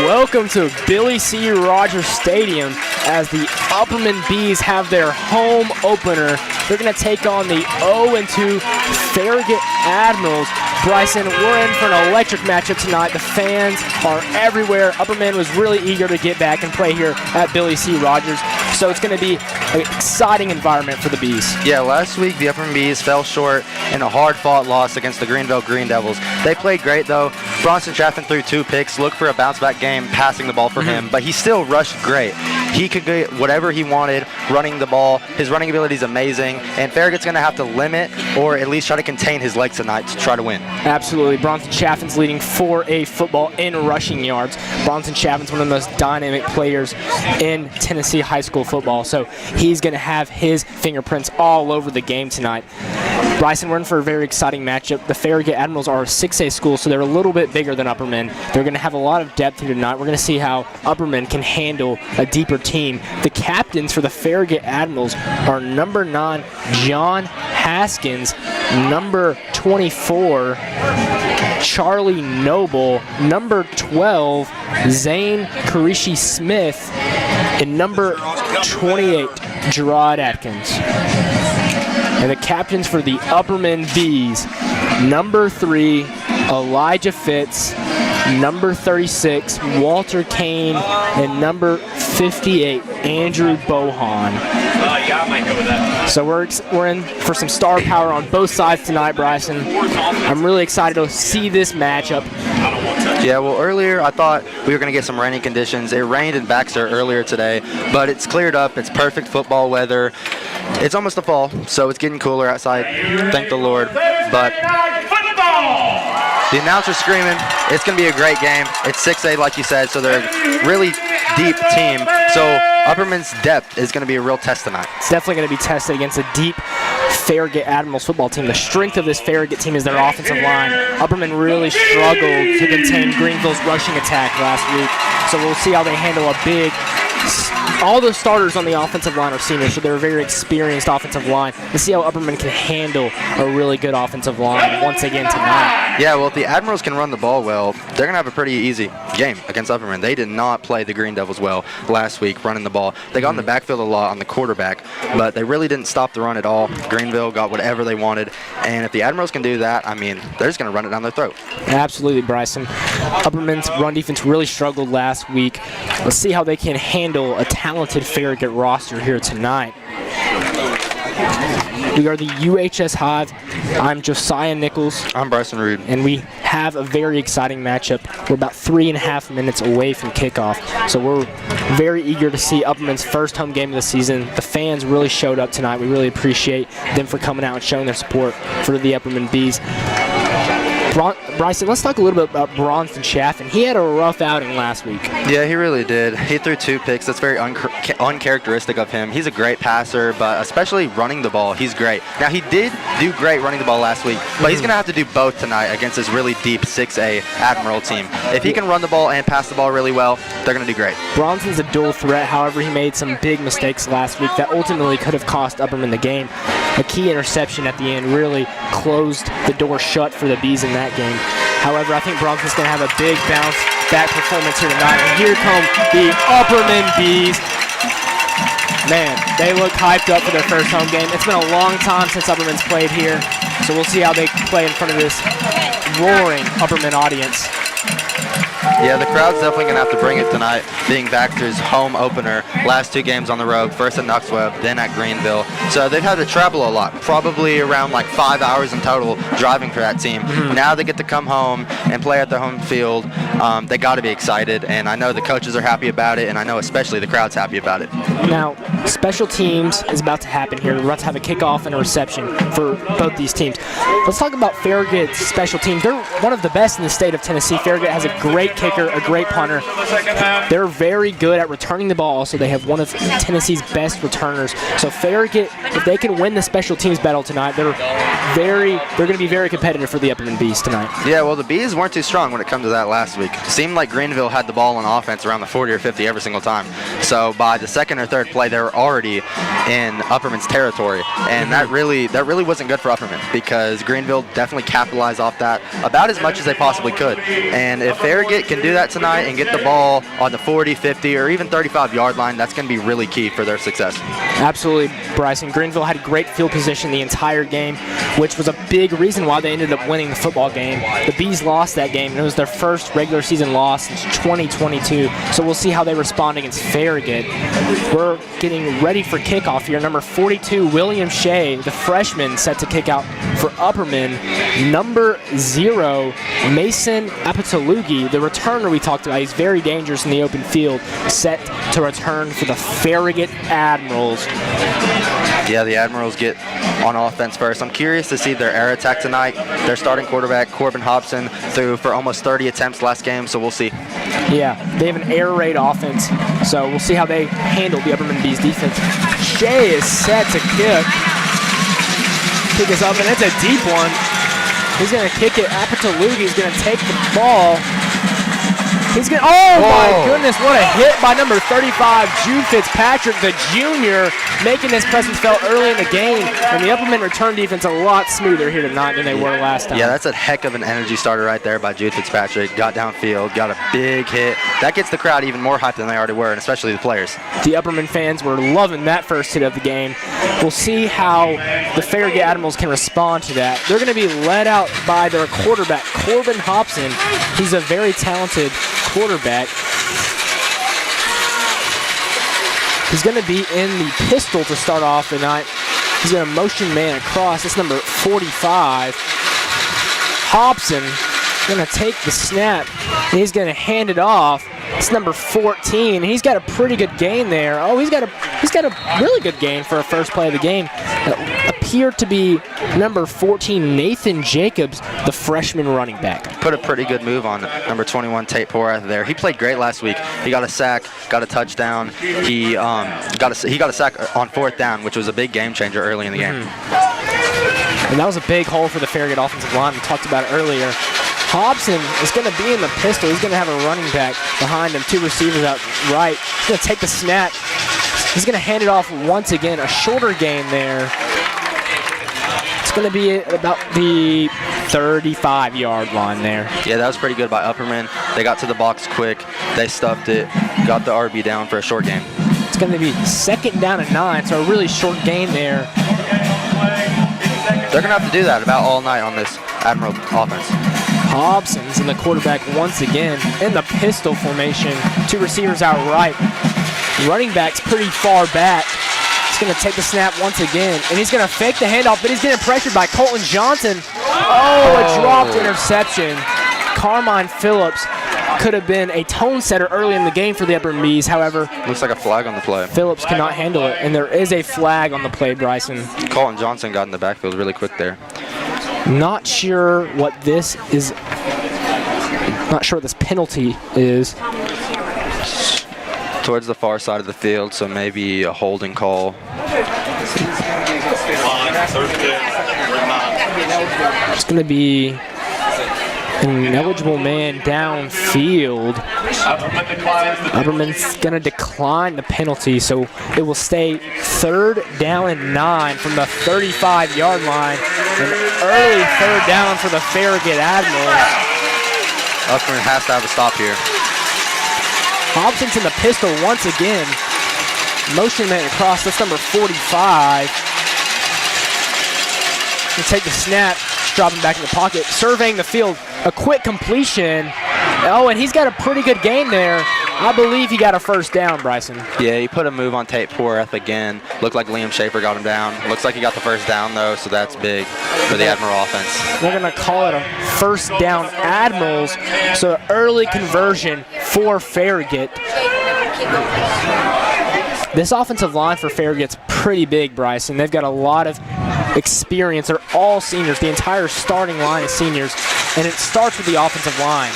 Welcome to Billy C. Rodgers Stadium as the Upperman Bees have their home opener. They're going to take on the 0-2 Farragut Admirals. Bryson, we're in for an electric matchup tonight. The fans are everywhere. Upperman was really eager to get back and play here at Billy C. Rodgers. So it's going to be an exciting environment for the Bees. Yeah, last week the Upperman Bees fell short in a hard-fought loss against the Greenville Green Devils. They played great, though. Bryson Chaffin threw 2 picks. Look for a bounce-back game passing the ball for him, but he still rushed great. He could get whatever he wanted running the ball. His running ability is amazing, and Farragut's going to have to limit or at least try to contain his legs tonight to try to win. Absolutely. Bronson Chaffin's leading 4A football in rushing yards. Bronson Chaffin's one of the most dynamic players in Tennessee high school football, so he's going to have his fingerprints all over the game tonight. Bryson, we're in for a very exciting matchup. The Farragut Admirals are a 6A school, so they're a little bit bigger than Upperman. They're going to have a lot of depth here tonight. We're going to see how Upperman can handle a deeper team. The captains for the Farragut Admirals are number 9, John Haskins, number 24, Charlie Noble, number 12, Zane Karishi Smith, and number 28, Gerard Atkins. And the captains for the Upperman Bees, number 3, Elijah Fitz, number 36, Walter Kane, and number 58, Andrew Bohan. Yeah, I might go with that. So we're in for some star power on both sides tonight, Bryson. I'm really excited to see this matchup. Yeah, well, earlier I thought we were going to get some rainy conditions. It rained in Baxter earlier today, but it's cleared up. It's perfect football weather. It's almost the fall, so it's getting cooler outside. Thank the Lord. But the announcer's screaming. It's going to be a great game. It's 6A, like you said, so they're a really deep team. So Upperman's depth is going to be a real test tonight. It's definitely going to be tested against a deep Farragut Admirals football team. The strength of this Farragut team is their offensive line. Upperman really struggled to contain Greenville's rushing attack last week, so we'll see how they handle a big. All the starters on the offensive line are seniors, so they're a very experienced offensive line. Let's see how Upperman can handle a really good offensive line once again tonight. Yeah, well, if the Admirals can run the ball well, they're going to have a pretty easy game against Upperman. They did not play the Green Devils well last week running the ball. They got in the backfield a lot on the quarterback, but they really didn't stop the run at all. Greenville got whatever they wanted, and if the Admirals can do that, I mean, they're just going to run it down their throat. Absolutely, Bryson. Upperman's run defense really struggled last week. Let's see how they can handle a talented Farragut roster here tonight. We are the UHS Hive. I'm Josiah Nichols. I'm Bryson Reab. And we have a very exciting matchup. We're about 3.5 minutes away from kickoff. So we're very eager to see Upperman's first home game of the season. The fans really showed up tonight. We really appreciate them for coming out and showing their support for the Upperman Bees. Bryson, let's talk a little bit about Bronson Chaffin. He had a rough outing last week. Yeah, he really did. He threw 2 picks. That's very uncharacteristic of him. He's a great passer, but especially running the ball, he's great. Now, he did do great running the ball last week, but he's going to have to do both tonight against this really deep 6A Admiral team. If he can run the ball and pass the ball really well, they're going to do great. Bronson's a dual threat. However, he made some big mistakes last week that ultimately could have cost Upperman the game. A key interception at the end really closed the door shut for the Bees in that game. However, I think Bronson's going to have a big bounce back performance here tonight. And here come the Upperman Bees. Man, they look hyped up for their first home game. It's been a long time since Upperman's played here, so we'll see how they play in front of this roaring Upperman audience. Yeah, the crowd's definitely going to have to bring it tonight, being Baxter's home opener. Last 2 games on the road, first at Knoxville, then at Greenville. So they've had to travel a lot, probably around like 5 hours in total driving for that team. Now they get to come home and play at their home field. They got to be excited, and I know the coaches are happy about it, and I know especially the crowd's happy about it. Now, special teams is about to happen here. We're about to have a kickoff and a reception for both these teams. Let's talk about Farragut's special teams. They're one of the best in the state of Tennessee. Farragut has a great great kicker, a great punter. They're very good at returning the ball. Also, they have one of Tennessee's best returners. So Farragut, if they can win the special teams battle tonight, they're going to be very competitive for the Upperman Bees tonight. Yeah, well, the Bees weren't too strong when it comes to that last week. It seemed like Greenville had the ball on offense around the 40 or 50 every single time. So by the second or third play, they were already in Upperman's territory, and that really wasn't good for Upperman, because Greenville definitely capitalized off that about as much as they possibly could. And if Farragut can do that tonight and get the ball on the 40, 50, or even 35-yard line, that's going to be really key for their success. Absolutely, Bryson. Greenville had great field position the entire game, which was a big reason why they ended up winning the football game. The Bees lost that game, and it was their first regular season loss since 2022. So we'll see how they respond against Farragut. We're getting ready for kickoff here. Number 42, William Shea, the freshman, set to kick out for Upperman. Number 0, Mason Apatalugi, the returner we talked about. He's very dangerous in the open field, set to return for the Farragut Admirals. Yeah, the Admirals get on offense first. I'm curious to see their air attack tonight. Their starting quarterback, Corbin Hobson, threw for almost 30 attempts last game, so we'll see. Yeah, they have an air raid offense, so we'll see how they handle the Upperman Bees defense. Shea is set to kick. Kick is up, and it's a deep one. He's going to kick it. Apatalugi is going to take the ball. He's going to, my goodness, what a hit by number 35, Jude Fitzpatrick, the junior, making his presence felt early in the game. And the Upperman return defense a lot smoother here tonight than they were last time. Yeah, that's a heck of an energy starter right there by Jude Fitzpatrick. Got downfield, got a big hit. That gets the crowd even more hyped than they already were, and especially the players. The Upperman fans were loving that first hit of the game. We'll see how the Farragut Admirals can respond to that. They're going to be led out by their quarterback, Corbin Hobson. He's a very talented quarterback. He's going to be in the pistol to start off the night. He's going to motion man across. That's number 45. Hobson going to take the snap, and he's going to hand it off. It's number 14. He's got a pretty good gain there. Oh, he's got a really good gain for a first play of the game. Appeared to be number 14, Nathan Jacobs, the freshman running back. Put a pretty good move on number 21, Tate Porath there. He played great last week. He got a sack, got a touchdown. He got a sack on fourth down, which was a big game changer early in the game. And that was a big hole for the Farragut offensive line. We talked about it earlier. Hobson is going to be in the pistol. He's going to have a running back behind him, 2 receivers out right. He's going to take the snap. He's going to hand it off once again. A shorter gain there. It's going to be about the 35-yard line there. Yeah, that was pretty good by Upperman. They got to the box quick. They stuffed it, got the RB down for a short gain. It's going to be 2nd down and 9, so a really short gain there. They're going to have to do that about all night on this Admiral offense. Hobson's in the quarterback once again in the pistol formation. 2 receivers out right. Running back's pretty far back. He's going to take the snap once again, and he's going to fake the handoff, but he's getting pressured by Colton Johnson. A dropped interception. Carmine Phillips could have been a tone setter early in the game for the Upperman Bees. However, looks like a flag on the play. Phillips cannot handle it, and there is a flag on the play, Bryson. Colton Johnson got in the backfield really quick there. Not sure what this is. Not sure what this penalty is. Towards the far side of the field, so maybe a holding call. It's going to be an ineligible man downfield. Upperman's going to decline the penalty, so it will stay 3rd down and 9 from the 35-yard line. An early 3rd down for the Farragut Admirals. Upperman has to have a stop here. Hobson's in the pistol once again. Motion man across. That's number 45. He'll take the snap. Dropping back in the pocket. Surveying the field. A quick completion. Oh, and he's got a pretty good gain there. I believe he got a 1st down, Bryson. Yeah, he put a move on Tate Porath again. Looked like Liam Schaefer got him down. Looks like he got the 1st down, though, so that's big for the Admiral offense. They're going to call it a 1st down Admirals, so early conversion for Farragut. This offensive line for Farragut's pretty big, Bryson. They've got a lot of experience. They're all seniors. The entire starting line is seniors, and it starts with the offensive line.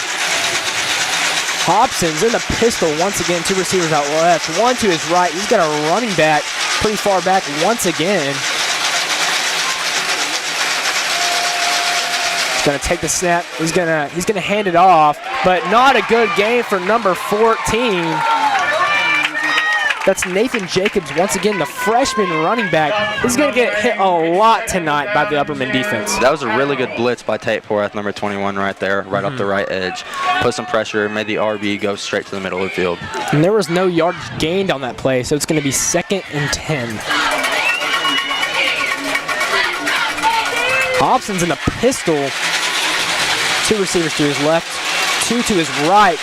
Hobson's in the pistol once again. 2 receivers out left. 1 to his right. He's got a running back pretty far back once again. He's gonna take the snap. He's gonna hand it off, but not a good game for number 14. That's Nathan Jacobs once again, the freshman running back. He's gonna get hit a lot tonight by the Upperman defense. That was a really good blitz by Tate Porath, number 21 right there, right up the right edge. Put some pressure, made the RB go straight to the middle of the field. And there was no yardage gained on that play, so it's gonna be 2nd and 10. Hobson's in the pistol. 2 receivers to his left, 2 to his right.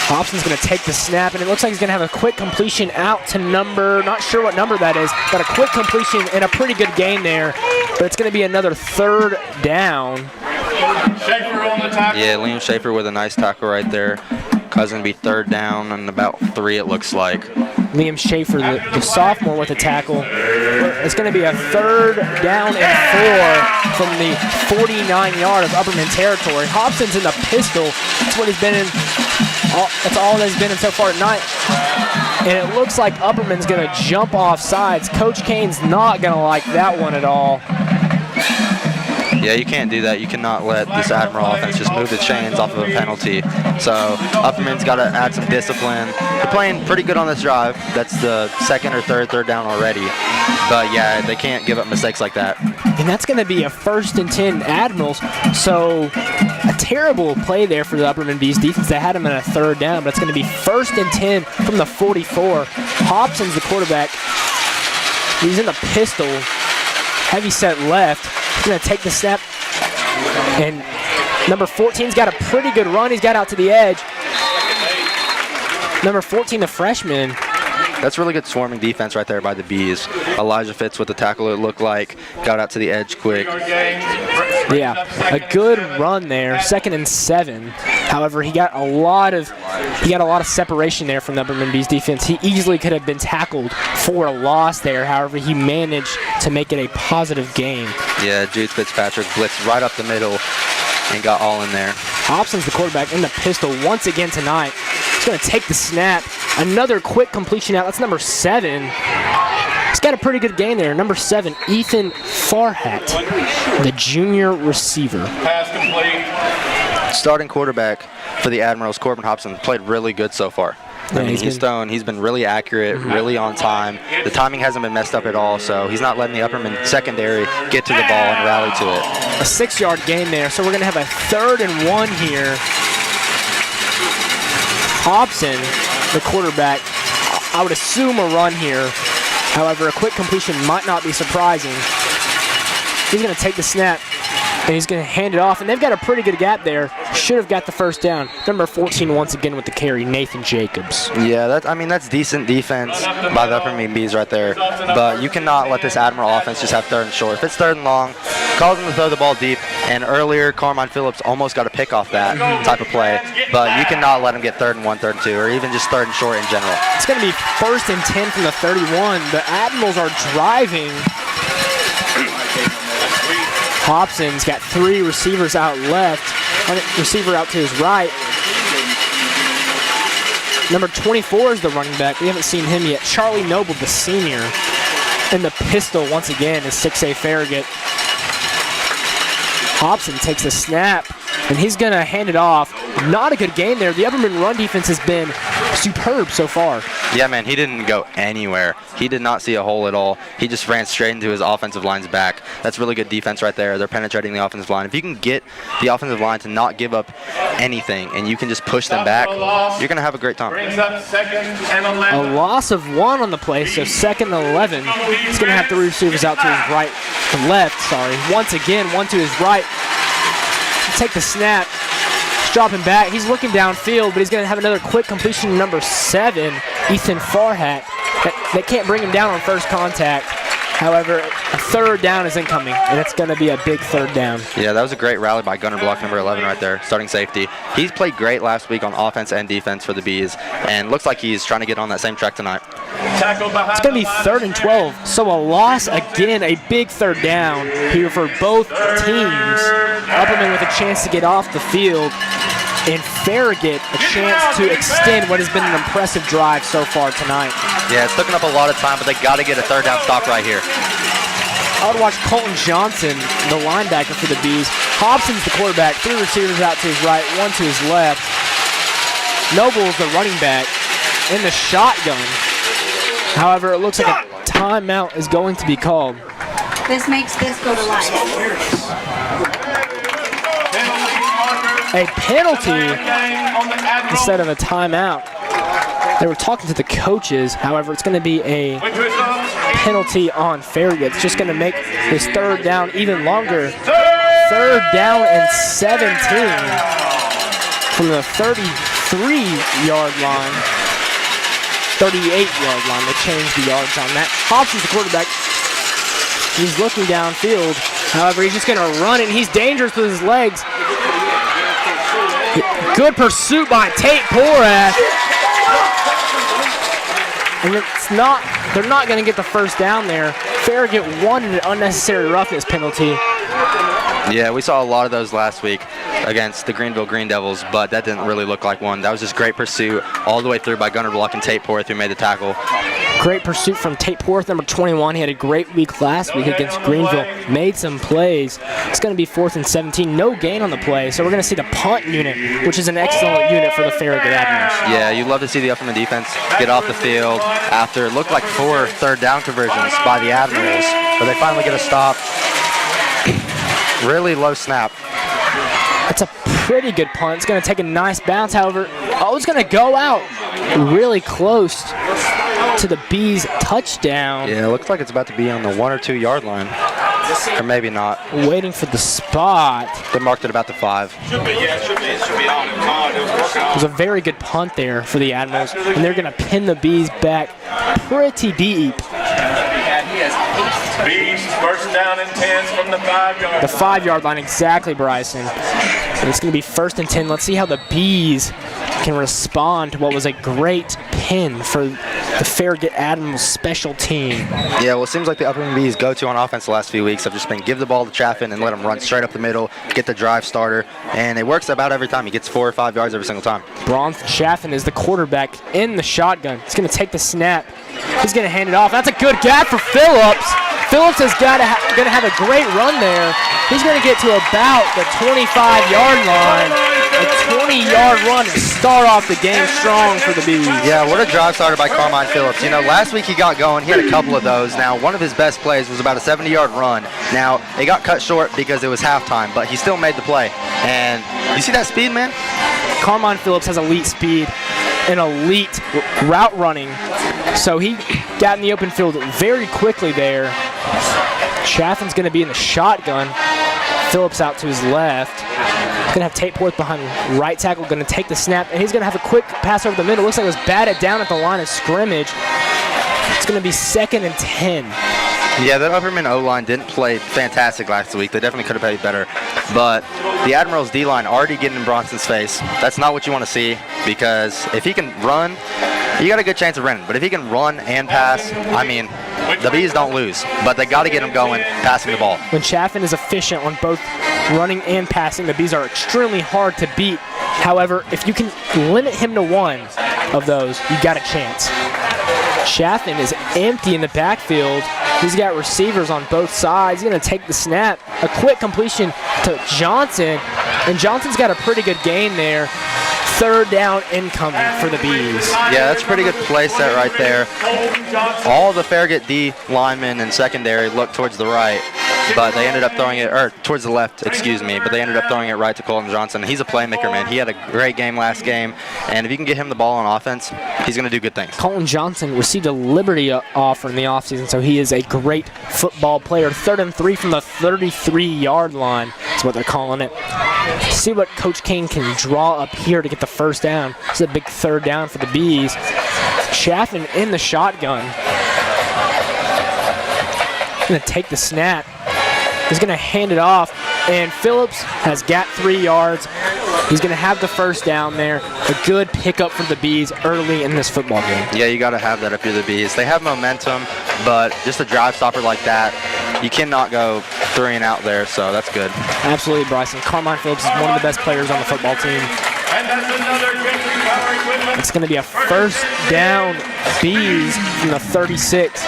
Hobson's going to take the snap, and it looks like he's going to have a quick completion out to not sure what number that is, but a quick completion and a pretty good gain there. But it's going to be another 3rd down. Schaefer on the tackle. Yeah, Liam Schaefer with a nice tackle right there. It's going to be 3rd down and about 3, it looks like. Liam Schaefer, the sophomore, with a tackle. It's going to be a 3rd down and 4 from the 49-yard of Upperman territory. Hobson's in the pistol. That's what he's been in. That's all that he's been in so far tonight. And it looks like Upperman's going to jump off sides. Coach Kane's not going to like that one at all. Yeah, you can't do that. You cannot let this Admiral offense just move the chains off of a penalty. So Upperman's got to add some discipline. They're playing pretty good on this drive. That's the 2nd or 3rd down already. But yeah, they can't give up mistakes like that. And that's going to be a 1st and 10 Admirals. So a terrible play there for the Upperman Bees defense. They had him in a 3rd down, but it's going to be 1st and 10 from the 44. Hobson's the quarterback. He's in the pistol. Heavy set left. He's going to take the snap. And number 14's got a pretty good run. He's got out to the edge. Number 14, the freshman. That's really good swarming defense right there by the Bees. Elijah Fitz with the tackle, it looked like. Got out to the edge quick. Yeah, a good run there. 2nd and 7. However, he got a lot of separation there from the Upperman Bees defense. He easily could have been tackled for a loss there. However, he managed to make it a positive gain. Yeah, Jude Fitzpatrick blitzed right up the middle and got all in there. Hobson's the quarterback in the pistol once again tonight. He's going to take the snap. Another quick completion out. That's number 7. He's got a pretty good game there. Number 7, Ethan Farragut, the junior receiver. Pass complete. Starting quarterback for the Admirals, Corbin Hobson, played really good so far. Yeah, I mean, he's been really accurate, really on time. The timing hasn't been messed up at all, so he's not letting the Upperman secondary get to the ball and rally to it. A 6-yard gain there, so we're going to have a 3rd and 1 here. Hobson, the quarterback, I would assume a run here. However, a quick completion might not be surprising. He's going to take the snap, and he's going to hand it off. And they've got a pretty good gap there. Should have got the 1st down. Number 14 once again with the carry, Nathan Jacobs. Yeah, that's decent defense by the Upperman Bees right there. But you cannot let this Admiral offense just have 3rd and short. If it's 3rd and long, cause them to throw the ball deep. And earlier, Carmine Phillips almost got a pick off that type of play. But you cannot let them get 3rd and 1, 3rd and 2, or even just 3rd and short in general. It's going to be 1st and 10 from the 31. The Admirals are driving. Hobson's got 3 receivers out left. Receiver out to his right. Number 24 is the running back. We haven't seen him yet. Charlie Noble, the senior. And the pistol, once again, is 6A Farragut. Hobson takes the snap, and he's going to hand it off. Not a good game there. The Upperman run defense has been superb so far. Yeah, man, he didn't go anywhere. He did not see a hole at all. He just ran straight into his offensive line's back. That's really good defense right there. They're penetrating the offensive line. If you can get the offensive line to not give up anything and you can just push them back, you're going to have a great time. Brings up 2nd and 11. A loss of 1 on the play, so 2nd and 11. He's going to have 3 receivers out to his right, to left, sorry. Once again, 1 to his right. Take the snap. He's dropping back. He's looking downfield, but he's going to have another quick completion to number 7, Ethan Farragut. They can't bring him down on first contact. However, a 3rd down is incoming, and it's going to be a big 3rd down. Yeah, that was a great rally by gunner block number 11 right there, starting safety. He's played great last week on offense and defense for the Bees, and looks like he's trying to get on that same track tonight. Tackle behind It's going to be the line 3rd of and scrimmage. 12. So a loss again, a big 3rd down here for both teams. Upperman with a chance to get off the field, and Farragut a chance to extend what has been an impressive drive so far tonight. Yeah, it's taking up a lot of time, but they got to get a 3rd down stop right here. I would watch Colton Johnson, the linebacker for the Bees. Hobson's the quarterback, 3 receivers out to his right, 1 to his left. Noble's the running back in the shotgun. However, it looks like a timeout is going to be called. This makes this go to life. A penalty On the Admirals, instead of a timeout. They were talking to the coaches. However, it's going to be a which results in penalty on Farragut. It's just going to make his 3rd down even longer. 3rd down and 17 from the 33-yard line. 38-yard line. They changed the yards on that. Hobson's the quarterback. He's looking downfield. However, he's just going to run it. He's dangerous with his legs. Good pursuit by Tate Porath. And they're not going to get the 1st down there. Farragut wanted an unnecessary roughness penalty. Yeah, we saw a lot of those last week against the Greenville Green Devils, but that didn't really look like one. That was just great pursuit all the way through by Gunnar Block and Tate Porath, who made the tackle. Great pursuit from Tate Porath, number 21. He had a great week last week against Greenville. Made some plays. It's going to be 4th and 17. No gain on the play, so we're going to see the punt unit, which is an excellent unit for the Farragut Admirals. Yeah, you'd love to see the Upperman defense get off the field after it looked like 4 3rd down conversions by the Admirals, but they finally get a stop. Really low snap. That's a pretty good punt. It's going to take a nice bounce, however. Oh, it's going to go out really close to the Bees' touchdown. Yeah, it looks like it's about to be on the 1 or 2 yard line. Or maybe not. Waiting for the spot. They marked it about the 5. should be, yeah, it should be on. Come on, it was working It on. was a very good punt there for the Admirals, and they're going to pin the Bees back pretty deep. Bees, 1st down and 10 from the 5-yard The 5-yard line, exactly, Bryson. And it's going to be 1st and 10. Let's see how the Bees can respond to what was a great pin for the Farragut Admirals special team. Yeah, well, it seems like the Upperman Bees go-to on offense the last few weeks have just been give the ball to Chaffin and let him run straight up the middle, get the drive starter, and it works about every time. He gets 4 or 5 yards every single time. Bronson Chaffin is the quarterback in the shotgun. He's going to take the snap. He's going to hand it off. That's a good gap for Phillips. Phillips is going to have a great run there. He's going to get to about the 25-yard line. A 20-yard run to start off the game strong for the Bees. Yeah, what a drive starter by Carmine Phillips. You know, last week he got going. He had a couple of those. Now, one of his best plays was about a 70-yard run. Now, it got cut short because it was halftime, but he still made the play. And you see that speed, man? Carmine Phillips has elite speed and elite route running. So he got in the open field very quickly there. Chaffin's going to be in the shotgun. Phillips out to his left. Going to have Tate Porath behind right tackle. Going to take the snap, and he's going to have a quick pass over the middle. Looks like it was batted down at the line of scrimmage. It's going to be 2nd and 10. Yeah, that Upperman O-line didn't play fantastic last week. They definitely could have played better. But the Admirals D-line already getting in Bronson's face. That's not what you want to see, because if he can run, you got a good chance of winning. But if he can run and pass, I mean, the Bees don't lose. But they got to get him going, passing the ball. When Chaffin is efficient on both running and passing, the Bees are extremely hard to beat. However, if you can limit him to one of those, you got a chance. Chaffin is empty in the backfield. He's got receivers on both sides. He's going to take the snap. A quick completion to Johnson, and Johnson's got a pretty good gain there. 3rd down incoming for the Bees. Yeah, that's a pretty good play set right there. All the Farragut D linemen and secondary looked towards the right, but they ended up throwing it, or towards the left, excuse me, but they ended up throwing it right to Colton Johnson. He's a playmaker, man. He had a great game last game, and if you can get him the ball on offense, he's going to do good things. Colton Johnson received a Liberty offer in the offseason, so he is a great football player. 3rd and 3 from the 33-yard line is what they're calling it. See what Coach Kane can draw up here to get the 1st down. This is a big 3rd down for the Bees. Chaffin in the shotgun. Going to take the snap. He's going to hand it off, and Phillips has got 3 yards. He's going to have the first down there. A good pickup for the Bees early in this football game. Yeah, you got to have that if you're the Bees. They have momentum, but just a drive stopper like that, you cannot go 3 and out there, so that's good. Absolutely, Bryson. Carmine Phillips is one of the best players on the football team. And that's another Gentry Power Equipment. It's going to be a first down Bees from the 36.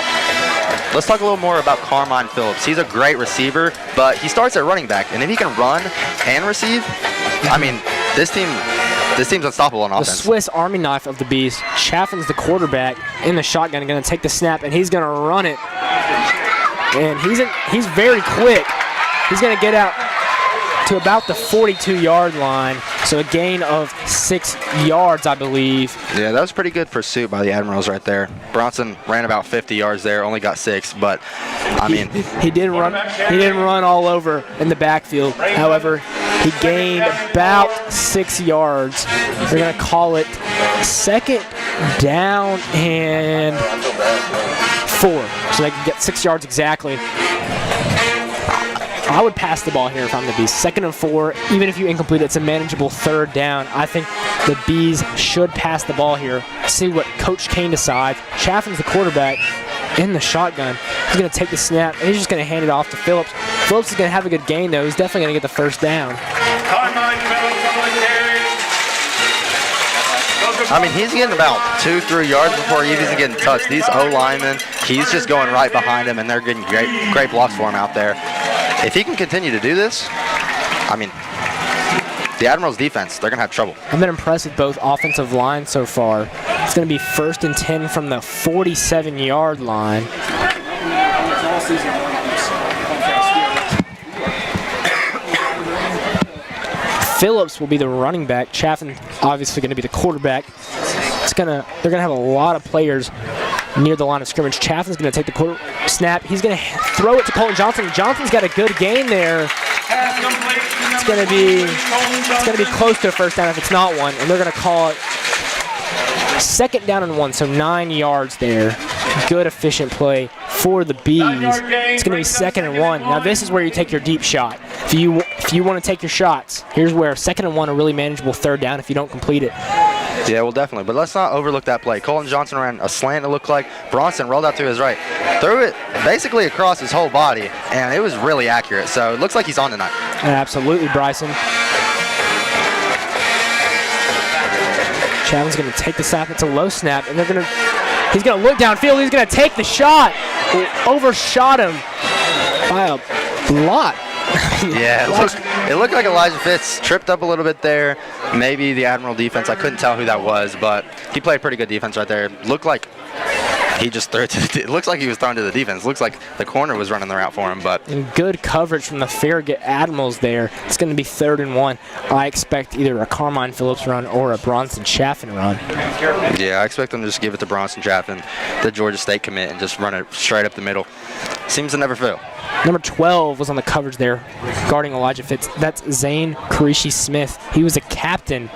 Let's talk a little more about Carmine Phillips. He's a great receiver, but he starts at running back, and if he can run and receive, I mean, this team's unstoppable on offense. The Swiss Army knife of the Bees. Chaffin's the quarterback in the shotgun, going to take the snap, and he's going to run it. And he's very quick. He's going to get out to about the 42-yard line, so a gain of 6 yards, I believe. Yeah, that was pretty good pursuit by the Admirals right there. Bronson ran about 50 yards there, only got 6, but I mean, he didn't run all over in the backfield. However, he gained about 6 yards. They're going to call it second down and 4, so they can get 6 yards exactly. I would pass the ball here if I'm the Bees. 2nd and 4, even if you incomplete it, it's a manageable 3rd down. I think the Bees should pass the ball here. See what Coach Kane decides. Chaffin's the quarterback in the shotgun. He's going to take the snap, and he's just going to hand it off to Phillips. Phillips is going to have a good game, though. He's definitely going to get the first down. Carmine Phillips on the carry. I mean, he's getting about 2-3 yards before he's even getting touched. These O-linemen, he's just going right behind him, and they're getting great blocks for him out there. If he can continue to do this, I mean, the Admirals' defense, they're going to have trouble. I've been impressed with both offensive lines so far. It's going to be 1st and 10 from the 47-yard line. Phillips will be the running back. Chaffin obviously going to be the quarterback. They're going to have a lot of players near the line of scrimmage. Chaffin's going to take the snap. He's going to throw it to Colton Johnson. Johnson's got a good gain there. It's going to be close to a first down if it's not one, and they're going to call it 2nd down and 1, so 9 yards there. Good, efficient play for the Bees. It's going to be 2nd and 1. Now this is where you take your deep shot. If you want to take your shots, here's where 2nd and 1, a really manageable 3rd down if you don't complete it. Yeah, well, definitely. But let's not overlook that play. Colton Johnson ran a slant, it looked like. Bronson rolled out to his right. Threw it basically across his whole body, and it was really accurate. So it looks like he's on tonight. Absolutely, Bryson. Chapman's going to take the snap. It's a low snap, and he's going to look downfield. He's going to take the shot. Overshot him by a lot. Yeah, it looked like Elijah Fitz tripped up a little bit there. Maybe the Admiral defense, I couldn't tell who that was, but he played pretty good defense right there. Looked like he just threw it it looks like he was throwing to the defense. Looks like the corner was running the route for him, but. And good coverage from the Farragut Admirals there. It's going to be 3rd and 1. I expect either a Carmine Phillips run or a Bronson Chaffin run. Yeah, I expect them to just give it to Bronson Chaffin, the Georgia State commit, and just run it straight up the middle. Seems to never fail. Number 12 was on the coverage there, guarding Elijah Fitz. That's Zane Karishi Smith. He was a captain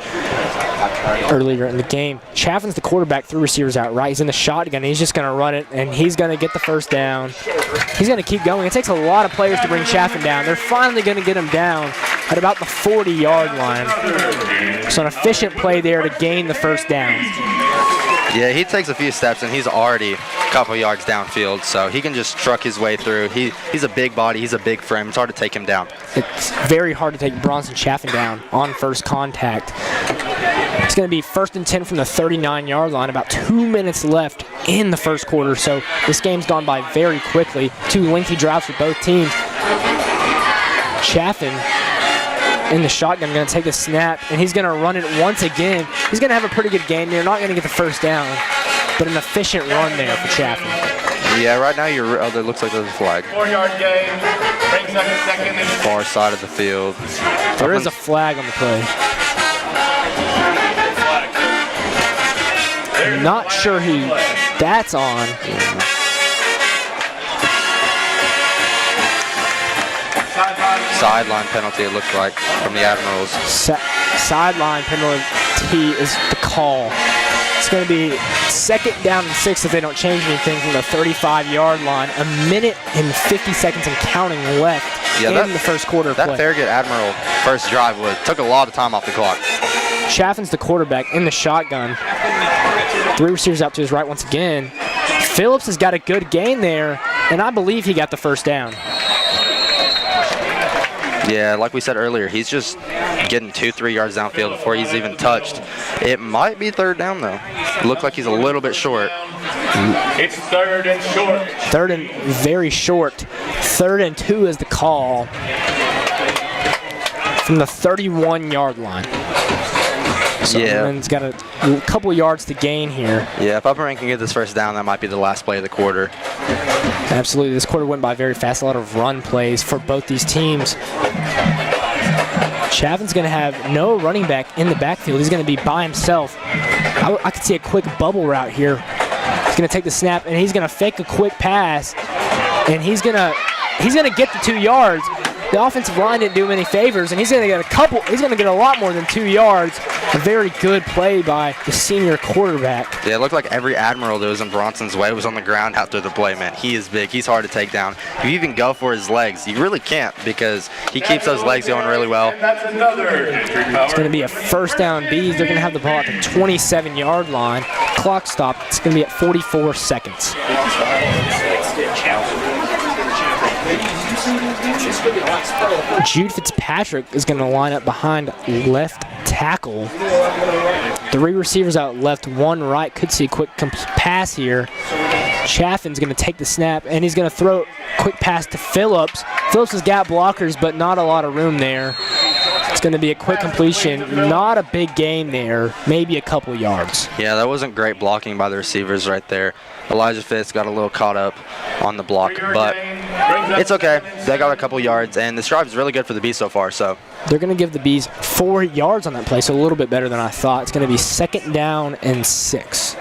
earlier in the game. Chaffin's the quarterback, 3 receivers out right. He's in the shotgun. He's just going to run it, and he's going to get the first down. He's going to keep going. It takes a lot of players to bring Chaffin down. They're finally going to get him down at about the 40-yard line. So an efficient play there to gain the first down. Yeah, he takes a few steps, and he's already a couple yards downfield, so he can just truck his way through. He's a big body. He's a big frame. It's hard to take him down. It's very hard to take Bronson Chaffin down on first contact. It's going to be 1st and 10 from the 39-yard line. About 2 minutes left in the first quarter, so this game's gone by very quickly. 2 lengthy drives for both teams. Chaffin in the shotgun, going to take a snap, and he's going to run it once again. He's going to have a pretty good game there. Not going to get the first down, but an efficient run there for Chaffin. Yeah, right now there looks like there's a flag. 4-yard gain. Brings up the 2nd and Far side of the field. There is a flag on the play. Not sure who that's on. Sideline penalty, it looks like, from the Admirals. Sideline penalty is the call. It's going to be 2nd down and 6 if they don't change anything from the 35-yard line. 1 minute and 50 seconds and counting left in the first quarter of that play. Farragut Admiral first drive took a lot of time off the clock. Chaffin's the quarterback in the shotgun. 3 receivers out to his right once again. Phillips has got a good gain there, and I believe he got the first down. Yeah, like we said earlier, he's just getting 2-3 yards downfield before he's even touched. It might be third down, though. It looks like he's a little bit short. It's third and short. Third and very short. 3rd and 2 is the call from the 31-yard line. So Upperman's got a couple yards to gain here. Yeah, if Upperman can get this first down, that might be the last play of the quarter. Absolutely. This quarter went by very fast. A lot of run plays for both these teams. Chaffin's going to have no running back in the backfield. He's going to be by himself. I could see a quick bubble route here. He's going to take the snap, and he's going to fake a quick pass, and he's going to get the 2 yards. The offensive line didn't do him any favors, and he's going to get a lot more than 2 yards. A very good play by the senior quarterback. Yeah, it looked like every Admiral that was in Bronson's way was on the ground after the play, man. He is big. He's hard to take down. If you even go for his legs, you really can't because he keeps those legs going really well. That's another. It's going to be a first down Bees. They're going to have the ball at the 27-yard line. Clock stop. It's going to be at 44 seconds. Jude Fitzpatrick is going to line up behind left tackle. 3 receivers out left, 1 right. Could see a quick pass here. Chaffin's going to take the snap, and he's going to throw a quick pass to Phillips. Phillips has got blockers, but not a lot of room there. It's going to be a quick completion. Not a big gain there. Maybe a couple yards. Yeah, that wasn't great blocking by the receivers right there. Elijah Fitz got a little caught up on the block, but it's okay. They got a couple yards, and this drive is really good for the Bees so far. So they're going to give the Bees 4 yards on that play, so a little bit better than I thought. It's going to be 2nd down and 6.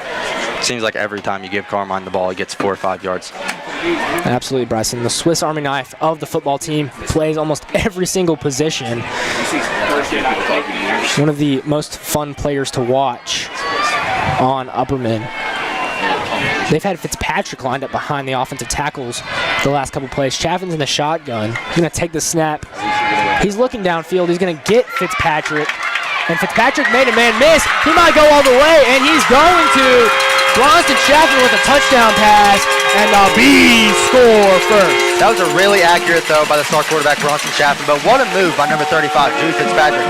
Seems like every time you give Carmine the ball, he gets 4 or 5 yards. Absolutely, Bryson. The Swiss Army knife of the football team plays almost every single position. One of the most fun players to watch on Upperman. They've had Fitzpatrick lined up behind the offensive tackles the last couple plays. Chaffin's in the shotgun. He's going to take the snap. He's looking downfield. He's going to get Fitzpatrick. And Fitzpatrick made a man miss. He might go all the way, and he's going to. Bronson Chaffin with a touchdown pass, and the Bees score first. That was a really accurate throw by the star quarterback, Bronson Chaffin, but what a move by number 35, Jude Fitzpatrick.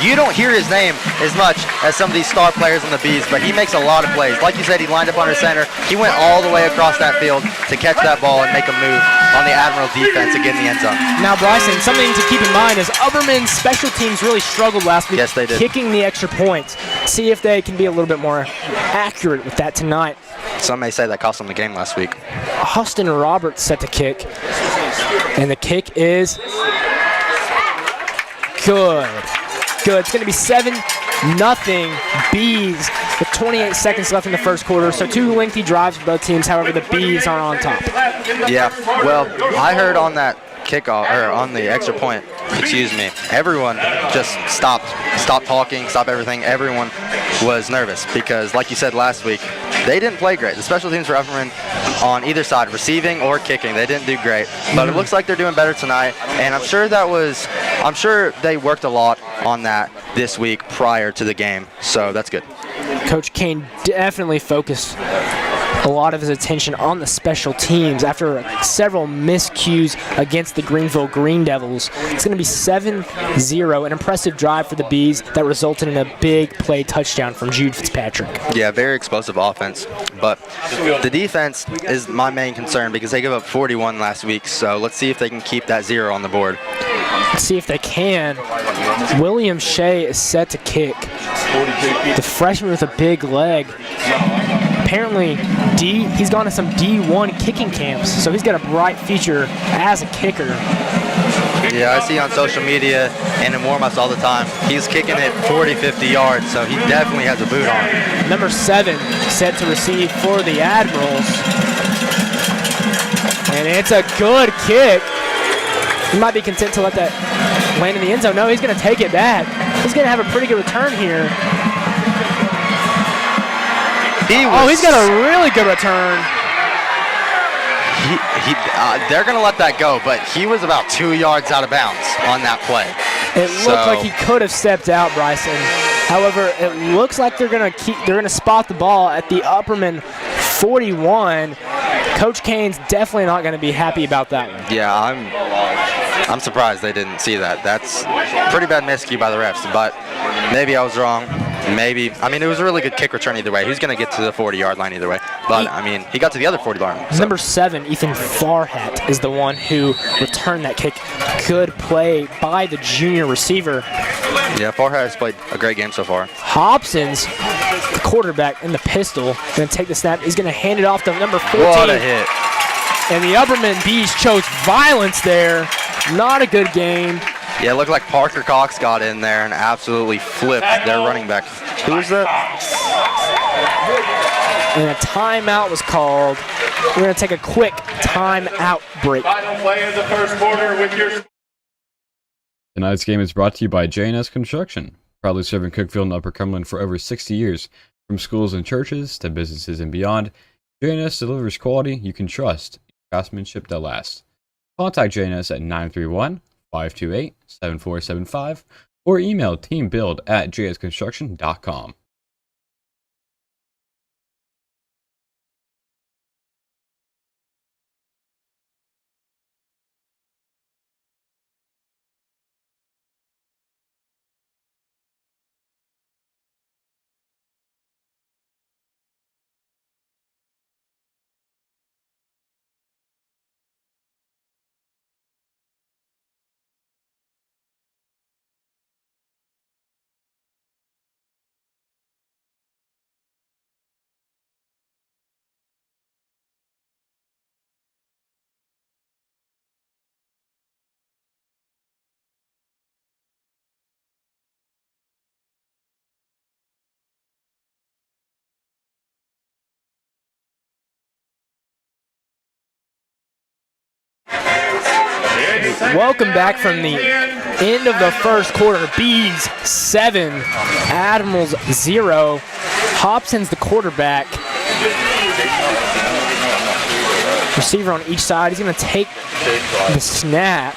You don't hear his name as much as some of these star players on the Bees, but he makes a lot of plays. Like you said, he lined up under center. He went all the way across that field to catch that ball and make a move on the Admiral defense to get in the end zone. Now, Bryson, something to keep in mind is Upperman's special teams really struggled last week. Yes, they did. Kicking the extra points. See if they can be a little bit more accurate with that tonight. Some may say that cost them the game last week. Austin Roberts set to kick, and the kick is good. Good. It's going to be 7-0 Bees with 28 seconds left in the first quarter. So 2 lengthy drives for both teams. However, the Bees are on top. Yeah. Well, I heard on that kickoff or on the extra point, everyone just stopped talking, stopped everything. Everyone was nervous because, like you said last week, they didn't play great. The special teams for Upperman on either side, receiving or kicking, they didn't do great. But it looks like they're doing better tonight, and I'm sure they worked a lot on that this week prior to the game. So that's good. Coach Kane definitely focused a lot of his attention on the special teams after several miscues against the Greenville Green Devils. It's going to be 7-0, an impressive drive for the Bees that resulted in a big play touchdown from Jude Fitzpatrick. Yeah, very explosive offense, but the defense is my main concern because they gave up 41 last week, so let's see if they can keep that 0 on the board. Let's see if they can. William Shea is set to kick. The freshman with a big leg. Apparently, he's gone to some D1 kicking camps, so he's got a bright future as a kicker. Yeah, I see on social media and in warm-ups all the time, he's kicking it 40, 50 yards, so he definitely has a boot on. Number 7 set to receive for the Admirals. And it's a good kick. He might be content to let that land in the end zone. No, he's going to take it back. He's going to have a pretty good return here. He's got a really good return. They're going to let that go, but he was about 2 yards out of bounds on that play. It looked like he could have stepped out, Bryson. However, it looks like they're gonna spot the ball at the Upperman 41. Coach Kane's definitely not going to be happy about that one. Yeah, I'm surprised they didn't see that. That's pretty bad miscue by the refs, but maybe I was wrong. Maybe. I mean, it was a really good kick return either way. He's going to get to the 40-yard line either way. But, I mean, he got to the other 40-yard line. So. Number 7, Ethan Farragut, is the one who returned that kick. Good play by the junior receiver. Yeah, Farragut has played a great game so far. Hobson's the quarterback in the pistol. Going to take the snap. He's going to hand it off to number 14. What a hit. And the Upperman Bees chose violence there. Not a good game. Yeah, it looked like Parker Cox got in there and absolutely flipped their running back. Who was that? And a timeout was called. We're going to take a quick timeout break. Final play of the first quarter with your... Tonight's game is brought to you by J&S Construction, proudly serving Cookeville and Upper Cumberland for over 60 years. From schools and churches to businesses and beyond, J&S delivers quality you can trust, craftsmanship that lasts. Contact J&S at 931-528-7475 or email teambuild@jsconstruction.com. Welcome back from the end of the first quarter. Bees 7, Admirals 0. Hobson's the quarterback. Receiver on each side. He's going to take the snap.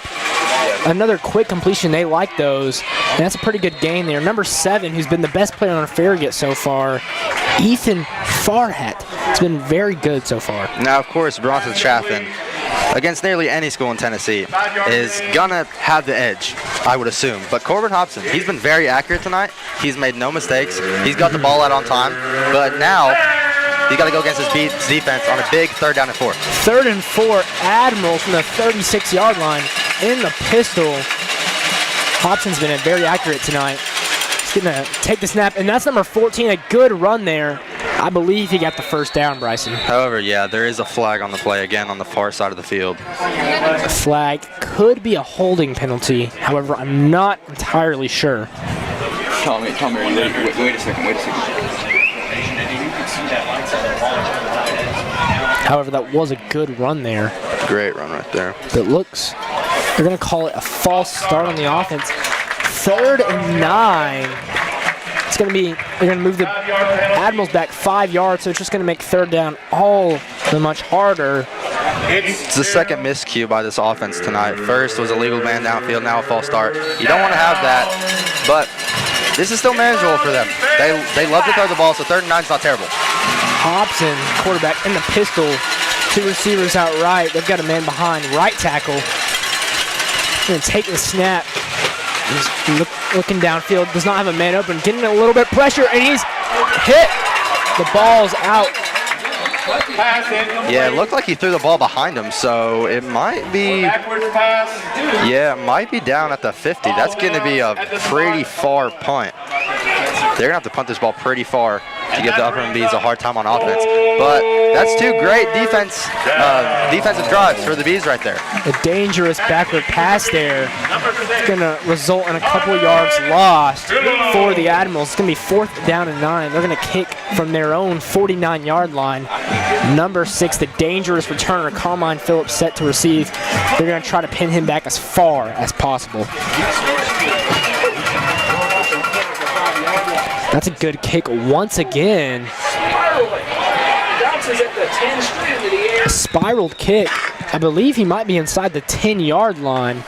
Another quick completion. They like those. And that's a pretty good game there. Number 7, who's been the best player on Farragut so far, Ethan Farragut, has been very good so far. Now, of course, Bronson Chaffin, against nearly any school in Tennessee, is gonna have the edge, I would assume. But Corbin Hobson, he's been very accurate tonight. He's made no mistakes. He's got the ball out on time. But now, you got to go against his Bees defense on a big 3rd down and 4. 3rd and 4, Admirals from the 36-yard line in the pistol. Hobson's been very accurate tonight. He's going to take the snap, and that's number 14, a good run there. I believe he got the first down, Bryson. However, yeah, there is a flag on the play again on the far side of the field. The flag could be a holding penalty. However, I'm not entirely sure. Tell me, wait a second. However, that was a good run there. Great run right there. It looks, they're going to call it a false start on the offense. 3rd and 9. It's going to be, they're going to move the Admirals back 5 yards, so it's just going to make 3rd down all the much harder. It's the second miscue by this offense tonight. First was a legal man downfield, now a false start. You don't want to have that, but this is still manageable for them. They love to throw the ball, so 3rd and 9 is not terrible. Hobson, quarterback in the pistol. 2 receivers out right. They've got a man behind right tackle. Going to take the snap. He's looking downfield. Does not have a man open. Getting a little bit of pressure, and he's hit. The ball's out. Yeah, it looked like he threw the ball behind him, so it might be. Yeah, it might be down at the 50. That's going to be a pretty far punt. They're going to have to punt this ball pretty far to give the Upperman Bees a hard time on offense. But that's 2 great defensive drives for the Bees right there. A dangerous backward pass there. It's going to result in a couple yards lost for the Admirals. It's going to be 4th down and 9. They're going to kick from their own 49-yard line. Number 6, the dangerous returner, Carmine Phillips, set to receive. They're going to try to pin him back as far as possible. That's a good kick once again. A spiraled kick. I believe he might be inside the 10-yard line.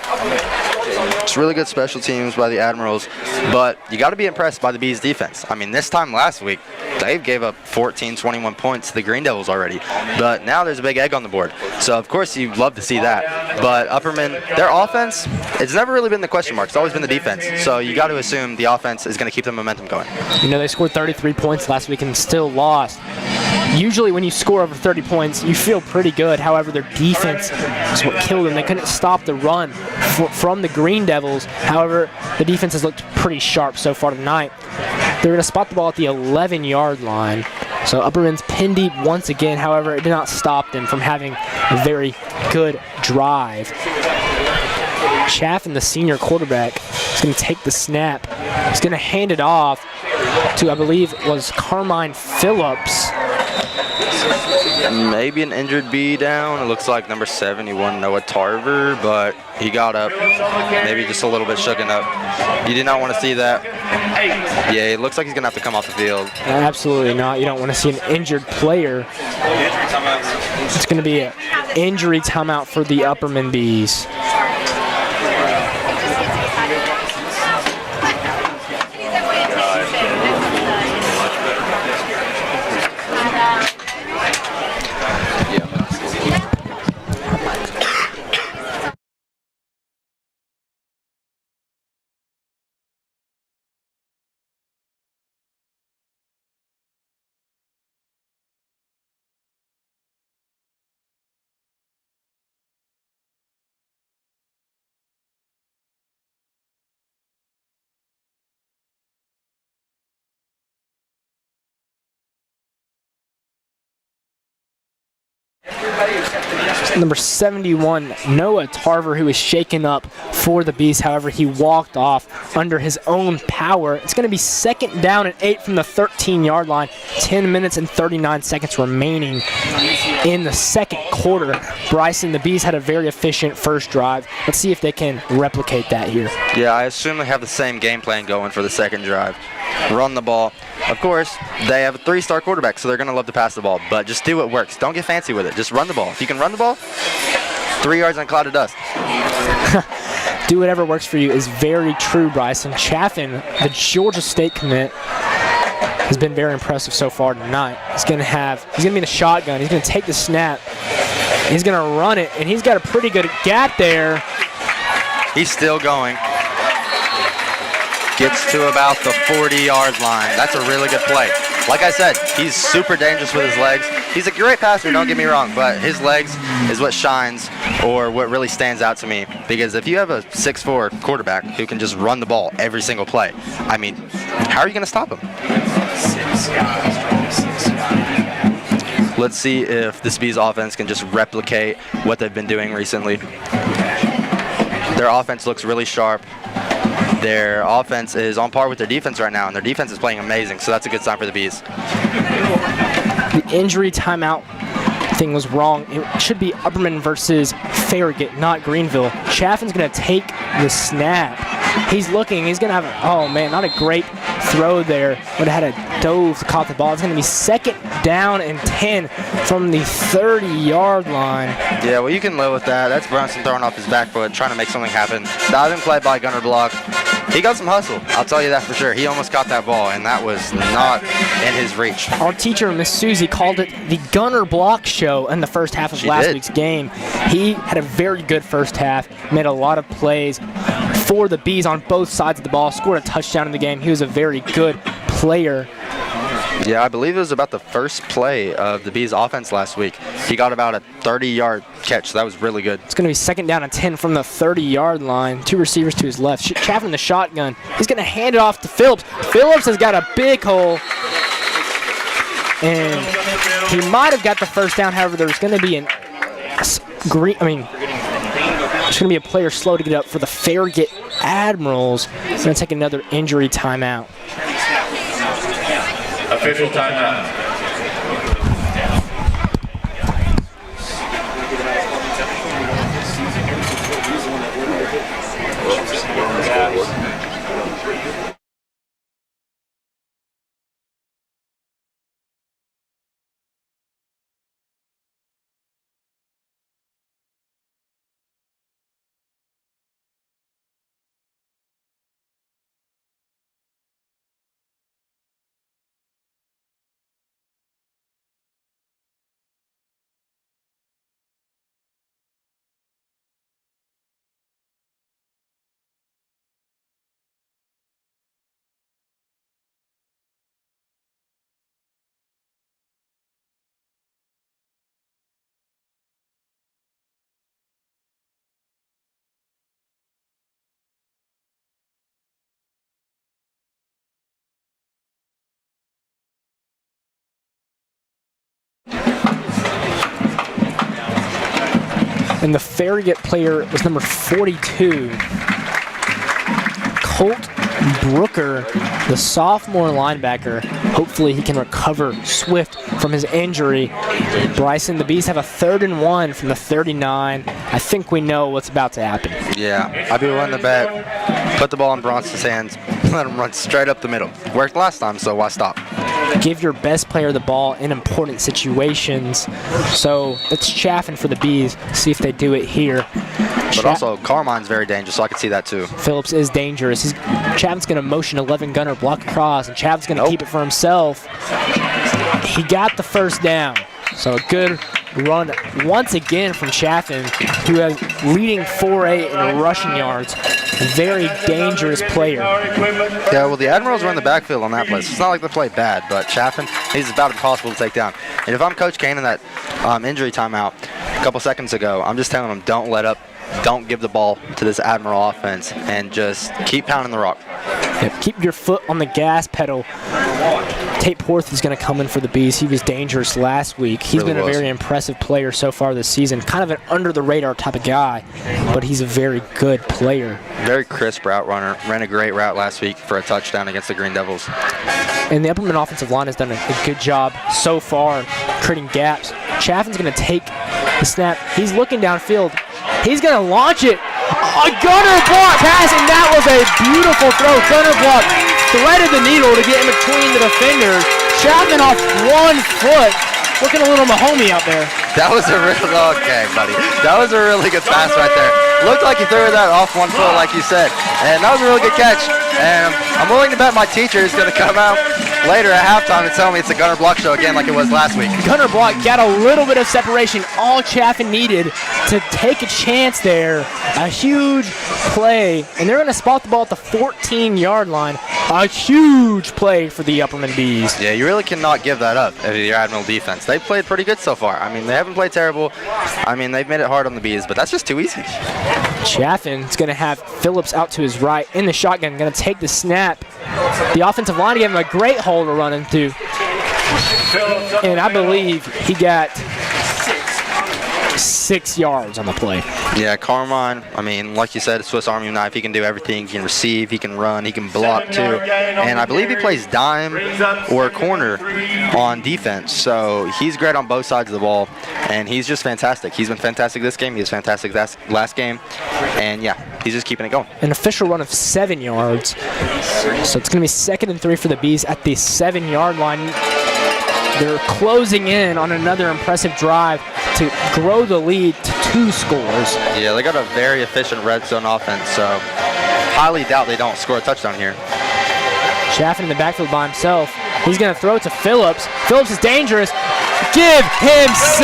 It's really good special teams by the Admirals, but you got to be impressed by the Bees defense. I mean, this time last week, they gave up 14, 21 points to the Green Devils already, but now there's a big egg on the board. So, of course, you'd love to see that. But Upperman, their offense, it's never really been the question mark. It's always been the defense. So you got to assume the offense is going to keep the momentum going. You know, they scored 33 points last week and still lost. Usually when you score over 30 points, you feel pretty good. However, their defense is what killed them. They couldn't stop the run from the Green Devils. However, the defense has looked pretty sharp so far tonight. They're going to spot the ball at the 11-yard line. So Upperman's pinned deep once again. However, it did not stop them from having a very good drive. Chaffin, the senior quarterback, is going to take the snap. He's going to hand it off to, I believe, was Carmine Phillips. Maybe an injured bee down. It looks like number 71, Noah Tarver, but he got up, maybe just a little bit shooken up. You did not want to see that. Yeah, it looks like he's going to have to come off the field. Absolutely not. You don't want to see an injured player. It's going to be an injury timeout for the Upperman Bees. Number 71, Noah Tarver, who was shaken up for the Bees. However, he walked off under his own power. It's going to be 2nd down and 8 from the 13-yard line. 10 minutes and 39 seconds remaining in the second quarter. Bryson, the Bees had a very efficient first drive. Let's see if they can replicate that here. Yeah, I assume they have the same game plan going for the second drive. Run the ball. Of course, they have a 3-star quarterback, so they're going to love to pass the ball. But just do what works. Don't get fancy with it. Just run the ball. If you can run the ball, 3 yards on a cloud of dust. Do whatever works for you is very true, Bryson. Chaffin, the Georgia State commit, has been very impressive so far tonight. He's going to be in a shotgun. He's going to take the snap. He's going to run it, and he's got a pretty good gap there. He's still going. Gets to about the 40-yard line. That's a really good play. Like I said, he's super dangerous with his legs. He's a great passer, don't get me wrong, but his legs is what shines or what really stands out to me. Because if you have a 6'4" quarterback who can just run the ball every single play, I mean, how are you going to stop him? Let's see if this Bees offense can just replicate what they've been doing recently. Their offense looks really sharp. Their offense is on par with their defense right now, and their defense is playing amazing, so that's a good sign for the Bees. The injury timeout thing was wrong. It should be Upperman versus Farragut, not Greenville. Chaffin's going to take the snap. He's looking. He's going to have oh, man, not a great throw there. Would have had a dove to caught the ball. It's going to be 2nd down and 10 from the 30-yard line. Yeah, well, you can live with that. That's Bryson throwing off his back foot, trying to make something happen. Diving play by Gunner Block. He got some hustle. I'll tell you that for sure. He almost caught that ball, and that was not in his reach. Our teacher, Miss Susie, called it the Gunner Block Show in the first half of last week's game. He had a very good first half, made a lot of plays for the Bees on both sides of the ball, scored a touchdown in the game. He was a very good player. Yeah, I believe it was about the first play of the Bees offense last week. He got about a 30-yard catch, so that was really good. It's going to be 2nd down and 10 from the 30-yard line. 2 receivers to his left. Chaffin in the shotgun. He's going to hand it off to Phillips. Phillips has got a big hole. And he might have got the first down. However, there's going to be there's going to be a player slow to get up for the Farragut Admirals. He's going to take another injury timeout. Official timeout. And the Farragut player was number 42. Colt Brooker, the sophomore linebacker. Hopefully he can recover swift from his injury. Bryson, the Bees have a 3rd and 1 from the 39. I think we know what's about to happen. Yeah, I'd be willing to bet. Put the ball in Bronson's hands. Let him run straight up the middle. Worked last time, so why stop? Give your best player the ball in important situations. So it's Chaffin for the Bees. See if they do it here. But also, Carmine's very dangerous, so I can see that too. Phillips is dangerous. Chapman's going to motion 11 gunner block across, and Chapman's going to keep it for himself. He got the first down. So a good run once again from Chaffin, who has leading 4A in rushing yards. Very dangerous player. Yeah, well, the Admirals were in the backfield on that play. It's not like they played bad, but Chaffin, he's about impossible to take down. And if I'm Coach Kane in that injury timeout a couple seconds ago, I'm just telling him, don't let up. Don't give the ball to this Admiral offense and just keep pounding the rock. Yep, keep your foot on the gas pedal. Tate Porth is going to come in for the Bees. He was dangerous last week. He's been a very impressive player so far this season. Kind of an under-the-radar type of guy, but he's a very good player. Very crisp route runner. Ran a great route last week for a touchdown against the Green Devils. And the Upperman offensive line has done a good job so far creating gaps. Chaffin's going to take the snap. He's looking downfield. He's going to launch it. A gunner block pass, and that was a beautiful throw. Gunner block threaded the needle to get in between the defenders. Chaffin off 1 foot. Looking a little Mahomey out there. That was a okay, buddy. That was a really good pass right there. Looked like he threw that off 1 foot, like you said. And that was a really good catch. And I'm willing to bet my teacher is going to come out later at halftime and tell me it's a gunner block show again like it was last week. Gunner block got a little bit of separation. All Chaffin needed to take a chance there. A huge play. And they're going to spot the ball at the 14-yard line. A huge play for the Upperman Bees. Yeah, you really cannot give that up to your Admiral defense. They've played pretty good so far. I mean, they haven't played terrible. I mean, they've made it hard on the Bees, but that's just too easy. Chaffin's going to have Phillips out to his right in the shotgun, going to take the snap. The offensive line gave him a great hole to run into. And I believe he got 6 yards on the play. Yeah, Carmine, I mean, like you said, Swiss Army knife. He can do everything. He can receive, he can run, he can block too. And I believe he plays dime or corner on defense. So he's great on both sides of the ball. And he's just fantastic. He's been fantastic this game. He was fantastic last game. And yeah, he's just keeping it going. An official run of 7 yards. So it's going to be 2nd and 3 for the Bees at the 7-yard line. They're closing in on another impressive drive to grow the lead to 2 scores. Yeah, they got a very efficient red zone offense, so highly doubt they don't score a touchdown here. Chaffin in the backfield by himself. He's going to throw it to Phillips. Phillips is dangerous. Give him 6.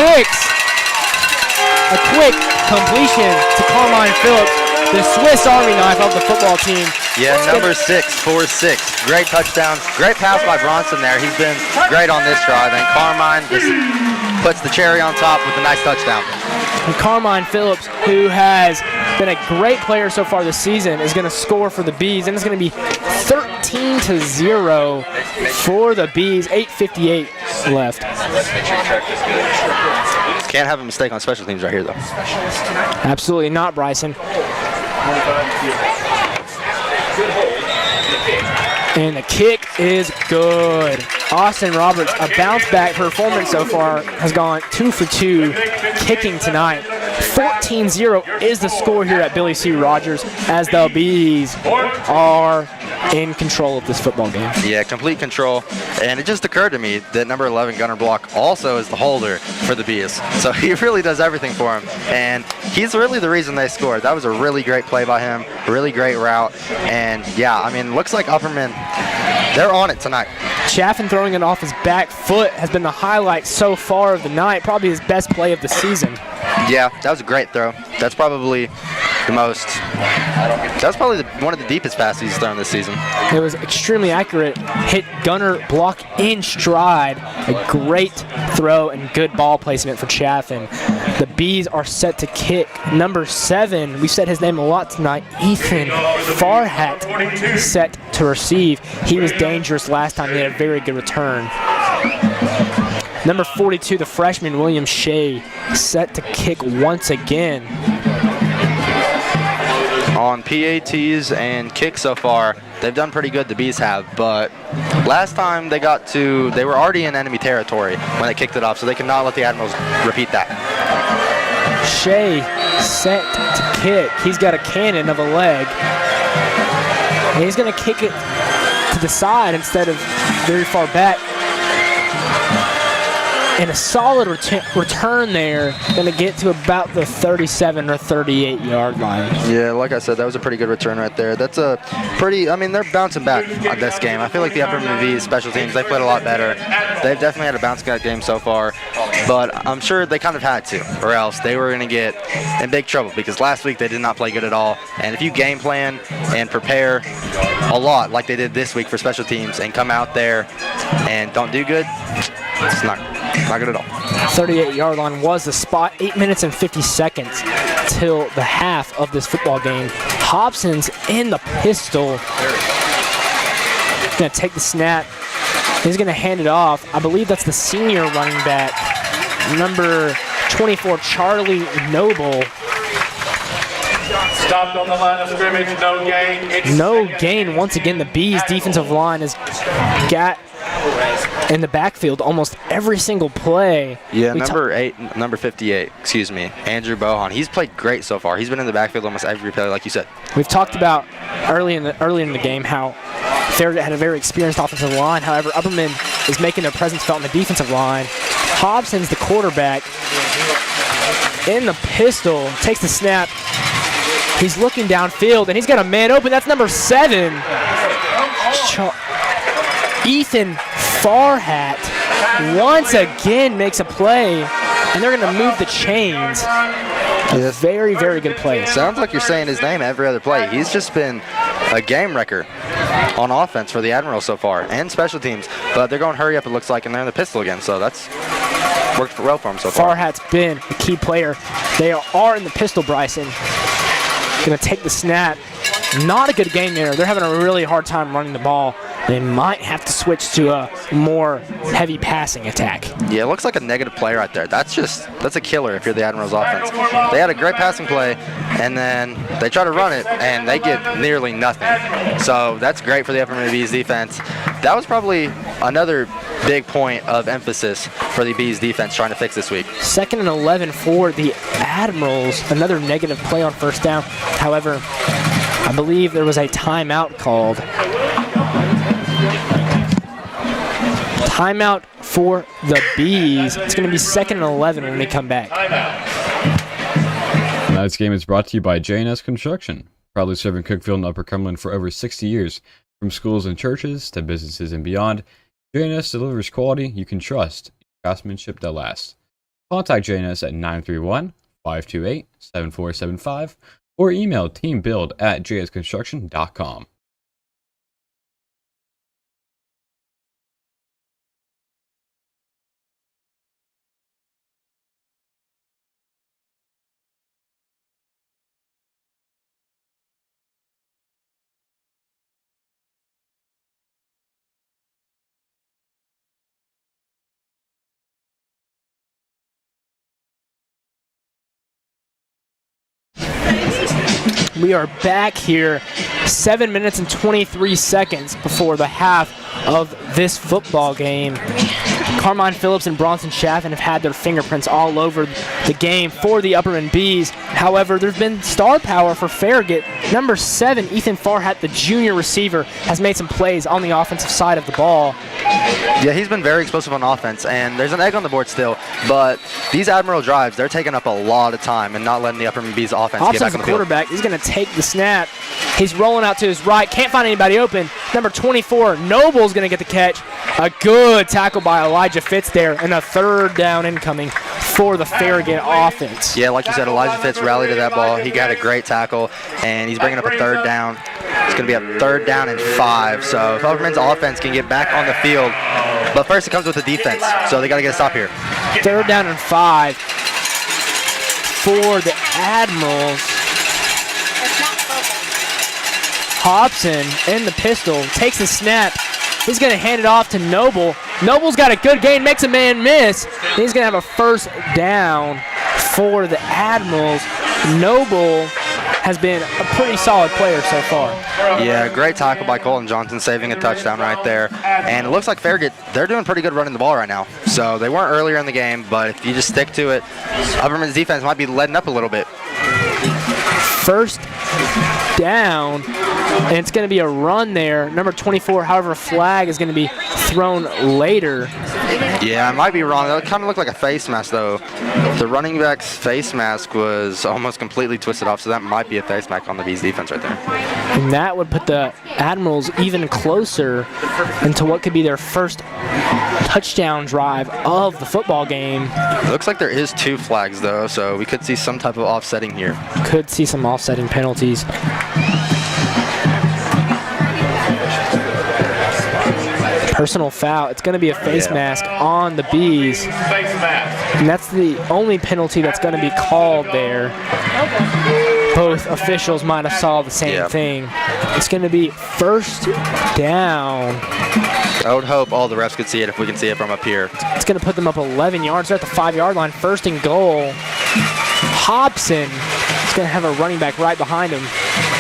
A quick completion to Carmine Phillips, the Swiss Army knife of the football team. Yeah, number 6, 4-6. Great touchdown. Great pass by Bronson there. He's been great on this drive. And Carmine just puts the cherry on top with a nice touchdown. And Carmine Phillips, who has been a great player so far this season, is going to score for the Bees. And it's going to be 13-0 for the Bees. 8:58 left. Can't have a mistake on special teams right here, though. Absolutely not, Bryson. And the kick is good. Austin Roberts, a bounce-back performance so far, has gone 2 for 2 kicking tonight. 14-0 is the score here at Billy C. Rodgers as the Bees are in control of this football game. Yeah, complete control. And it just occurred to me that number 11, Gunner Block, also is the holder for the Bees. So he really does everything for him. And he's really the reason they scored. That was a really great play by him, a really great route. And yeah, I mean, looks like Upperman, they're on it tonight. Chaffin throwing it off his back foot has been the highlight so far of the night, probably his best play of the season. Yeah, that was a great throw. That's probably one of the deepest passes he's thrown this season. It was extremely accurate. Hit Gunner Block in stride. A great throw and good ball placement for Chaffin. The Bees are set to kick. Number 7, we've said his name a lot tonight, Ethan Farragut, set to receive. He was dangerous last time. He had a very good return. Number 42, the freshman William Shea, set to kick once again. On PATs and kicks so far, they've done pretty good, the Bees have, but last time they were already in enemy territory when they kicked it off, so they cannot let the Admirals repeat that. Shea set to kick. He's got a cannon of a leg. And he's going to kick it to the side instead of very far back. And a solid return there, going to get to about the 37 or 38 yard line. Yeah, like I said, that was a pretty good return right there. That's a pretty, I mean, they're bouncing back on this game. I feel like the Upperman Bees special teams, they played a lot better. They've definitely had a bounce back game so far, but I'm sure they kind of had to, or else they were going to get in big trouble, because last week they did not play good at all. And if you game plan and prepare a lot like they did this week for special teams and come out there and don't do good, it's not good at all. 38-yard line was the spot. 8 minutes and 50 seconds till the half of this football game. Hobson's in the pistol. Going to take the snap. He's going to hand it off. I believe that's the senior running back, number 24, Charlie Noble. Stopped on the line of scrimmage, no gain. No gain. Once again, the Bees defensive line has got in the backfield almost every single play. Yeah, number 58, excuse me, Andrew Bohan. He's played great so far. He's been in the backfield almost every play, like you said. We've talked about early in the game how Farragut had a very experienced offensive line. However, Upperman is making their presence felt in the defensive line. Hobson's the quarterback in the pistol, takes the snap. He's looking downfield, and he's got a man open. That's number 7. Ethan Farhat once again makes a play, and they're going to move the chains. Yes. Very, very good play. Sounds like you're saying his name every other play. He's just been a game wrecker on offense for the Admirals so far, and special teams. But they're going hurry up, it looks like, and they're in the pistol again, so that's worked well for him so far. Farhat's been a key player. They are in the pistol, Bryson. Going to take the snap. Not a good game there. They're having a really hard time running the ball. They might have to switch to a more heavy passing attack. Yeah, it looks like a negative play right there. That's a killer if you're the Admirals offense. They had a great passing play, and then they try to run it, and they get nearly nothing. So that's great for the Upperman Bees defense. That was probably another big point of emphasis for the Bees defense trying to fix this week. 2nd and 11 for the Admirals. Another negative play on first down. However, I believe there was a timeout called. Timeout for the Bees. It's going to be 2nd and 11 when we come back. Tonight's game is brought to you by J&S Construction, proudly serving Cookeville and Upper Cumberland for over 60 years. From schools and churches to businesses and beyond, J&S delivers quality you can trust, craftsmanship that lasts. Contact J&S at 931-528-7475 or email teambuild@jsconstruction.com. We are back here 7 minutes and 23 seconds before the half of this football game. Carmine Phillips and Bronson Chaffin have had their fingerprints all over the game for the Upperman Bees. However, there's been star power for Farragut. Number 7, Ethan Farhat, the junior receiver, has made some plays on the offensive side of the ball. Yeah, he's been very explosive on offense, and there's an egg on the board still, but these Admiral drives, they're taking up a lot of time and not letting the Upperman Bees offense get back on the field. Quarterback, he's going to take the snap. He's rolling out to his right, can't find anybody open. Number 24, Noble's going to get the catch. A good tackle by Elijah Fitz there, and a 3rd down incoming for the Farragut offense. Yeah, like you said, Elijah Fitz rallied to that ball. He got a great tackle, and he's bringing up a 3rd down. It's going to be a 3rd down and 5. So if Upperman's offense can get back on the field, but first it comes with the defense, so they got to get a stop here. 3rd down and 5 for the Admirals. Hobson in the pistol, takes the snap. He's going to hand it off to Noble. Noble's got a good gain, makes a man miss. He's going to have a first down for the Admirals. Noble has been a pretty solid player so far. Yeah, great tackle by Colton Johnson, saving a touchdown right there. And it looks like Farragut, they're doing pretty good running the ball right now. So they weren't earlier in the game, but if you just stick to it, Upperman's defense might be letting up a little bit. First down, and it's going to be a run there. Number 24, however, a flag is going to be thrown later. Yeah, I might be wrong. That kind of looked like a face mask, though. The running back's face mask was almost completely twisted off, so that might be a face mask on the Bees defense right there. And that would put the Admirals even closer into what could be their first touchdown drive of the football game. Looks like there is 2 flags, though, so we could see some type of offsetting here. Could see some offsetting penalties. Personal foul. It's going to be a face mask on the Bees. And that's the only penalty that's going to be called there. Both officials might have saw the same thing. It's going to be first down. I would hope all the refs could see it if we can see it from up here. It's going to put them up 11 yards. They're at the 5-yard line. First and goal. Hobson is going to have a running back right behind him.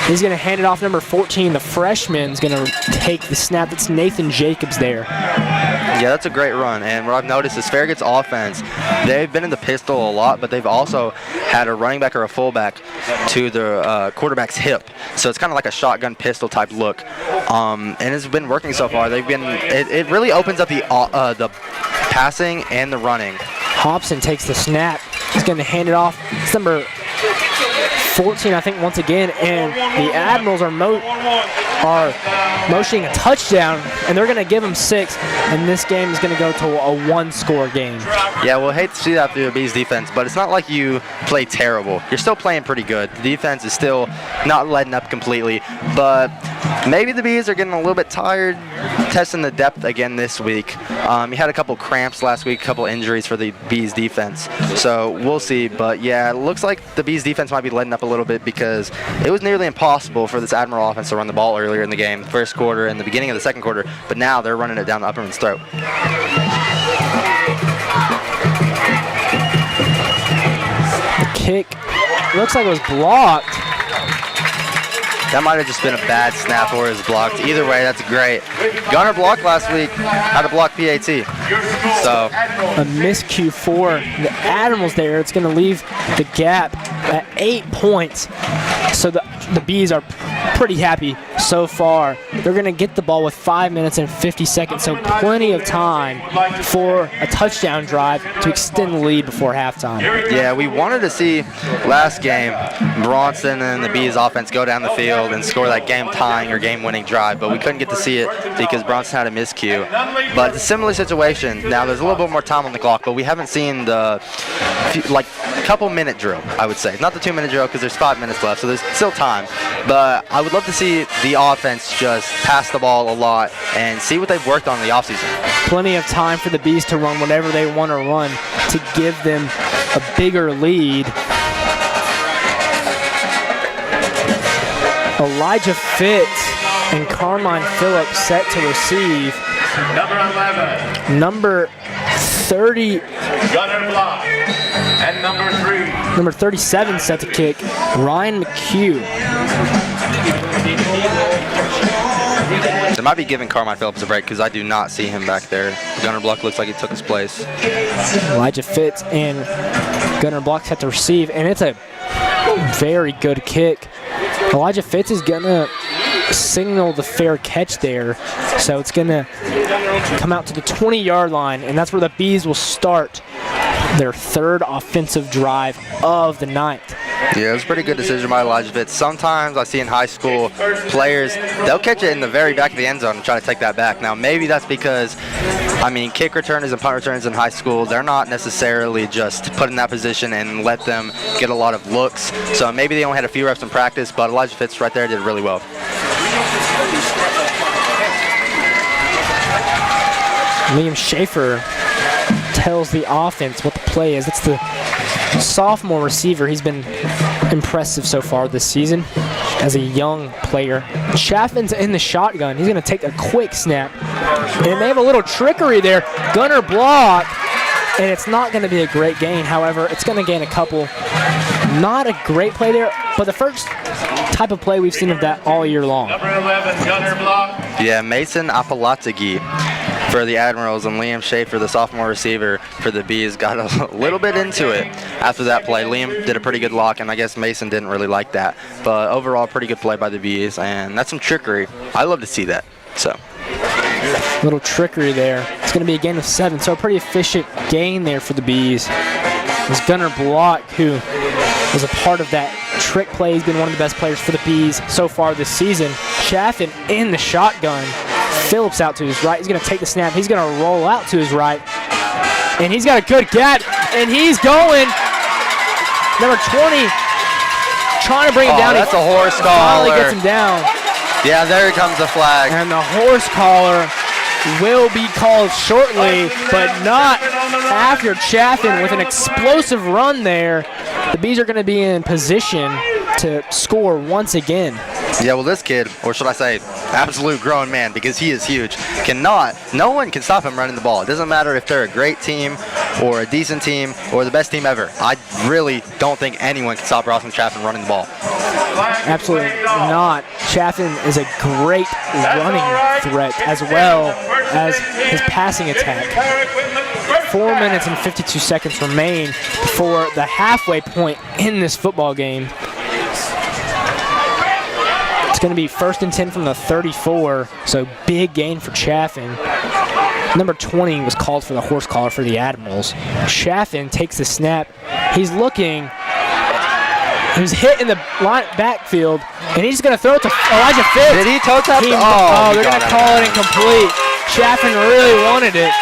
He's going to hand it off number 14. The freshman's going to take the snap. That's Nathan Jacobs there. Yeah, that's a great run. And what I've noticed is Farragut's offense, they've been in the pistol a lot, but they've also had a running back or a fullback to the quarterback's hip. So it's kind of like a shotgun pistol type look. And it's been working so far. They've been. It really opens up the passing and the running. Hobson takes the snap. He's going to hand it off. It's number 14, I think, once again, and the Admirals are motioning a touchdown, and they're going to give him 6, and this game is going to go to a 1-score game. Yeah, we'll hate to see that through the Bees defense, but it's not like you play terrible. You're still playing pretty good. The defense is still not letting up completely, but maybe the Bees are getting a little bit tired testing the depth again this week. You had a couple cramps last week, a couple injuries for the Bees defense, so we'll see. But yeah, it looks like the Bees defense might be letting up a little bit because it was nearly impossible for this Admiral offense to run the ball earlier in the game, first quarter and the beginning of the second quarter, but now they're running it down the Upperman's throat. The kick looks like it was blocked. That might have just been a bad snap or is blocked. Either way, that's great. Gunner blocked last week. Had to block PAT. So a miscue for the Admirals there. It's going to leave the gap at 8 points. So the Bees are pretty happy so far. They're going to get the ball with 5 minutes and 50 seconds, so plenty of time for a touchdown drive to extend the lead before halftime. Yeah, we wanted to see last game Bronson and the Bees offense go down the field and score that game-tying or game-winning drive, but we couldn't get to see it because Bronson had a miscue. But it's a similar situation. Now, there's a little bit more time on the clock, but we haven't seen the couple-minute drill, I would say. Not the 2-minute drill because there's 5 minutes left, so there's still time. But I would love to see the offense just pass the ball a lot and see what they've worked on in the offseason. Plenty of time for the Bees to run whatever they want to run to give them a bigger lead. Elijah Fitz and Carmine Phillips set to receive. Number 11. Number 30. Gunner Block. And number 3. Number 37 set to kick. Ryan McHugh. They might be giving Carmine Phillips a break because I do not see him back there. Gunner Block looks like he took his place. Elijah Fitz and Gunner Block set to receive, and it's a very good kick. Elijah Fitz is going to signal the fair catch there, so it's going to come out to the 20-yard line, and that's where the Bees will start their third offensive drive of the night. Yeah, it was a pretty good decision by Elijah Fitz. Sometimes I see in high school players, they'll catch it in the very back of the end zone and try to take that back. Now, maybe that's because, kick returners and punt returners in high school, they're not necessarily just put in that position and let them get a lot of looks. So maybe they only had a few reps in practice, but Elijah Fitz right there did really well. Liam Schaefer tells the offense what the play is. It's the sophomore receiver. He's been impressive so far this season as a young player. Chaffin's in the shotgun. He's going to take a quick snap. And they have a little trickery there. Gunner block. And it's not going to be a great gain. However, it's going to gain a couple. Not a great play there, but the first type of play we've seen of that all year long. Number 11, Gunner block. Yeah, Mason Apalategui for the Admirals and Liam Schaefer, the sophomore receiver for the Bees, got a little bit into it after that play. Liam did a pretty good lock, and I guess Mason didn't really like that. But overall, pretty good play by the Bees, and that's some trickery. I love to see that. So. Little trickery there. It's going to be a gain of 7, so a pretty efficient gain there for the Bees. This Gunner Block, who was a part of that trick play, he's been one of the best players for the Bees so far this season. Chaffin in the shotgun. Phillips out to his right. He's going to take the snap. He's going to roll out to his right. And he's got a good gap. And he's going. Number 20 trying to bring him down. That's a horse collar. Finally gets him down. Yeah, there comes the flag. And the horse collar will be called shortly, but not after Chaffin with an explosive run there. The Bees are going to be in position to score once again. Yeah, well, this kid, or should I say, absolute grown man, because he is huge, no one can stop him running the ball. It doesn't matter if they're a great team or a decent team or the best team ever. I really don't think anyone can stop Ross Chaffin running the ball. Absolutely not. Chaffin is a great running threat as well as his passing attack. 4 minutes and 52 seconds remain before the halfway point in this football game. It's going to be 1st and 10 from the 34, so big gain for Chaffin. Number 20 was called for the horse collar for the Admirals. Chaffin takes the snap. He's looking. He was hit in the backfield, and he's going to throw it to Elijah Fitz. Did he toe tap? They're going to call it incomplete. Chaffin really wanted it.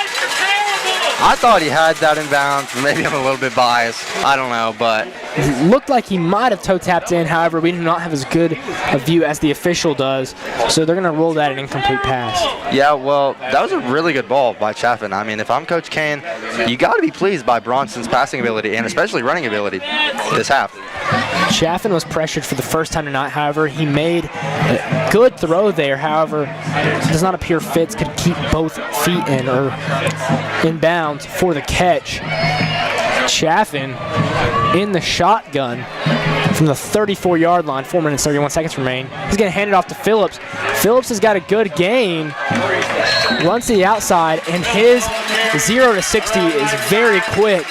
I thought he had that in bounds. Maybe I'm a little bit biased. I don't know, but it looked like he might have toe tapped in. However, we do not have as good a view as the official does, so they're going to rule that an incomplete pass. Yeah, well, that was a really good ball by Chaffin. I mean, if I'm Coach Kane, you got to be pleased by Bronson's passing ability and especially running ability this half. Chaffin was pressured for the first time tonight. However, he made a good throw there. However, it does not appear Fitz could keep both feet in or in bounds for the catch. Chaffin in the shotgun from the 34-yard line. 4 minutes, 31 seconds remain. He's going to hand it off to Phillips. Phillips has got a good gain. Runs to the outside, and his 0 to 60 is very quick.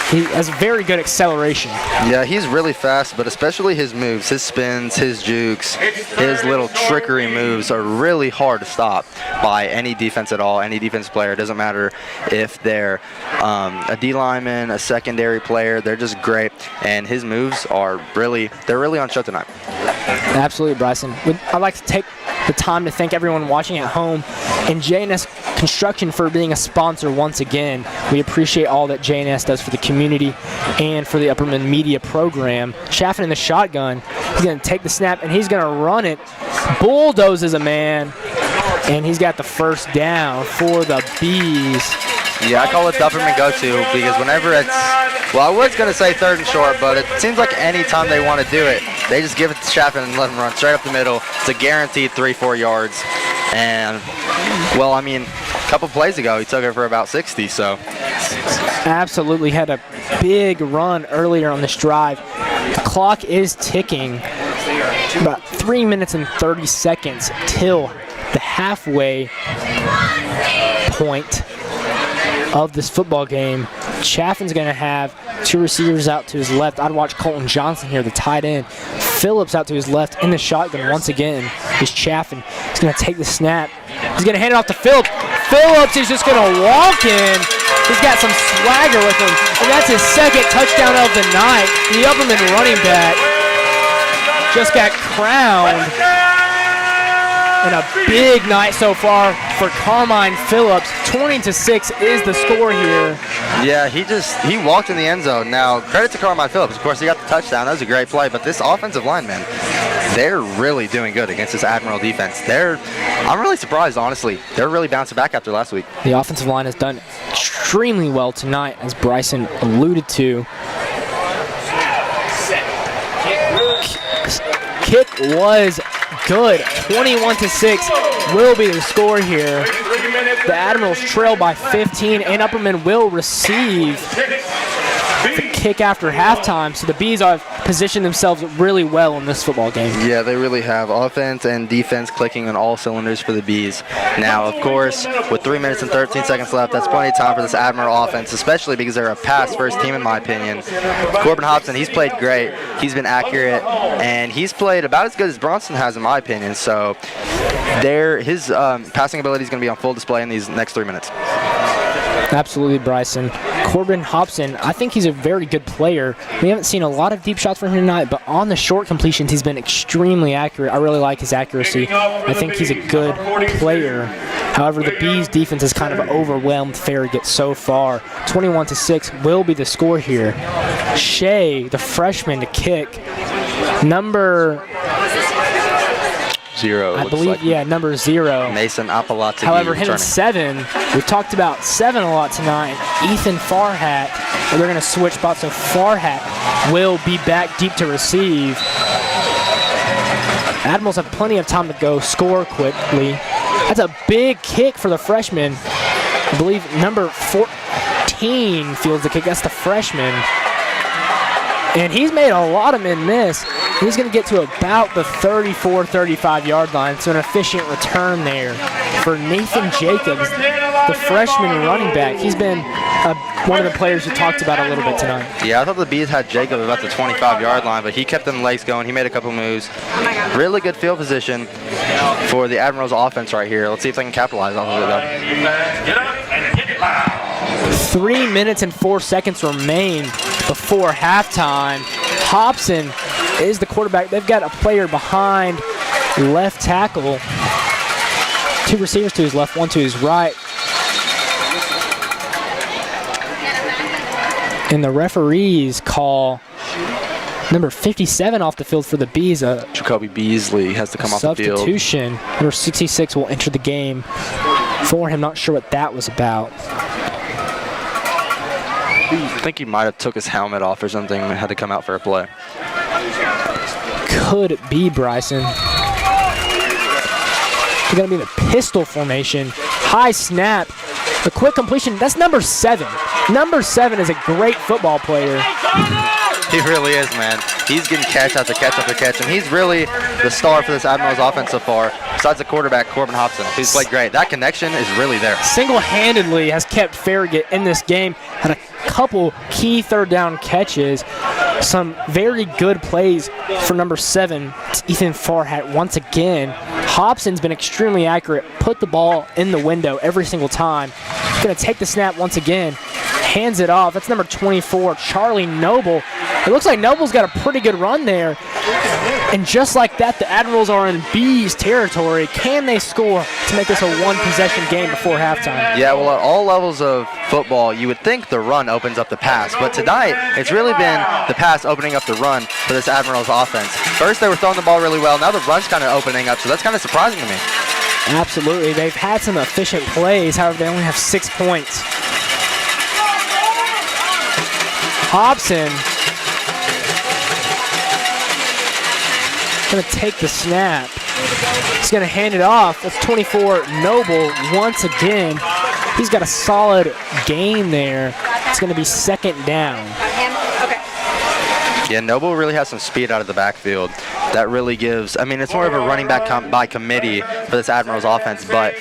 He has very good acceleration. Yeah, he's really fast, but especially his moves, his spins, his jukes, his little trickery moves are really hard to stop by any defense at all, any defense player. It doesn't matter if they're a D lineman, a secondary player, they're just great, and his moves are really on show tonight. Absolutely, Bryson. I'd like to take the time to thank everyone watching at home and J&S Construction for being a sponsor once again. We appreciate all that J&S does for the community and for the Upperman Media program. Chaffin in the shotgun. He's going to take the snap, and he's going to run it. Bulldozes a man, and he's got the first down for the Bees. Yeah, I call it the Upperman go-to because whenever it's, well, I was going to say 3rd and short, but it seems like any time they want to do it, they just give it to Chaffin and let him run straight up the middle. It's a guaranteed 3-4 yards. And, well, I mean, a couple plays ago, he took it for about 60, so. Absolutely had a big run earlier on this drive. The clock is ticking. About 3 minutes and 30 seconds till the halfway point of this football game. Chaffin's going to have 2 receivers out to his left. I'd watch Colton Johnson here, the tight end. Phillips out to his left in the shotgun once again is Chaffin. He's going to take the snap. He's going to hand it off to Phillips. Phillips is just going to walk in. He's got some swagger with him, and that's his 2nd touchdown of the night. The Upperman running back just got crowned. And a big night so far for Carmine Phillips. 20-6 is the score here. Yeah, he walked in the end zone. Now, credit to Carmine Phillips. Of course, he got the touchdown. That was a great play. But this offensive line, man, they're really doing good against this Admiral defense. I'm really surprised, honestly. They're really bouncing back after last week. The offensive line has done extremely well tonight, as Bryson alluded to. kick was good. 21-6 will be the score here. The Admirals trail by 15, and Upperman will receive the kick after halftime. So the Bees have positioned themselves really well in this football game. Yeah, they really have. Offense and defense clicking on all cylinders for the Bees. Now, of course, with 3 minutes and 13 seconds left, that's plenty of time for this Admiral offense, especially because they're a pass-first team, in my opinion. Corbin Hobson, he's played great. He's been accurate, and he's played about as good as Bronson has, in my opinion. So his passing ability is going to be on full display in these next 3 minutes. Absolutely, Bryson. Corbin Hobson, I think he's a very good player. We haven't seen a lot of deep shots from him tonight, but on the short completions, he's been extremely accurate. I really like his accuracy. I think he's a good player. However, the Bees' defense has kind of overwhelmed Farragut so far. 21-6 will be the score here. Shea, the freshman, to kick. Number 0. I believe, yeah, number 0. Mason Apalati. However, him and 7, we've talked about 7 a lot tonight. Ethan Farhat, they're going to switch spots, so Farhat will be back deep to receive. Admirals have plenty of time to go score quickly. That's a big kick for the freshman. I believe number 14 fields the kick. That's the freshman. And he's made a lot of men miss. He's going to get to about the 34, 35-yard line, so an efficient return there for Nathan Jacobs, the freshman running back. He's been one of the players we talked about a little bit tonight. Yeah, I thought the Bees had Jacob about the 25-yard line, but he kept them legs going. He made a couple moves. Really good field position for the Admirals offense right here. Let's see if they can capitalize off of it, though. Get up and hit it loud. 3 minutes and 4 seconds remain before halftime. Hobson is the quarterback. They've got a player behind left tackle. 2 receivers to his left, 1 to his right. And the referees call number 57 off the field for the Bees. Jacoby Beasley has to come off the field. Substitution. Number 66 will enter the game for him. Not sure what that was about. I think he might have took his helmet off or something and had to come out for a play. Could be Bryson. They're going to be in the pistol formation. High snap. The quick completion. That's number 7. Number 7 is a great football player. He really is, man. He's getting catch after catch after catch, and he's really the star for this Admirals offense so far, besides the quarterback, Corbin Hobson, who's played great. That connection is really there. Single-handedly has kept Farragut in this game. Had a couple key third down catches. Some very good plays for number 7, Ethan Farhat. Once again, Hobson's been extremely accurate. Put the ball in the window every single time. He's going to take the snap once again. Hands it off. That's number 24, Charlie Noble. It looks like Noble's got a pretty good run there. And just like that, the Admirals are in Bees territory. Can they score to make this a one-possession game before halftime? Yeah, well, at all levels of football, you would think the run opens up the pass. But tonight, it's really been the pass opening up the run for this Admirals offense. First, they were throwing the ball really well. Now the run's kind of opening up, so that's kind of surprising to me. Absolutely. They've had some efficient plays. However, they only have 6 points. Hobson going to take the snap. He's going to hand it off. That's 24, Noble once again. He's got a solid gain there. It's going to be second down. Yeah, Noble really has some speed out of the backfield. That really gives, I mean, it's more of a running back by committee for this Admirals offense, but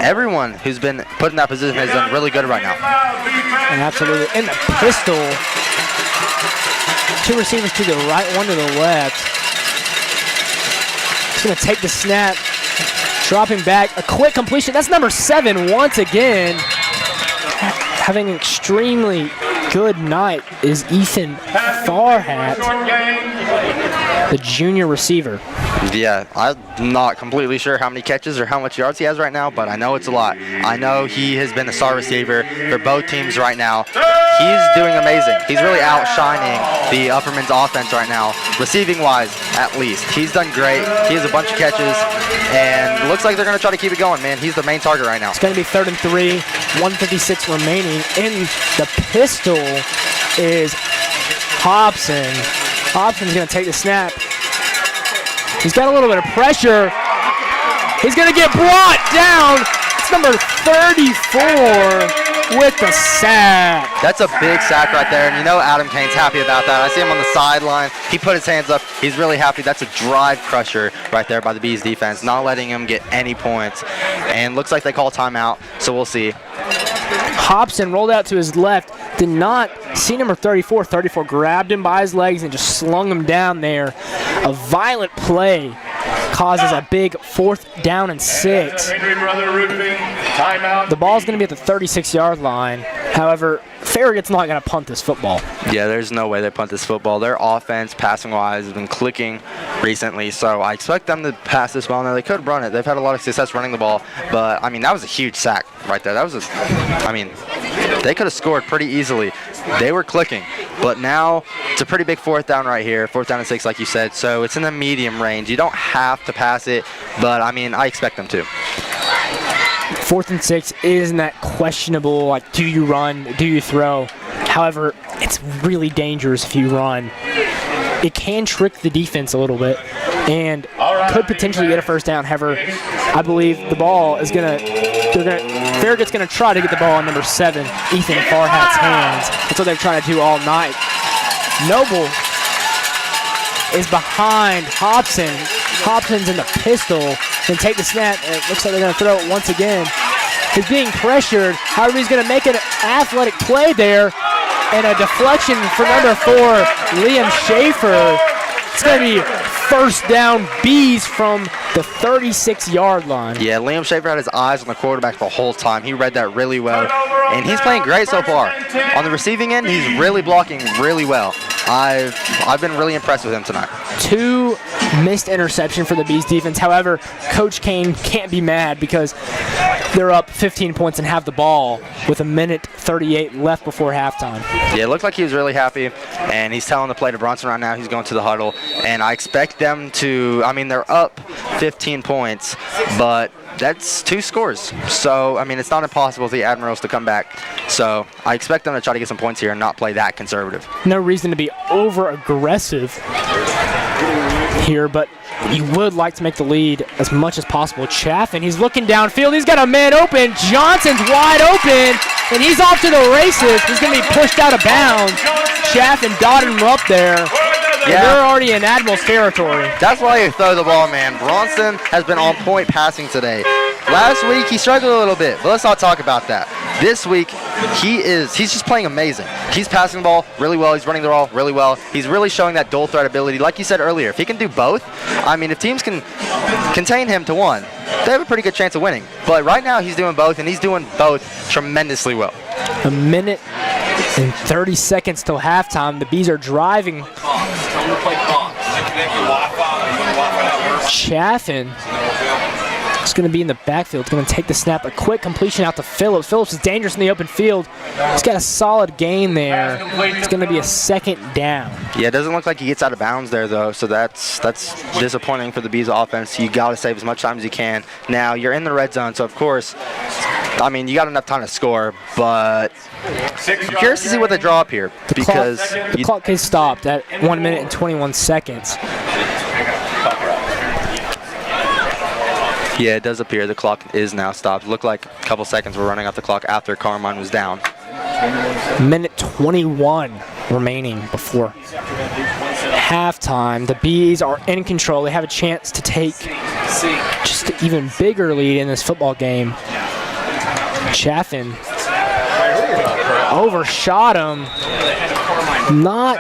everyone who's been put in that position has done really good right now. And absolutely. In the pistol. 2 receivers to the right, 1 to the left. He's going to take the snap, dropping back. A quick completion. That's number 7 once again. Having an extremely good night is Ethan Farhat, the junior receiver. Yeah, I'm not completely sure how many catches or how much yards he has right now, but I know it's a lot. I know he has been a star receiver for both teams right now. He's doing amazing. He's really outshining the Upperman's offense right now, receiving-wise at least. He's done great. He has a bunch of catches, and looks like they're going to try to keep it going, man. He's the main target right now. It's going to be 3rd and 3, 1:56 remaining. In the pistol is Hobson. Hobson's going to take the snap. He's got a little bit of pressure. He's going to get brought down. It's number 34 with the sack. That's a big sack right there, and you know Adam Kane's happy about that. I see him on the sideline. He put his hands up. He's really happy. That's a drive crusher right there by the Bees defense, not letting him get any points. And looks like they call timeout, so we'll see. Hobson rolled out to his left, did not see number 34. 34 grabbed him by his legs and just slung him down there. A violent play causes a big 4th down and 6. The ball's going to be at the 36-yard line. However, Farragut's not going to punt this football. Yeah, there's no way they punt this football. Their offense, passing-wise, has been clicking recently, so I expect them to pass this ball. Now, they could run it. They've had a lot of success running the ball, but, I mean, that was a huge sack right there. That was they could have scored pretty easily. They were clicking, but now it's a pretty big 4th down right here, 4th down and 6, like you said, so it's in the medium range. You don't have to pass it, but, I mean, I expect them to. 4th and 6 isn't that questionable, like, do you run, do you throw? However, it's really dangerous if you run. It can trick the defense a little bit and could potentially get a 1st down. However, I believe the ball is Farragut's going to try to get the ball in number 7, Ethan Farhat's hands. That's what they're trying to do all night. Noble is behind Hobson. Hobson's in the pistol. Then take the snap. It looks like they're going to throw it once again. He's being pressured. However, he's going to make an athletic play there. And a deflection for number 4, Liam Schaefer. It's going to be 1st down Bees from the 36-yard line. Yeah, Liam Schaefer had his eyes on the quarterback the whole time. He read that really well, and he's playing great so far. On the receiving end, he's really blocking really well. I've been really impressed with him tonight. 2 missed interception for the Bees defense. However, Coach Kane can't be mad because they're up 15 points and have the ball with 1:38 left before halftime. Yeah, it looked like he was really happy, and he's telling the play to Bronson right now. He's going to the huddle, and I expect them to, they're up 15 points, but that's 2 scores. So, it's not impossible for the Admirals to come back. So, I expect them to try to get some points here and not play that conservative. No reason to be over-aggressive here, but you would like to make the lead as much as possible. Chaffin, he's looking downfield. He's got a man open. Johnson's wide open, and he's off to the races. He's going to be pushed out of bounds. Chaffin dotted him up there. Yeah. They're already in Admirals territory. That's why you throw the ball, man. Bronson has been on point passing today. Last week, he struggled a little bit, but let's not talk about that. This week, he's just playing amazing. He's passing the ball really well. He's running the ball really well. He's really showing that dual threat ability. Like you said earlier, if he can do both, if teams can contain him to one, they have a pretty good chance of winning. But right now, he's doing both, and he's doing both tremendously well. 1:30 seconds till halftime. The Bees are driving. Chaffin is going to be in the backfield. He's going to take the snap. A quick completion out to Phillips. Phillips is dangerous in the open field. He's got a solid gain there. It's going to be a 2nd down. Yeah, it doesn't look like he gets out of bounds there, though, so that's disappointing for the Bees offense. You got to save as much time as you can. Now, you're in the red zone, so, of course, you got enough time to score, but I'm curious to see what they draw up here. The clock is stopped at 1:21. Yeah, it does appear the clock is now stopped. Looked like a couple seconds were running off the clock after Carmine was down. 1:21 remaining before halftime. The Bees are in control. They have a chance to take just an even bigger lead in this football game. Chaffin overshot him. Not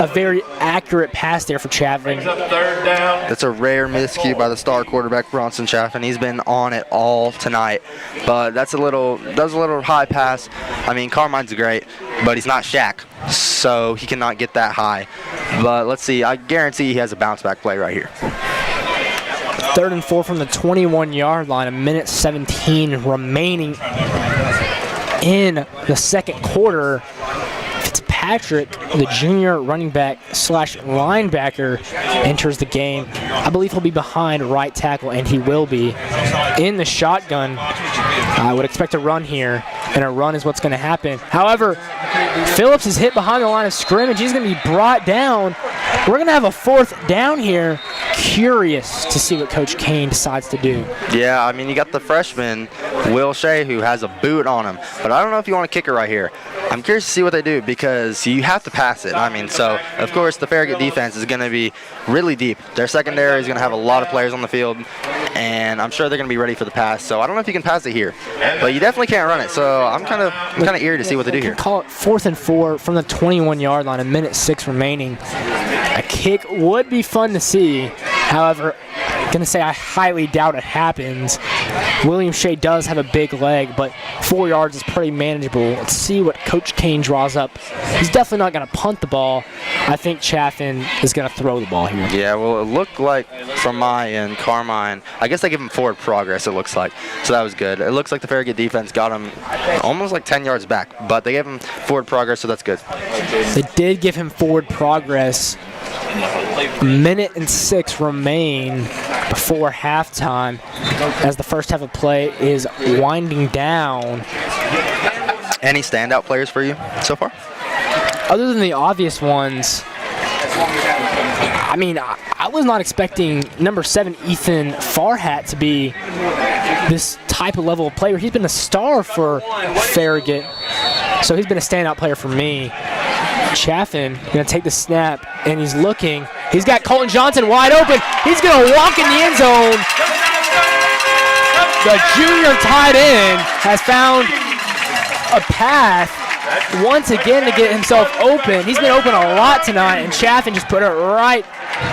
a very accurate pass there for Chaffin. That's a rare miscue by the star quarterback Bronson Chaffin. He's been on it all tonight, but that was a little high pass. Carmine's great, but he's not Shaq, so he cannot get that high. But let's see. I guarantee he has a bounce back play right here. 3rd and 4 from the 21-yard line. 1:17 remaining in the 2nd quarter. Fitzpatrick, the junior running back / linebacker, enters the game. I believe he'll be behind right tackle, and he will be. In the shotgun, I would expect a run here, and a run is what's going to happen. However, Phillips is hit behind the line of scrimmage. He's going to be brought down We're going to have a 4th down here. Curious to see what Coach Kane decides to do. Yeah, I mean, you got the freshman, Will Shea, who has a boot on him. But I don't know if you want to kick it right here. I'm curious to see what they do because you have to pass it. I mean, so, of course, the Farragut defense is going to be really deep. Their secondary is going to have a lot of players on the field, and I'm sure they're going to be ready for the pass. So I don't know if you can pass it here. But you definitely can't run it. So I'm kind of eager to see what they do here. Call it 4th and 4 from the 21-yard line, 1:06 remaining. A kick would be fun to see. However, I'm going to say I highly doubt it happens. William Shea does have a big leg, but 4 yards is pretty manageable. Let's see what Coach Kane draws up. He's definitely not going to punt the ball. I think Chaffin is going to throw the ball here. Yeah, well, it looked like from my end, Carmine, I guess they give him forward progress, it looks like. So that was good. It looks like the Farragut defense got him almost like 10 yards back, but they gave him forward progress, so that's good. They did give him forward progress. 1:06 remain before halftime as the first half of play is winding down. Any standout players for you so far? Other than the obvious ones, I mean, I was not expecting number 7 Ethan Farragut to be this type of level of player. He's been a star for Farragut, so he's been a standout player for me. Chaffin going to take the snap, and he's looking. He's got Colton Johnson wide open. He's going to walk in the end zone. The junior tight end has found a path once again to get himself open. He's been open a lot tonight, and Chaffin just put it right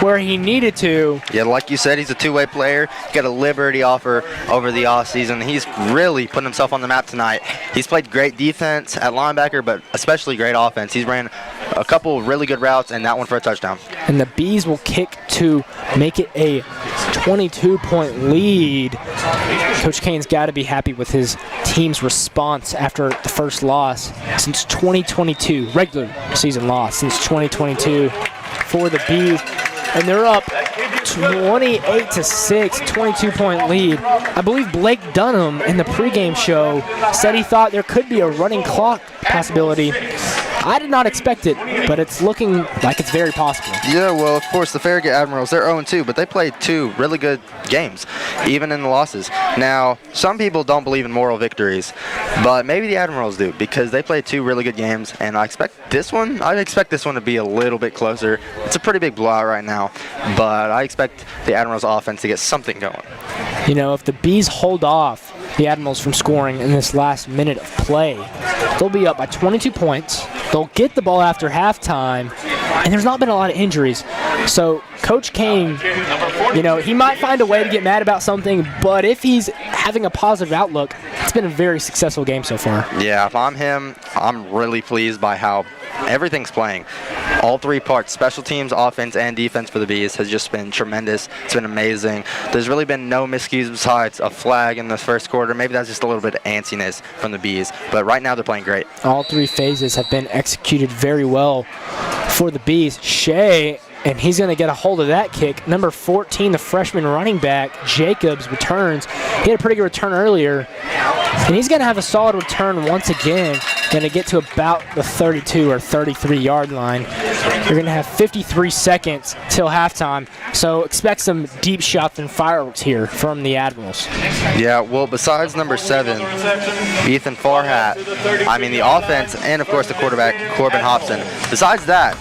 where he needed to. Yeah, like you said, he's a two-way player. He got a liberty offer over the offseason. He's really putting himself on the map tonight. He's played great defense at linebacker, but especially great offense. He's ran a couple really good routes, and that one for a touchdown. And the Bees will kick to make it a 22-point lead. Coach Kane's got to be happy with his team's response after the first loss since 2022, regular season loss since 2022 for the Bees. And they're up 28-6, 22-point lead. I believe Blake Dunham in the pregame show said he thought there could be a running clock possibility. I did not expect it, but it's looking like it's very possible. Yeah, well, of course, the Farragut Admirals, they're 0-2, but they played 2 really good games, even in the losses. Now, some people don't believe in moral victories, but maybe the Admirals do, because they played 2 really good games, and I expect this one to be a little bit closer. It's a pretty big blowout right now, but I expect the Admirals offense to get something going. You know, if the Bees hold off the Admirals from scoring in this last minute of play, they'll be up by 22 points. They'll get the ball after halftime, and there's not been a lot of injuries. So Coach Kane, you know, he might find a way to get mad about something, but if he's having a positive outlook, it's been a very successful game so far. Yeah, if I'm him, I'm really pleased by how everything's playing. All 3 parts, special teams, offense, and defense for the Bees has just been tremendous. It's been amazing. There's really been no miscues besides a flag in the first quarter. Maybe that's just a little bit of antsiness from the Bees, but right now they're playing great. All 3 phases have been executed very well for the Bees. Shea, and he's going to get a hold of that kick. Number 14, the freshman running back, Jacobs, returns. He had a pretty good return earlier, and he's going to have a solid return once again. Going to get to about the 32 or 33-yard line. You're going to have 53 seconds till halftime, so expect some deep shots and fireworks here from the Admirals. Yeah, well, besides number 7, Ethan Farragut, I mean the offense, and of course the quarterback, Corbin Hobson. Besides that,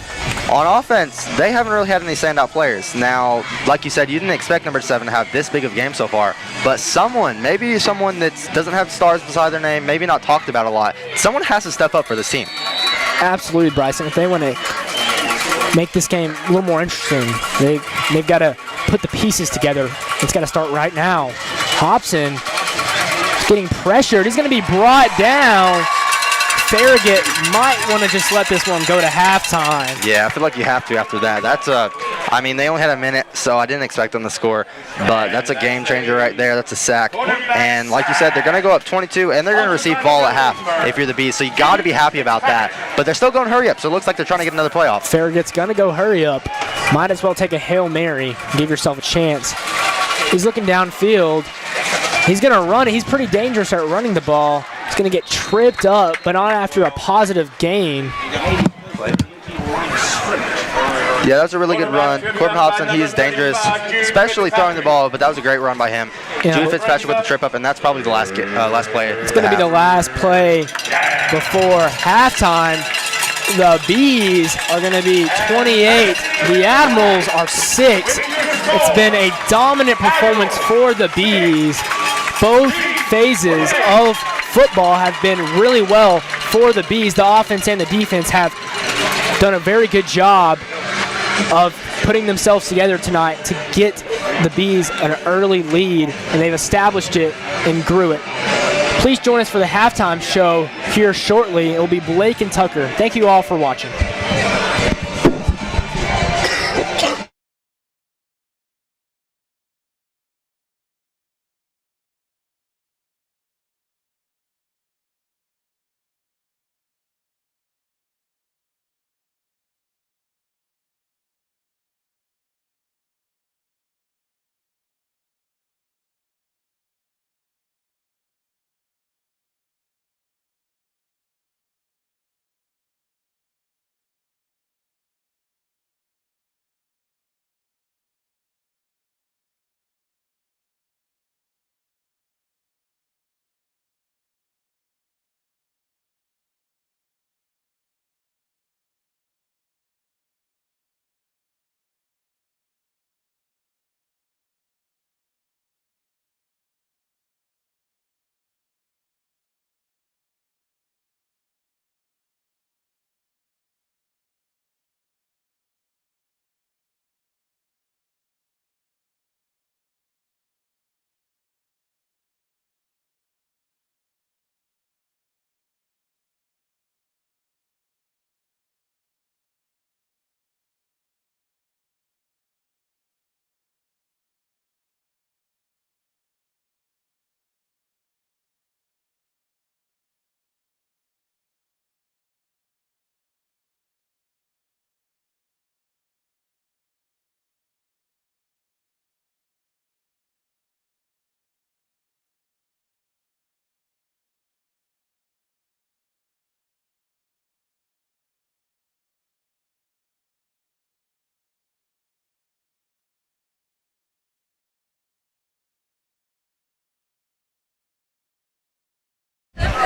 on offense, they haven't really had any standout players. Now, like you said, you didn't expect number 7 to have this big of a game so far, but maybe someone that doesn't have stars beside their name, maybe not talked about a lot, someone has to step up for this team. Absolutely, Bryson. If they want to make this game a little more interesting, they've got to put the pieces together. It's got to start right now. Hobson getting pressured. He's going to be brought down. Farragut might want to just let this one go to halftime. Yeah, I feel like you have to after that. I mean, they only had a minute, so I didn't expect them to score, but that's a game changer right there. That's a sack. And like you said, they're going to go up 22, and they're going to receive ball at half if you're the Bees, so you got to be happy about that. But they're still going hurry up, so it looks like they're trying to get another playoff. Farragut's going to go hurry up. Might as well take a Hail Mary, give yourself a chance. He's looking downfield. He's going to run it. He's pretty dangerous at running the ball. He's going to get tripped up, but not after a positive gain. Yeah, that was a really good run. Corbin Hobson, he is dangerous, especially throwing the ball, but that was a great run by him. Jude Fitzpatrick with the trip up, and that's probably the last play. It's going to be the last play before halftime. The Bees are going to be 28. The Admirals are 6. It's been a dominant performance for the Bees. Both phases of football have been really well for the Bees. The offense and the defense have done a very good job of putting themselves together tonight to get the Bees an early lead, and they've established it and grew it. Please join us for the halftime show here shortly. It will be Blake and Tucker. Thank you all for watching.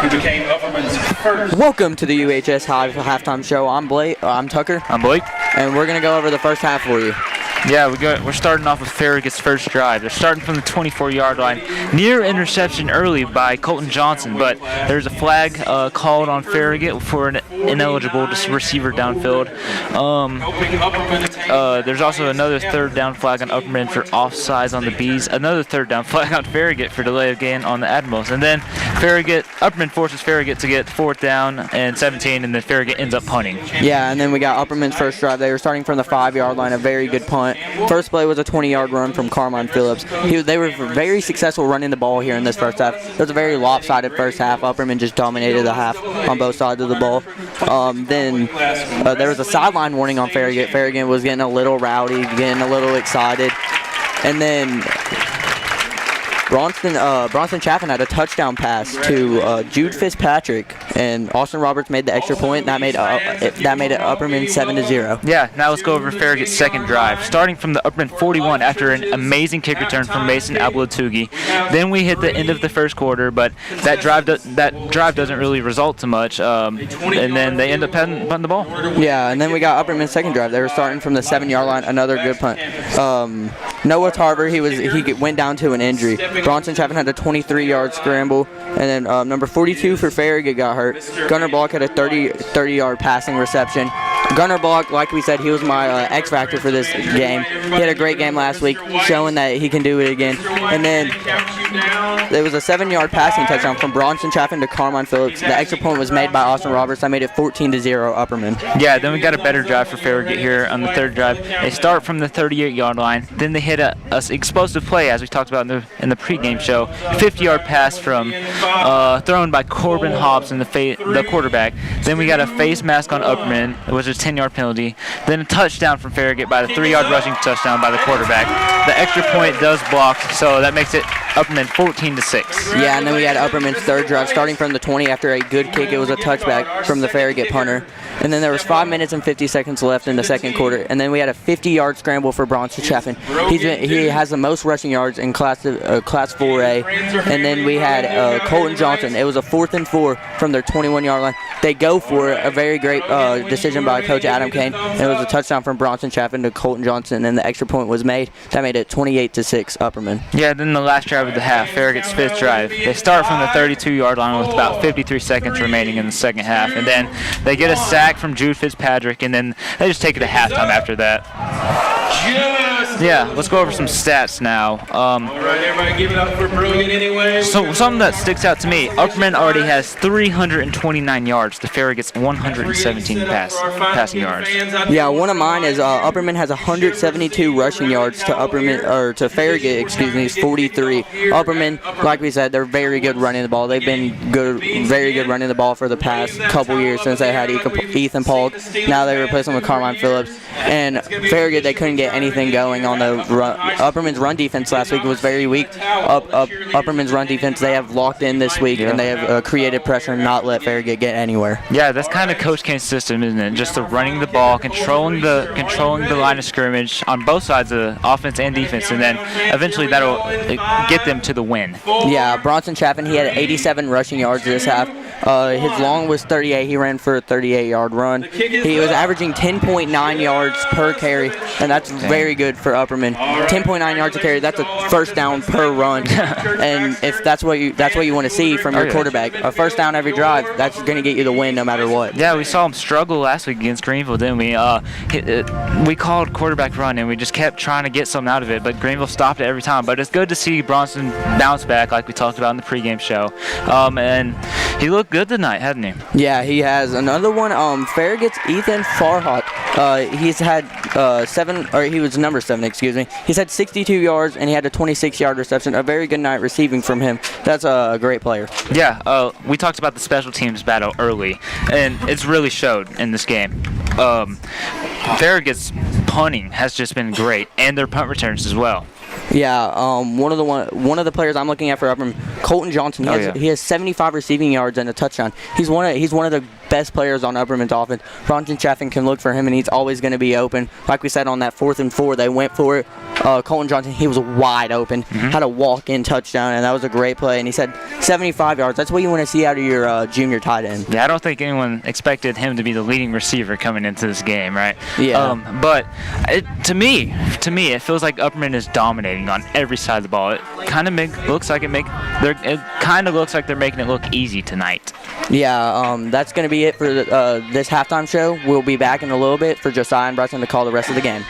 Who became Upperman's first. Welcome to the UHS Hive halftime show. I'm Blake. I'm Tucker. I'm Blake. And we're gonna go over the first half for you. Yeah, we're starting off with Farragut's first drive. They're starting from the 24-yard line. Near interception early by Colton Johnson, but there's a flag called on Farragut for an ineligible receiver downfield. There's also another third down flag on Upperman for offsides on the Bees. Another third down flag on Farragut for delay of game on the Admirals. And then Upperman forces Farragut to get 4th down and 17, and then Farragut ends up punting. Yeah, and then we got Upperman's first drive. They were starting from the 5-yard line, a very good punt. First play was a 20-yard run from Carmine Phillips. They were very successful running the ball here in this first half. It was a very lopsided first half. Upperman just dominated the half on both sides of the ball. Then there was a sideline warning on Farragut. Farragut was getting a little rowdy, getting a little excited. And then Bronson Chaffin had a touchdown pass to Jude Fitzpatrick, and Austin Roberts made the extra point. That made it Upperman 7-0. Yeah, now let's go over Farragut's second drive. Starting from the Upperman 41 after an amazing kick return from Mason Ablatugi. Then we hit the end of the first quarter, but that drive doesn't really result to much, and then they end up punting the ball. Yeah, and then we got Upperman's second drive. They were starting from the 7-yard line, another good punt. Noah Tarver, he went down to an injury. Bronson Chaffin had a 23-yard scramble, and then number 42 for Farragut got hurt. Gunnar Block had a 30-yard passing reception. Gunnar Block, like we said, he was my X factor for this game. He had a great game last week, showing that he can do it again. And then there was a 7-yard passing touchdown from Bronson Chaffin to Carmine Phillips. The extra point was made by Austin Roberts. I made it 14-0 Upperman. Yeah, then we got a better drive for Farragut here on the third drive. They start from the 38-yard line. Then they hit a explosive play, as we talked about in the pregame show. 50-yard pass from thrown by Corbin Hobson, the quarterback. Then we got a face mask on Upperman, which was a 10-yard penalty. Then a touchdown from Farragut by the 3-yard rushing touchdown by the quarterback. The extra point does block, so that makes it Upperman 14-6. Yeah, and then we had Upperman's third drive starting from the 20 after a good kick. It was a touchback from the Farragut punter. And then there was 5 minutes and 50 seconds left in the second quarter. And then we had a 50-yard scramble for Bronson Chaffin. He has the most rushing yards in Class 4A. And then we had Colton Johnson. It was a 4th and 4 from their 21-yard line. They go for it. A very great decision by Coach Adam Kane. And it was a touchdown from Bronson Chaffin to Colton Johnson, and the extra point was made. That made it 28-6 Upperman. Yeah, then the last drive of the half, Farragut's 5th drive. They start from the 32-yard line with about 53 seconds remaining in the second half, and then they get a sack from Jude Fitzpatrick, and then they just take it to halftime after that. Yeah, let's go over some stats now. All right, everybody give it up for Brilliant anyway. So something that sticks out to me, Upperman already has 329 yards. The Farragut's 117 passing yards. Yeah, one of mine is Upperman has 172 rushing yards to Farragut, excuse me, is 43. Upperman, like we said, they're very good running the ball. They've been very good running the ball for the past couple years since they had Ethan Paul. Now they replace him with Carmine Phillips. And Farragut, they couldn't get anything going on the run. Upperman's run defense last week was very weak. Upperman's run defense, they have locked in this week, and they have created pressure and not let Farragut get anywhere. Yeah, that's kind of Coach Kane's system, isn't it? Just the running the ball, controlling the line of scrimmage on both sides of the offense and defense, and then eventually that'll get them to the win. Yeah, Bronson Chaffin, he had 87 rushing yards this half. His long was 38. He ran for a 38-yard run. He was averaging 10.9 yards per carry, and that's very good for Upperman. 10.9 yards a carry. That's a first down per run, and if that's what you want to see from your quarterback, a first down every drive, that's going to get you the win no matter what. Yeah, we saw him struggle last week against Greenville, didn't we? We called quarterback run, and we just kept trying to get something out of it, but Greenville stopped it every time. But it's good to see Bronson bounce back, like we talked about in the pregame show, and he looked good tonight, hadn't he? Yeah, he has. Another one, Farragut's Ethan Farragut. He's had he was number 7, excuse me. He's had 62 yards, and he had a 26-yard reception. A very good night receiving from him. That's a great player. Yeah, we talked about the special teams battle early, and it's really showed in this game. Farragut's punting has just been great, and their punt returns as well. Yeah, one of the players I'm looking at for Upperman, Colton Johnson. He has 75 receiving yards and a touchdown. He's one of the best players on Upperman's offense. Bronson Chaffin can look for him, and he's always going to be open. Like we said, on that 4th and 4, they went for it. Colton Johnson, he was wide open, had a walk-in touchdown, and that was a great play. And he said 75 yards. That's what you want to see out of your junior tight end. Yeah, I don't think anyone expected him to be the leading receiver coming into this game, right? Yeah. But to me, it feels like Upperman is dominating on every side of the ball. It kind of looks like they're making it look easy tonight. Yeah, that's going to be it for this halftime show. We'll be back in a little bit for Josiah and Bryson to call the rest of the game.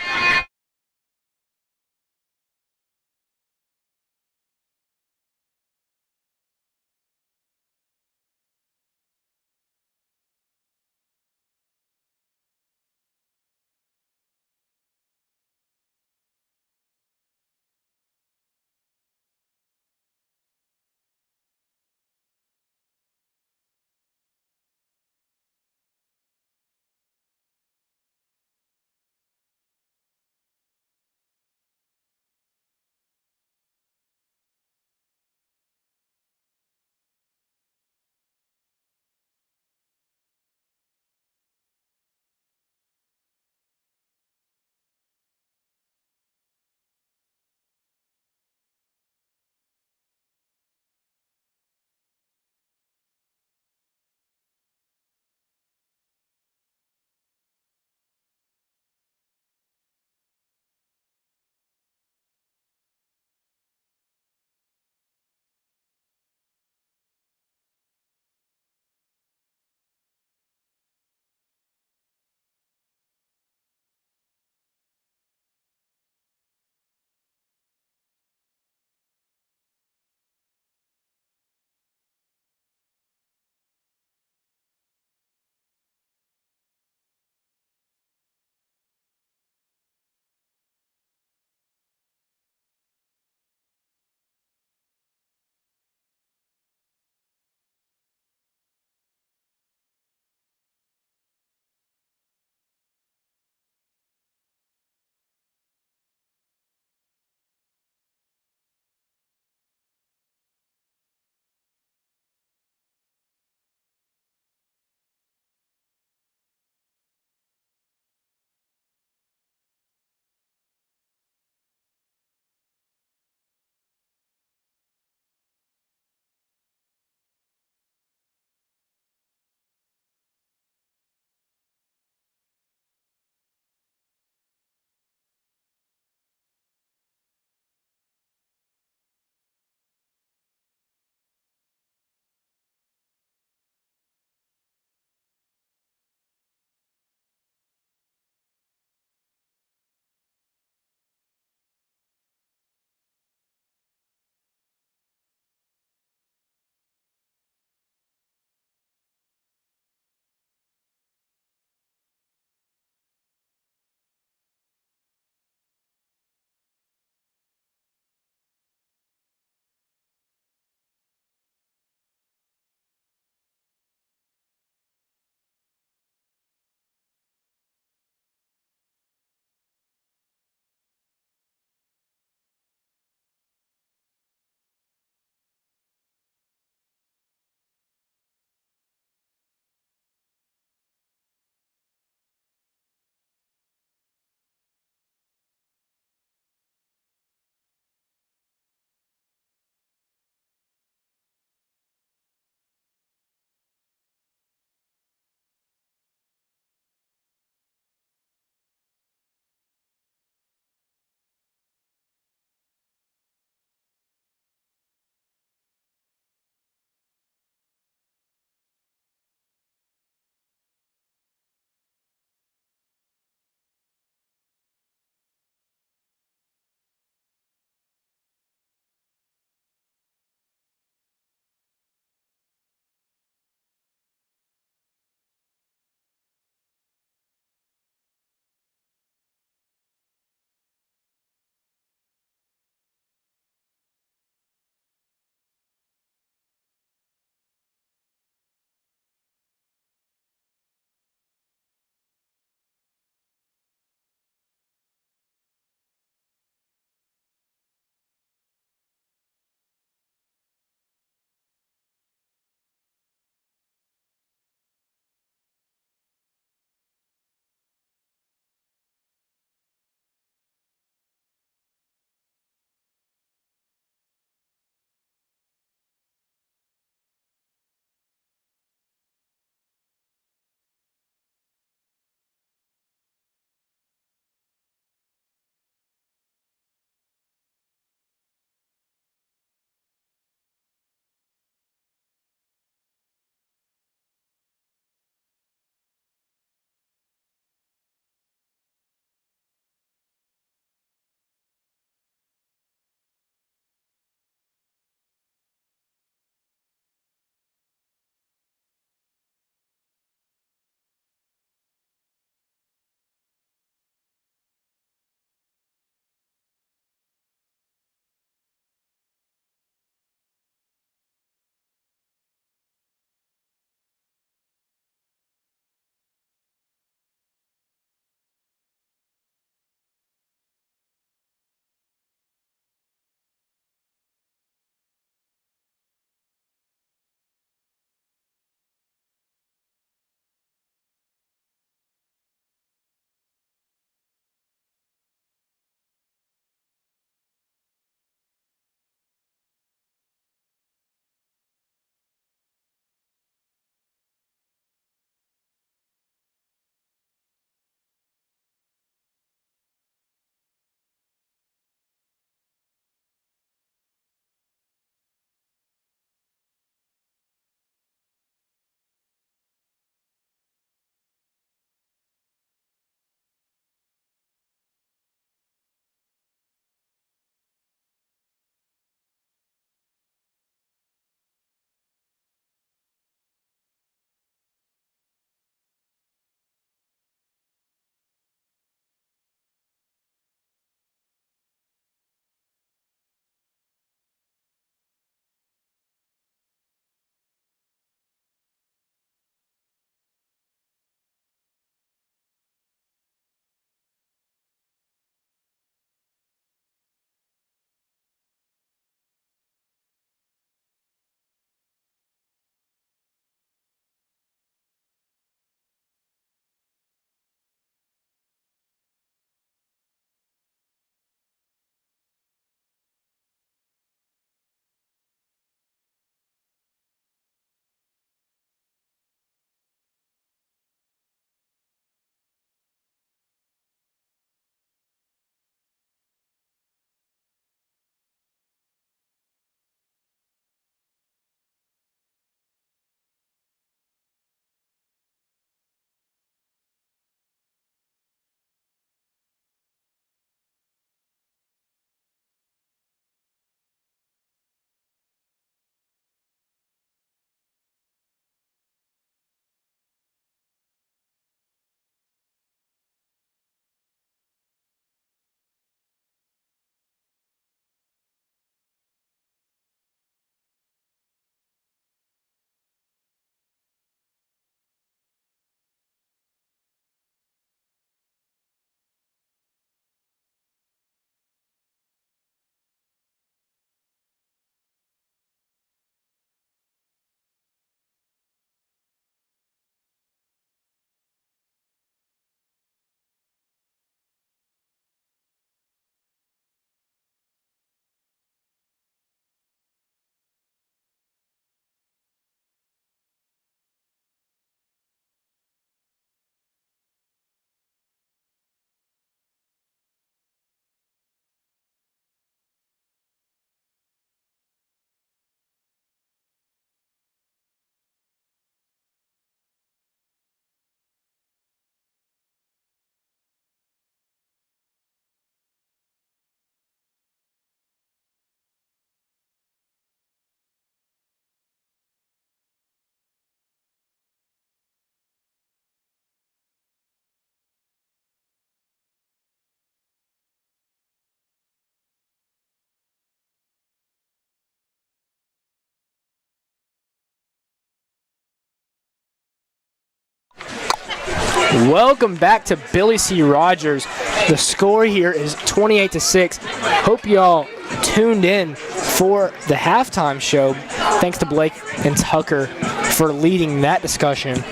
Welcome back to Billy C. Rodgers. The score here is 28-6. Hope y'all tuned in for the halftime show. Thanks to Blake and Tucker for leading that discussion.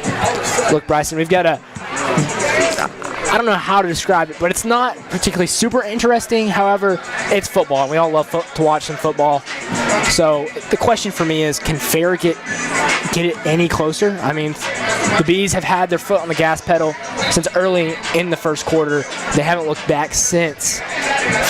Look, Bryson, we've got I don't know how to describe it, but it's not particularly super interesting. However, it's football, and we all love to watch some football. So the question for me is, can Farragut get it any closer? I mean, the Bees have had their foot on the gas pedal since early in the first quarter. They haven't looked back since.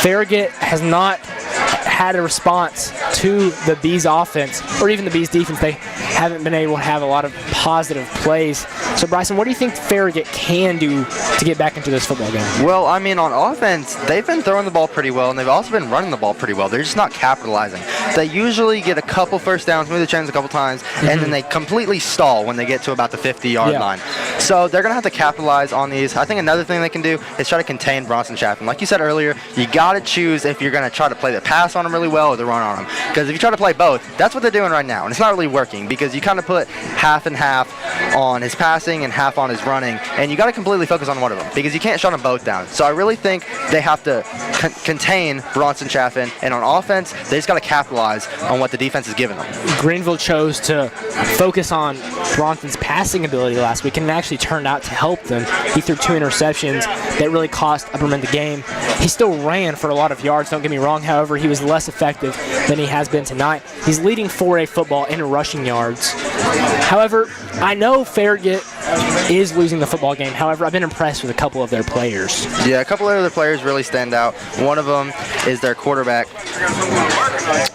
Farragut has not had a response to the Bees offense, or even the Bees defense. They haven't been able to have a lot of positive plays. So, Bryson, what do you think Farragut can do to get back into this football game? Well, I mean, on offense, they've been throwing the ball pretty well, and they've also been running the ball pretty well. They're just not capitalizing. They usually get a couple first downs, move the chains a couple times, and then they completely stall when they get to about the 50-yard line. So they're going to have to capitalize on these. I think another thing they can do is try to contain Bronson Chaffin. Like you said earlier, you got to choose if you're going to try to play the pass on him really well or the run on him. Because if you try to play both, that's what they're doing right now, and it's not really working because you kind of put half and half on his passing and half on his running, and you got to completely focus on one of them because you can't shut them both down. So I really think they have to contain Bronson Chaffin, and on offense, they just got to capitalize on what the defense is giving them. Greenville chose to focus on Bronson's passing ability last week, and it actually turned out to help them. He threw 2 interceptions that really cost Upperman the game. He still ran for a lot of yards, don't get me wrong. However, he was less effective than he has been tonight. He's leading 4A football in rushing yards. However, I know Farragut is losing the football game. However, I've been impressed with a couple of their players. Yeah, a couple of other players really stand out. One of them is their quarterback.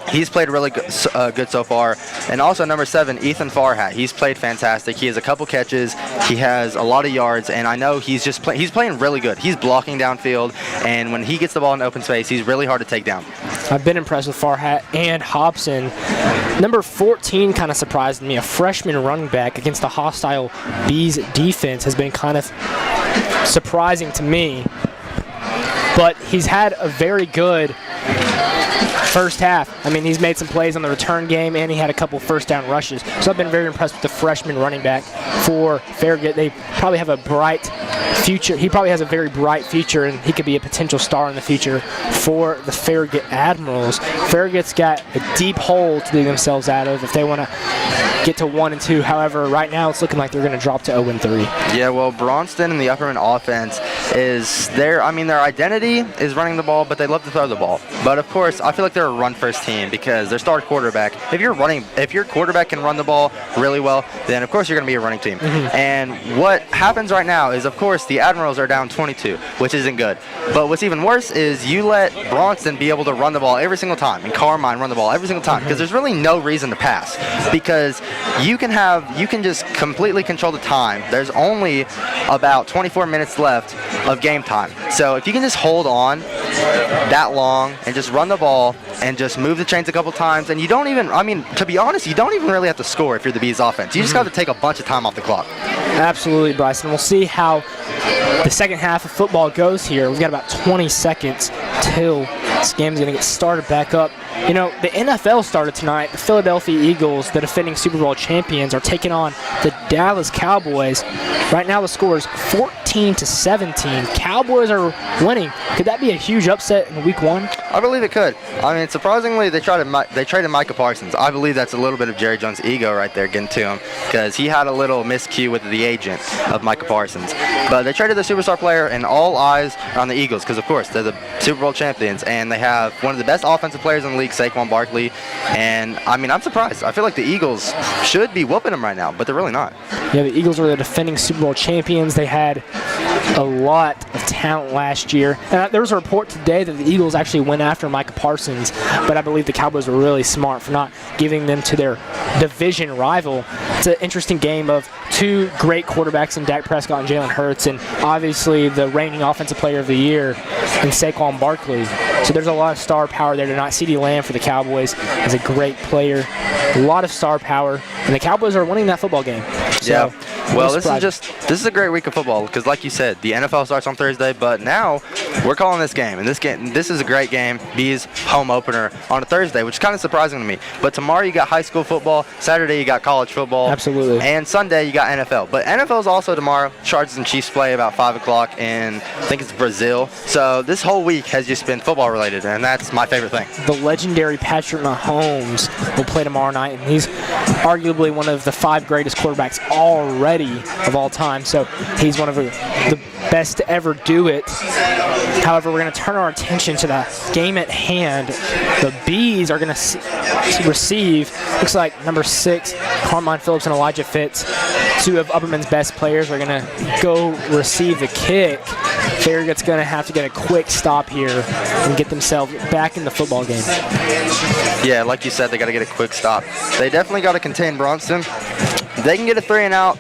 He's played really good so far. And also number 7, Ethan Farhat. He's played fantastic. He has a couple catches. He has a lot of yards, and I know he's playing really good. He's blocking downfield, and when he gets the ball in open space, he's really hard to take down. I've been impressed with Farhat and Hobson. Number 14 kind of surprised me. A freshman running back against the hostile Bees defense has been kind of surprising to me. But he's had a very good first half. I mean, he's made some plays on the return game, and he had a couple first down rushes. So I've been very impressed with the freshman running back for Farragut. They probably have a bright future. He probably has a very bright future, and he could be a potential star in the future for the Farragut Admirals. Farragut's got a deep hole to dig themselves out of if they want to get to 1-2. However, right now it's looking like they're going to drop to 0-3. Yeah, well, Bronston and the Upperman offense is their identity is running the ball, but they love to throw the ball. But of course, I feel like they're a run-first team because their star quarterback. If your quarterback can run the ball really well, then of course you're going to be a running team. And what happens right now is, of course, the Admirals are down 22, which isn't good. But what's even worse is you let Bronston be able to run the ball every single time, and Carmine run the ball every single time, because there's really no reason to pass, because you can just completely control the time. There's only about 24 minutes left of game time. So if you can just hold on that long and just run the ball and just move the chains a couple times, and you don't even, I mean, to be honest, you don't even really have to score if you're the Bees offense. You just got to take a bunch of time off the clock. Absolutely, Bryson. We'll see how the second half of football goes here. We've got about 20 seconds till this game's going to get started back up. You know, the NFL started tonight. The Philadelphia Eagles, the defending Super Bowl champions, are taking on the Dallas Cowboys. Right now the score is 14-17. Cowboys are winning. Could that be a huge upset in week 1? I believe it could. I mean, surprisingly, they traded Micah Parsons. I believe that's a little bit of Jerry Jones' ego right there getting to him, because he had a little miscue with the agent of Micah Parsons. But they traded the superstar player, and all eyes are on the Eagles because, of course, they're the Super Bowl champions, and they have one of the best offensive players in the league, Saquon Barkley. And, I mean, I'm surprised. I feel like the Eagles should be whooping them right now, but they're really not. Yeah, the Eagles are the defending Super Bowl champions. They had a lot of talent last year. And there was a report today that the Eagles actually went after Micah Parsons, but I believe the Cowboys were really smart for not giving them to their division rival. It's an interesting game of two great quarterbacks in Dak Prescott and Jalen Hurts, and obviously the reigning offensive player of the year in Saquon Barkley. So there's a lot of star power there tonight. CeeDee Lamb for the Cowboys is a great player. A lot of star power, and the Cowboys are winning that football game. So, yeah. Well, this is a great week of football because, like you said, the NFL starts on Thursday, but now we're calling this game, and this is a great game. Bees home opener on a Thursday, which is kind of surprising to me. But tomorrow you got high school football, Saturday you got college football, absolutely, and Sunday you got NFL. But NFL is also tomorrow. Chargers and Chiefs play about 5 o'clock in, I think it's Brazil. So this whole week has just been football related, and that's my favorite thing. The legendary Patrick Mahomes will play tomorrow night, and he's arguably one of the 5 greatest quarterbacks already of all time. So he's one of the best to ever do it. However, we're going to turn our attention to the game at hand. The Bees are going to receive, looks like number 6, Carmine Phillips and Elijah Fitz, 2 of Upperman's best players, are going to go receive the kick. Farragut's going to have to get a quick stop here and get themselves back in the football game. Yeah, like you said, they got to get a quick stop. They definitely got to contain Bronson. They can get a 3 and out.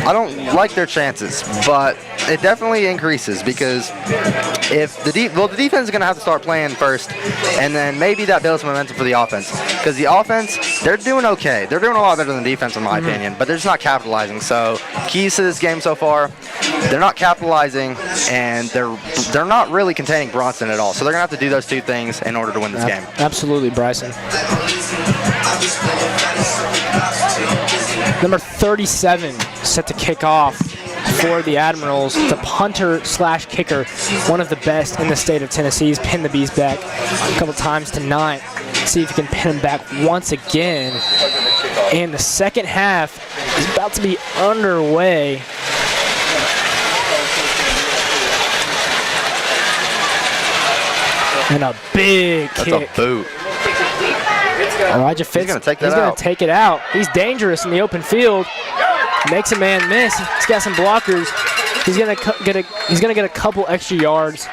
I don't like their chances, but it definitely increases because if the defense is going to have to start playing first, and then maybe that builds momentum for the offense. Because the offense, they're doing okay. They're doing a lot better than the defense, in my opinion, but they're just not capitalizing. So keys to this game so far, they're not capitalizing, and they're not really containing Bronson at all. So they're going to have to do those 2 things in order to win this game. Absolutely, Bryson. Number 37 set to kick off for the Admirals. The punter/kicker, one of the best in the state of Tennessee. He's pinned the Bees back a couple times tonight. See if he can pin him back once again. And the second half is about to be underway. And a big kick. That's a boot. Elijah Fitz, he's going to take that out. He's going to take it out. He's dangerous in the open field. Makes a man miss. He's got some blockers. He's going to get a couple extra yards.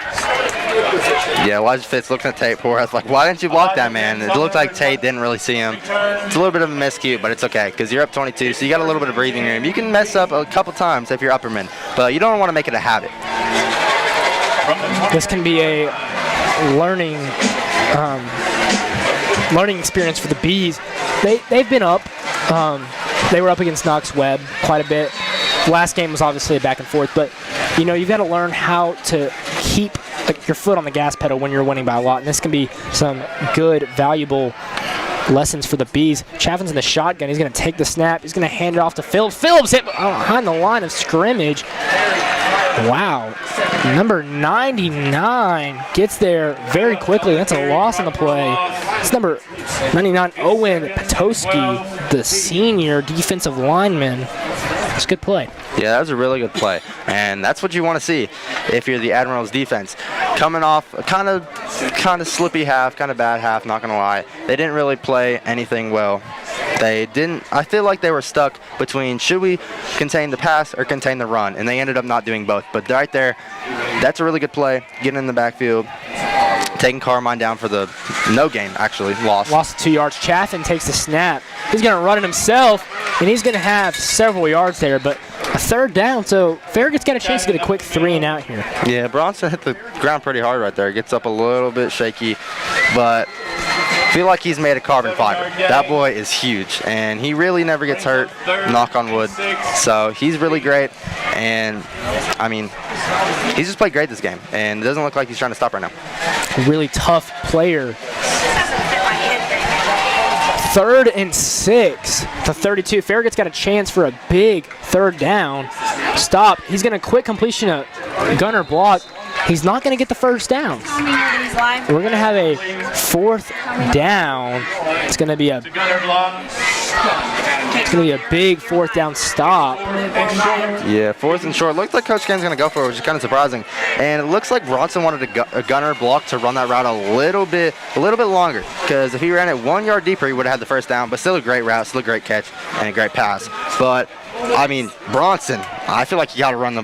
Yeah, Elijah Fitz looking at Tate poor. I was like, why didn't you block that, man? It looked like Tate didn't really see him. It's a little bit of a miscue, but it's okay because you're up 22, so you got a little bit of breathing room. You can mess up a couple times if you're Upperman, but you don't want to make it a habit. This can be a learning experience for the Bees. They've been up. They were up against Knox Webb quite a bit. Last game was obviously a back and forth, but you've got to learn how to keep your foot on the gas pedal when you're winning by a lot, and this can be some good, valuable lessons for the Bees. Chaffin's in the shotgun. He's going to take the snap. He's going to hand it off to Phillips. Phillips hit behind the line of scrimmage. Wow. Number 99 gets there very quickly. That's a loss on the play. It's number 99, Owen Petoski, the senior defensive lineman. It's a good play. Yeah, that was a really good play, and that's what you want to see if you're the Admirals defense. Coming off a kind of slippy half, kind of bad half, not going to lie. They didn't really play anything well. I feel like they were stuck between should we contain the pass or contain the run, and they ended up not doing both. But right there, that's a really good play, getting in the backfield, taking Carmine down for the no gain, actually, loss. Lost 2 yards. Chaffin takes the snap. He's going to run it himself, and he's going to have several yards there, but a 3rd down, so Farragut's got a chance to get a quick 3 and out here. Yeah, Bronson hit the ground pretty hard right there. Gets up a little bit shaky, but I feel like he's made of carbon fiber. That boy is huge, and he really never gets hurt, knock on wood. So he's really great, and I mean, he's just played great this game, and it doesn't look like he's trying to stop right now. Really tough player. 3rd and 6 to 32. Farragut's got a chance for a big 3rd down. Stop. He's going to quick completion a gunner block. He's not going to get the 1st down. We're going to have a 4th down. It's going to be a big 4th down stop. Yeah, 4th and short. Looks like Coach Ken's going to go for it, which is kind of surprising. And it looks like Bronson wanted a gunner block to run that route a little bit longer. Because if he ran it 1 yard deeper, he would have had the 1st down. But still a great route, still a great catch, and a great pass. But I mean, Bronson, I feel like you got to run the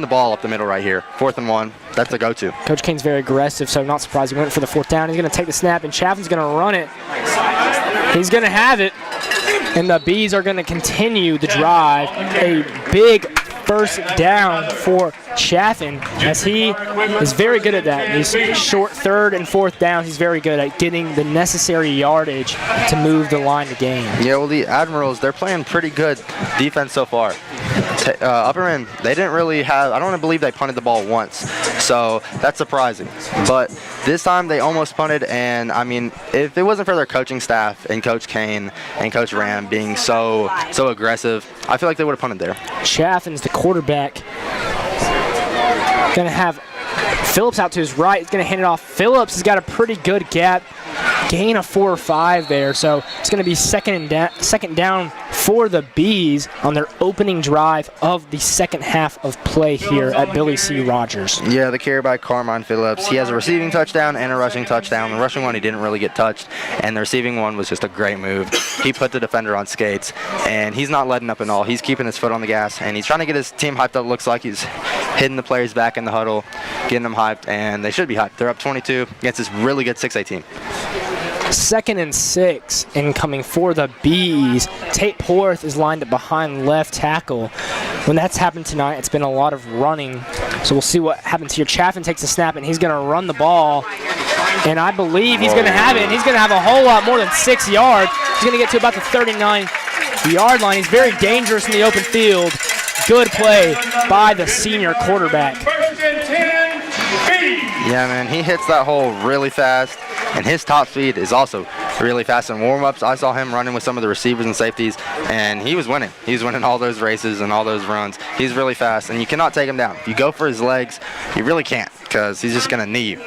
ball up the middle right here. 4th and 1. That's a go-to. Coach Kane's very aggressive, so I'm not surprised he went for the 4th down. He's going to take the snap, and Chaffin's going to run it. He's going to have it, and the Bees are going to continue the drive. A big 1st down for Chaffin, as he is very good at that. These short 3rd and 4th downs, he's very good at getting the necessary yardage to move the line to gain. Yeah, well, the Admirals, they're playing pretty good defense so far. Upperman, they didn't really have, I don't believe they punted the ball once, so that's surprising. But this time they almost punted, and I mean, if it wasn't for their coaching staff and Coach Kane and Coach Ram being so aggressive, I feel like they would have punted there. Chaffin's the quarterback. Going to have Phillips out to his right. He's going to hand it off. Phillips has got a pretty good gap. Gain of 4 or 5 there, so it's going to be second down for the Bees on their opening drive of the second half of play here at Billy C. Rodgers. Yeah, the carry by Carmine Phillips. He has a receiving touchdown and a rushing touchdown. The rushing one he didn't really get touched, and the receiving one was just a great move. He put the defender on skates, and he's not letting up at all. He's keeping his foot on the gas, and he's trying to get his team hyped up. Looks like he's hitting the players back in the huddle, getting them hyped, and they should be hyped. They're up 22 against this really good 6A team. 2nd and 6 incoming for the Bees. Tate Porth is lined up behind left tackle. When that's happened tonight, it's been a lot of running. So we'll see what happens here. Chaffin takes a snap, and he's going to run the ball. And I believe he's going to have it, and he's going to have a whole lot more than 6 yards. He's going to get to about the 39-yard line. He's very dangerous in the open field. Good play by the senior quarterback. Yeah, man, he hits that hole really fast, and his top speed is also really fast. In warm-ups, I saw him running with some of the receivers and safeties, and he was winning. He was winning all those races and all those runs. He's really fast, and you cannot take him down. If you go for his legs, you really can't, because he's just going to knee you.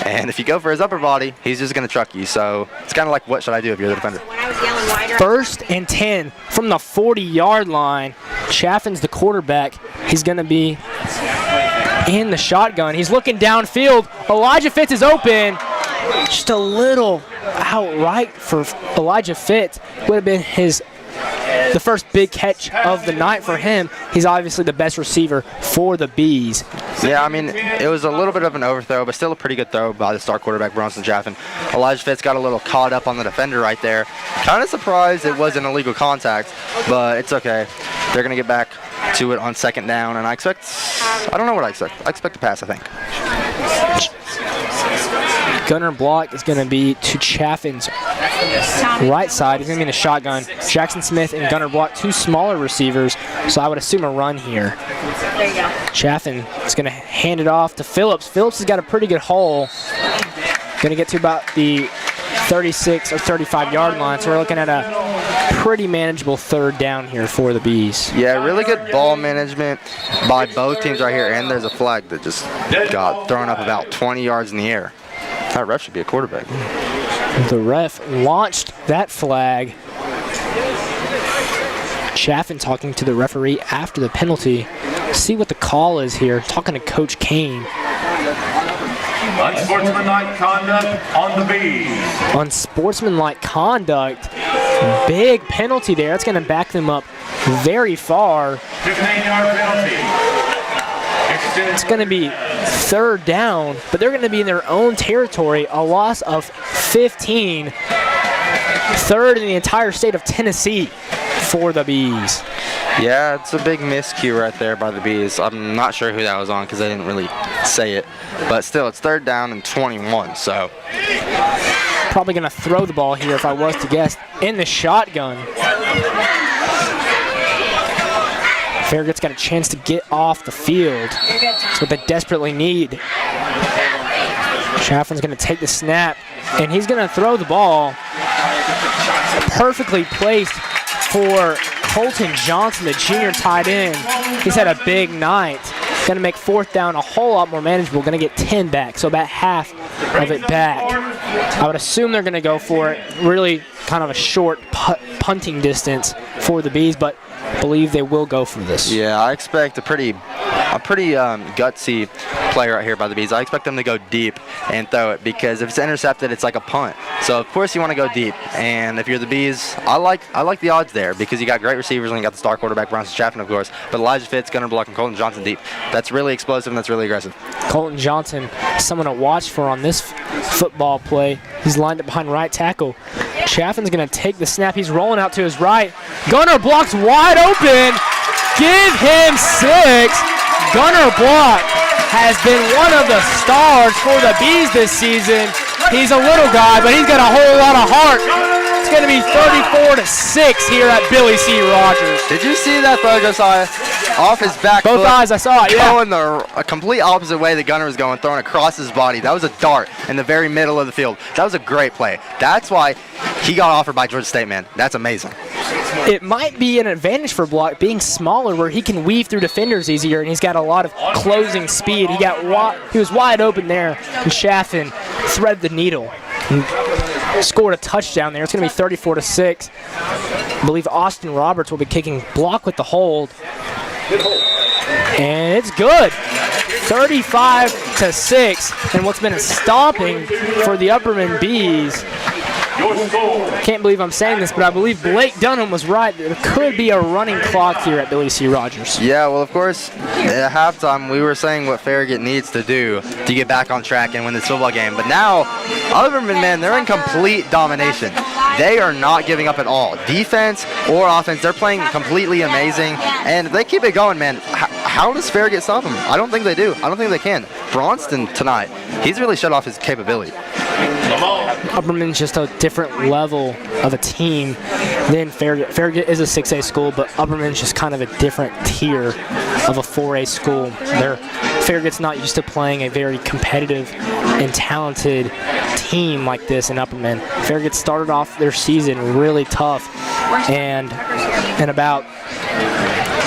And if you go for his upper body, he's just going to truck you. So it's kind of like, what should I do if you're the defender? 1st and 10 from the 40-yard line. Chaffin's the quarterback. He's going to be in the shotgun. He's looking downfield. Elijah Fitz is open. Just a little outright for Elijah Fitz. Would have been the first big catch of the night for him. He's obviously the best receiver for the Bees. Yeah, I mean, it was a little bit of an overthrow, but still a pretty good throw by the star quarterback, Bronson Chaffin. Elijah Fitz got a little caught up on the defender right there. Kind of surprised it wasn't illegal contact, but it's okay. They're going to get back to it on 2nd down, and I don't know what I expect. I expect a pass, I think. Gunner block is going to be to Chaffin's right side. He's going to be in the shotgun. Jackson Smith and Gunner block, 2 smaller receivers, so I would assume a run here. There you go. Chaffin is going to hand it off to Phillips. Phillips has got a pretty good hole. Going to get to about the 36 or 35-yard line, so we're looking at a pretty manageable 3rd down here for the Bees. Yeah, really good ball management by both teams right here, and there's a flag that just got thrown up about 20 yards in the air. That ref should be a quarterback. The ref launched that flag. Chaffin talking to the referee after the penalty. See what the call is here. Talking to Coach Kane. Unsportsmanlike conduct on the Bees. Unsportsmanlike conduct. Big penalty there. That's going to back them up very far. 15-yard penalty. It's going to be 3rd down, but they're going to be in their own territory. A loss of 15. 3rd in the entire state of Tennessee for the Bees. Yeah, it's a big miscue right there by the Bees. I'm not sure who that was on because they didn't really say it. But still, it's 3rd down and 21, so. Probably going to throw the ball here if I was to guess. In the shotgun. Farragut's got a chance to get off the field. That's what they desperately need. Chaffin's going to take the snap, and he's going to throw the ball. Perfectly placed for Colton Johnson, the junior tight end. He's had a big night. Going to make 4th down a whole lot more manageable. Going to get 10 back, so about half of it back. I would assume they're going to go for it. Really kind of a short punting distance for the Bees, but I believe they will go for this. Yeah, I expect a pretty gutsy play right here by the Bees. I expect them to go deep and throw it because if it's intercepted, it's like a punt. So of course you want to go deep. And if you're the Bees, I like the odds there because you got great receivers and you got the star quarterback Bryson Chaffin, of course. But Elijah Fitz, Gunner block, and Colton Johnson deep. That's really explosive and that's really aggressive. Colton Johnson, someone to watch for on this football play. He's lined up behind right tackle. Chaffin's going to take the snap. He's rolling out to his right. Gunner blocks wide open. Give him 6. Gunner Block has been one of the stars for the Bees this season. He's a little guy, but he's got a whole lot of heart. It's going to be 34-6 here at Billy C. Rodgers. Did you see that throw, Josiah? Off his back Both foot, eyes, I saw it, yeah. going a complete opposite way the gunner was going, throwing across his body. That was a dart in the very middle of the field. That was a great play. That's why he got offered by Georgia State, man. That's amazing. It might be an advantage for Block being smaller where he can weave through defenders easier, and he's got a lot of closing speed. He was wide open there, and Chaffin threaded the needle and scored a touchdown there. It's going to be 34-6. I believe Austin Roberts will be kicking. Block with the hold. And it's good. 35-6. And what's been a stomping for the Upperman Bees. Can't believe I'm saying this, but I believe Blake Dunham was right. There could be a running clock here at Billy C. Rodgers. Yeah, well, of course, at halftime, we were saying what Farragut needs to do to get back on track and win this football game. But now, Upperman, man, they're in complete domination. They are not giving up at all. Defense or offense, they're playing completely amazing. And if they keep it going, man, how does Farragut stop them? I don't think they do. I don't think they can. Bronston tonight, he's really shut off his capability. Upperman's just a different level of a team than Farragut. Farragut is a 6A school, but Upperman's just kind of a different tier of a 4A school. Farragut's not used to playing a very competitive and talented team like this in Upperman. Farragut started off their season really tough, and in about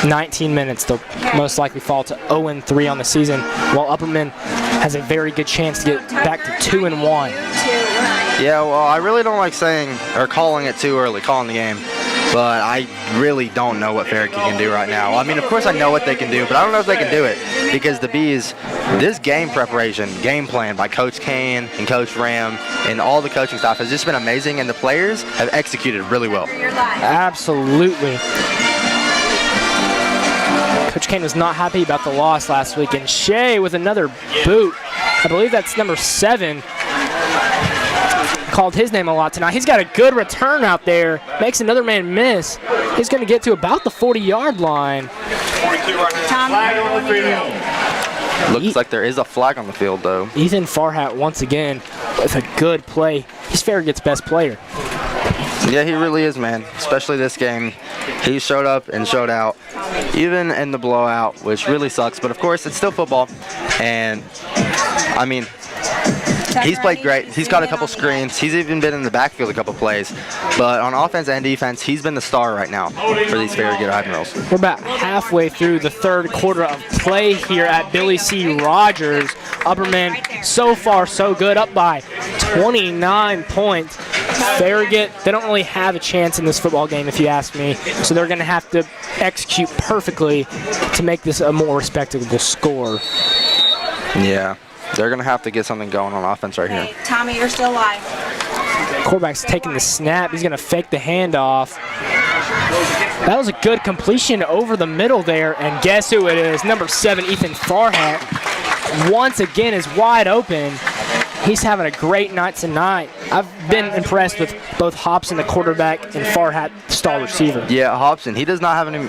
19 minutes, they'll most likely fall to 0-3 on the season, while Upperman has a very good chance to get back to 2-1. Yeah, well, I really don't like saying or calling it too early, calling the game, but I really don't know what Farragut can do right now. I mean, of course I know what they can do, but I don't know if they can do it because the Bees, this game preparation, game plan by Coach Kane and Coach Ram and all the coaching staff has just been amazing, and the players have executed really well. Absolutely. Coach Kane was not happy about the loss last week, and Shea with another boot. I believe that's number 7. Called his name a lot tonight. He's got a good return out there. Makes another man miss. He's going to get to about the 40-yard line. Looks like there is a flag on the field, though. Ethan Farhat once again with a good play. He's Farragut's best player. Yeah, he really is, man. Especially this game. He showed up and showed out, even in the blowout, which really sucks. But, of course, it's still football. And, I mean, he's played great. He's got a couple screens. He's even been in the backfield a couple plays. But on offense and defense, he's been the star right now for these Farragut Admirals. We're about halfway through the third quarter of play here at Billy C. Rodgers. Upperman, so far so good, up by 29 points. Farragut, they don't really have a chance in this football game, if you ask me. So they're going to have to execute perfectly to make this a more respectable score. Yeah. They're going to have to get something going on offense right here. Tommy, you're still live. Quarterback's taking the snap. He's going to fake the handoff. That was a good completion over the middle there. And guess who it is? Number 7, Ethan Farhat, once again is wide open. He's having a great night tonight. I've been impressed with both Hobson, the quarterback, and Farhat, the star receiver. Yeah, Hobson. He does not have many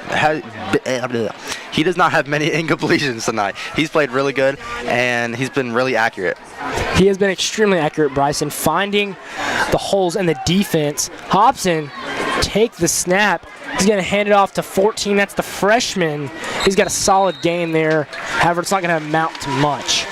incompletions tonight. He's played really good, and he's been really accurate. He has been extremely accurate, Bryson, finding the holes in the defense. Hobson take the snap. He's going to hand it off to 14. That's the freshman. He's got a solid game there. However, it's not going to amount to much.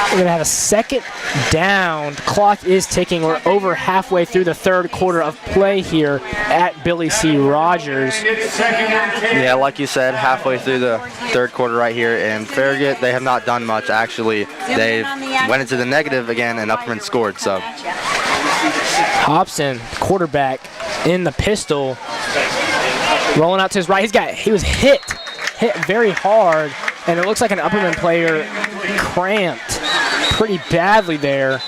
We're going to have a second down. The clock is ticking. We're over halfway through the third quarter of play here at Billy C. Rodgers. Yeah, like you said, halfway through the third quarter right here. And Farragut, they have not done much, actually. They went into the negative again, and Upperman scored. So Hobson, quarterback, in the pistol. Rolling out to his right. He was hit very hard. And it looks like an Upperman player cramped pretty badly there.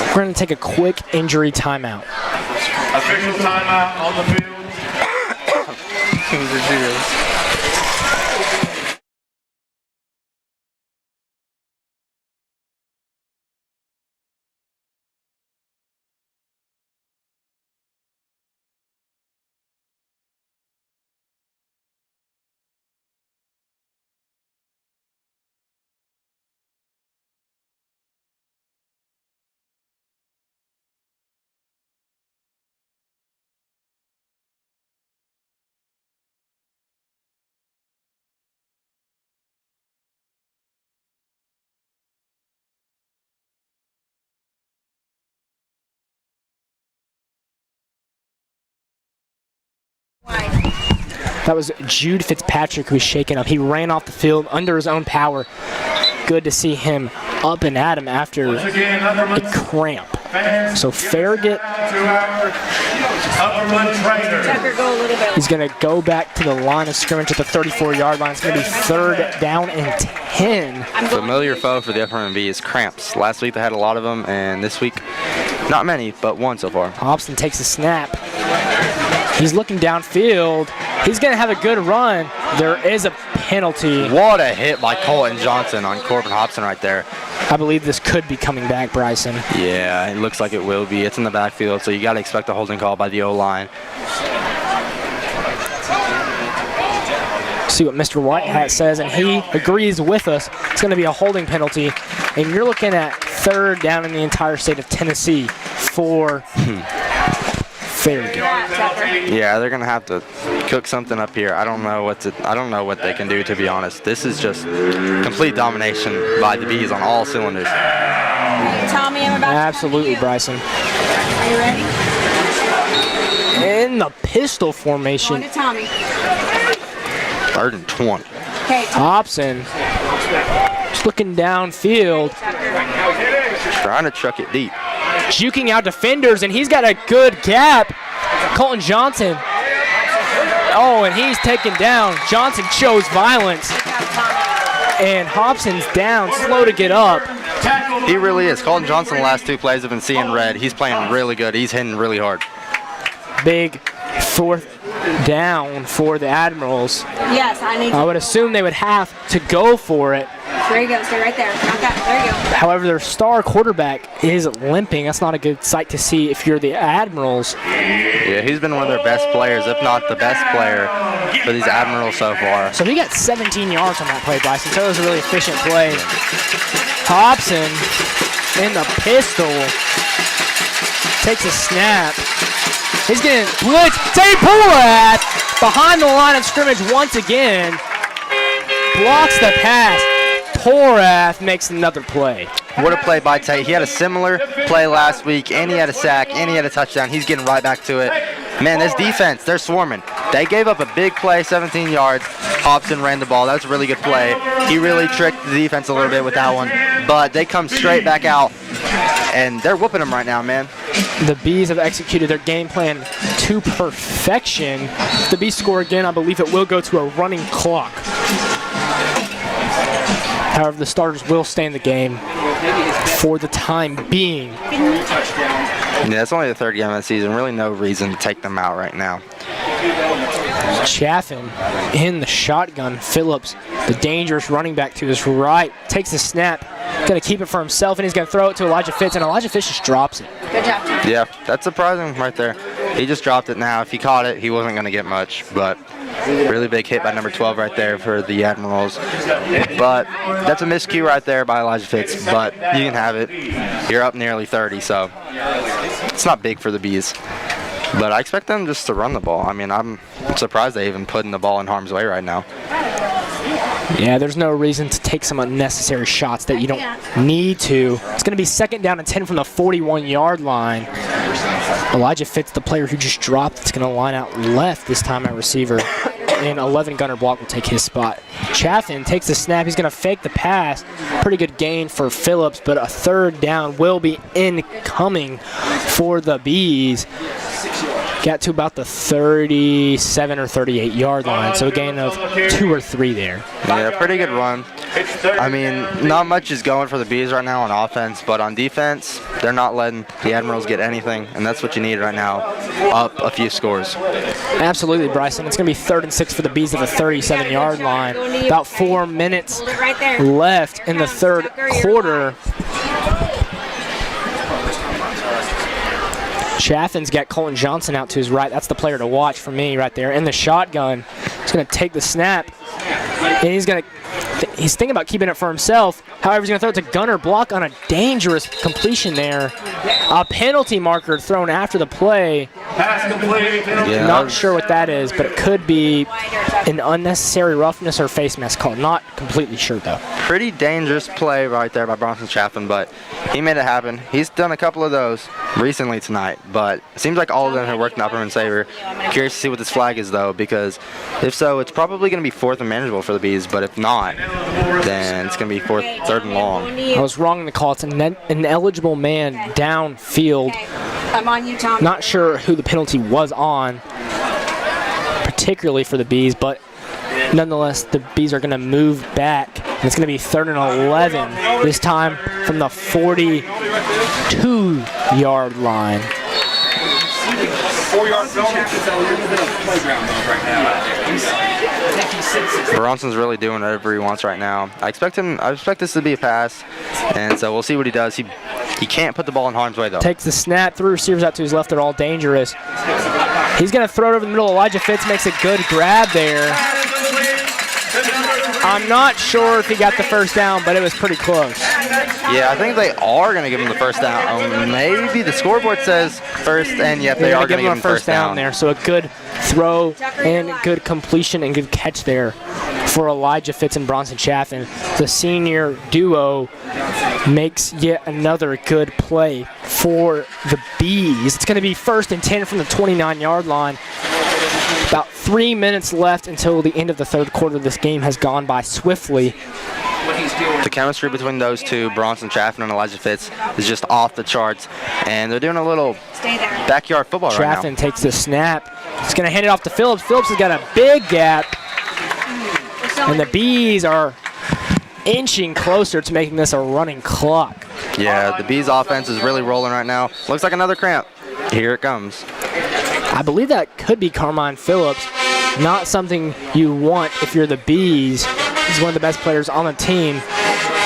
We're going to take a quick injury timeout. Official timeout on the field. That was Jude Fitzpatrick who was shaken up. He ran off the field under his own power. Good to see him up and at him after a cramp. So Farragut, he's going to go back to the line of scrimmage at the 34-yard line. It's going to be 3rd down and 10. Familiar foe for the Upperman Bees, cramps. Last week they had a lot of them, and this week not many, but one so far. Hobson takes a snap. He's looking downfield. He's going to have a good run. There is a penalty. What a hit by Colton Johnson on Corbin Hobson right there. I believe this could be coming back, Bryson. Yeah, it looks like it will be. It's in the backfield, so you got to expect a holding call by the O-line. See what Mr. Whitehat says, and he agrees with us. It's going to be a holding penalty, and you're looking at 3rd down in the entire state of Tennessee for Farragut. Yeah, they're gonna have to cook something up here. I don't know what they can do, to be honest. This is just complete domination by the Bees on all cylinders. Tommy, I'm about Absolutely, Bryson. Are you ready? In the pistol formation, Going to Tommy. 3rd and 20. Okay, Hobson just looking downfield, Trying to chuck it deep. juking out defenders, and he's got a good gap. Colton Johnson. Oh, and he's taken down. Johnson chose violence. And Hobson's down, slow to get up. He really is. Colton Johnson the last 2 plays have been seeing red. He's playing really good. He's hitting really hard. Big 4th down for the Admirals. yes, I need I would assume they would have to go for it. There you go. Stay right there. Not that. There you go. However, their star quarterback is limping. That's not a good sight to see if you're the Admirals. Yeah, he's been one of their best players, if not the best player for these Admirals so far. So he got 17 yards on that play, Bryson. So it was a really efficient play. Hobson in the pistol. Takes a snap. He's getting blitz. Tate Porath behind the line of scrimmage once again. Blocks the pass. Porath makes another play. What a play by Tate. He had a similar play last week, and he had a sack, and he had a touchdown. He's getting right back to it. Man, this defense, they're swarming. They gave up a big play, 17 yards. Hobson ran the ball. That was a really good play. He really tricked the defense a little bit with that one, but they come straight back out, and they're whooping them right now, man. The Bees have executed their game plan to perfection. If the Bees score again, I believe it will go to a running clock. However, the starters will stay in the game for the time being. Yeah, it's only the 3rd game of the season. Really no reason to take them out right now. Chaffin in the shotgun. Phillips, the dangerous running back to his right, takes the snap. Going to keep it for himself, and he's going to throw it to Elijah Fitz, and Elijah Fitz just drops it. Good job, Tom. Yeah, that's surprising right there. He just dropped it now. If he caught it, he wasn't going to get much, but really big hit by number 12 right there for the Admirals. But that's a miscue right there by Elijah Fitz, but you can have it. You're up nearly 30, so it's not big for the Bees. But I expect them just to run the ball. I mean, I'm surprised they even putting the ball in harm's way right now. Yeah, there's no reason to take some unnecessary shots that you don't need to. It's going to be 2nd down and 10 from the 41-yard line. Elijah Fitz, the player who just dropped, it's going to line out left this time at receiver. And 11 gunner block will take his spot. Chaffin takes the snap. He's going to fake the pass. Pretty good gain for Phillips, but a 3rd down will be incoming for the Bees. Got to about the 37 or 38-yard line, so a gain of 2 or 3 there. Yeah, pretty good run. I mean, not much is going for the Bees right now on offense, but on defense, they're not letting the Admirals get anything, and that's what you need right now, up a few scores. Absolutely, Bryson. It's going to be 3rd and 6 for the Bees at the 37-yard line. About 4 minutes left in the 3rd quarter. Chaffin's got Colton Johnson out to his right. That's the player to watch for me right there. In the shotgun, he's going to take the snap, and he's thinking about keeping it for himself. However, he's going to throw it to gunner block on a dangerous completion there. A penalty marker thrown after the play. Pass complete. Yeah, Not sure what that is, but it could be an unnecessary roughness or face mask call. Not completely sure, though. pretty dangerous play right there by Bronson Chaffin, but he made it happen. He's done a couple of those recently tonight, but it seems like all of them have worked in Upperman's favor. Curious to see what this flag is, though, because if so, it's probably going to be 4th and manageable for the Bees, but if not, then it's going to be 3rd and long. I was wrong in the call. It's an ineligible man downfield. I'm on you, Tom. Not sure who the penalty was on, particularly for the Bees, but nonetheless, the Bees are going to move back. And it's going to be 3rd and 11, this time from the 42-yard line. 4-yard penalty. Bronson's really doing whatever he wants right now. I expect this to be a pass, and so we'll see what he does. He can't put the ball in harm's way, though. Takes the snap, 3 receivers out to his left. They're all dangerous. He's going to throw it over the middle. Elijah Fitz makes a good grab there. I'm not sure if he got the first down, but it was pretty close. Yeah, I think they are going to give him the first down. Maybe the scoreboard says first, and yet they are going to give him first down there. So a good throw and good completion and good catch there for Elijah Fitz and Bronson Chaffin. The senior duo makes yet another good play for the Bees. It's going to be 1st and 10 from the 29-yard line. About 3 minutes left until the end of the 3rd quarter. This game has gone by swiftly. The chemistry between those two, Bronson Chaffin and Elijah Fitz, is just off the charts, and they're doing a little backyard football right now. Chaffin takes the snap. He's going to hand it off to Phillips. Phillips has got a big gap, and the Bees are inching closer to making this a running clock. Yeah, the Bees offense is really rolling right now. Looks like another cramp. Here it comes. I believe that could be Carmine Phillips. Not something you want if you're the Bees. He's one of the best players on the team.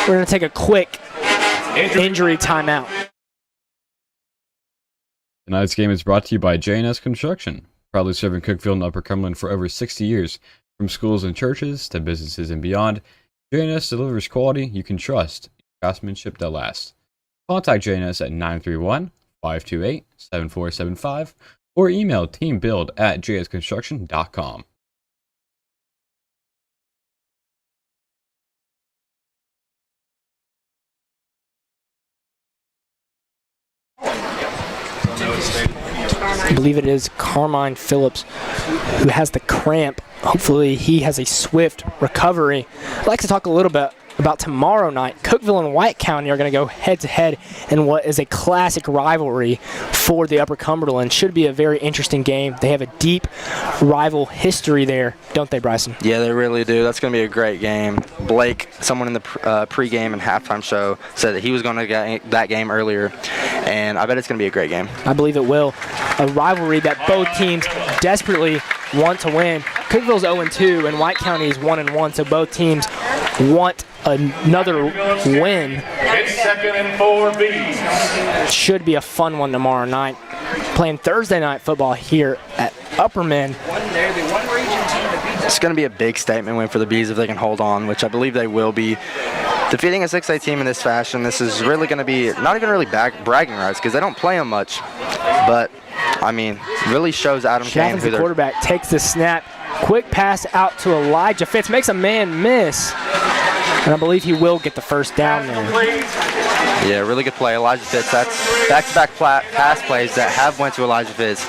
We're going to take a quick injury timeout. Tonight's game is brought to you by J&S Construction, proudly serving Cookeville and Upper Cumberland for over 60 years. From schools and churches to businesses and beyond, J&S delivers quality you can trust, craftsmanship that lasts. Contact J&S at 931-528-7475 or email teambuild@jsconstruction.com. I believe it is Carmine Phillips who has the cramp. Hopefully he has a swift recovery. I'd like to talk a little bit about tomorrow night. Cookeville and White County are going to go head-to-head in what is a classic rivalry for the Upper Cumberland. Should be a very interesting game. They have a deep rival history there, don't they, Bryson? Yeah, they really do. That's going to be a great game. Blake, someone in the pregame and halftime show, said that he was going to get that game earlier, and I bet it's going to be a great game. I believe it will. A rivalry that both teams desperately want to win. Cookeville's 0-2 and White County is 1-1, so both teams want another win. It's 2nd and 4 Bees. Should be a fun one tomorrow night. Playing Thursday night football here at Upperman. It's going to be a big statement win for the Bees if they can hold on, which I believe they will be. Defeating a 6A team in this fashion, this is really going to be not even really bragging rights because they don't play them much. But, I mean, really shows Adam Kane who the quarterback takes the snap. Quick pass out to Elijah Fitz. Makes a man miss. And I believe he will get the first down there. Yeah, really good play. Elijah Fitz, that's back-to-back pass plays that have went to Elijah Fitz.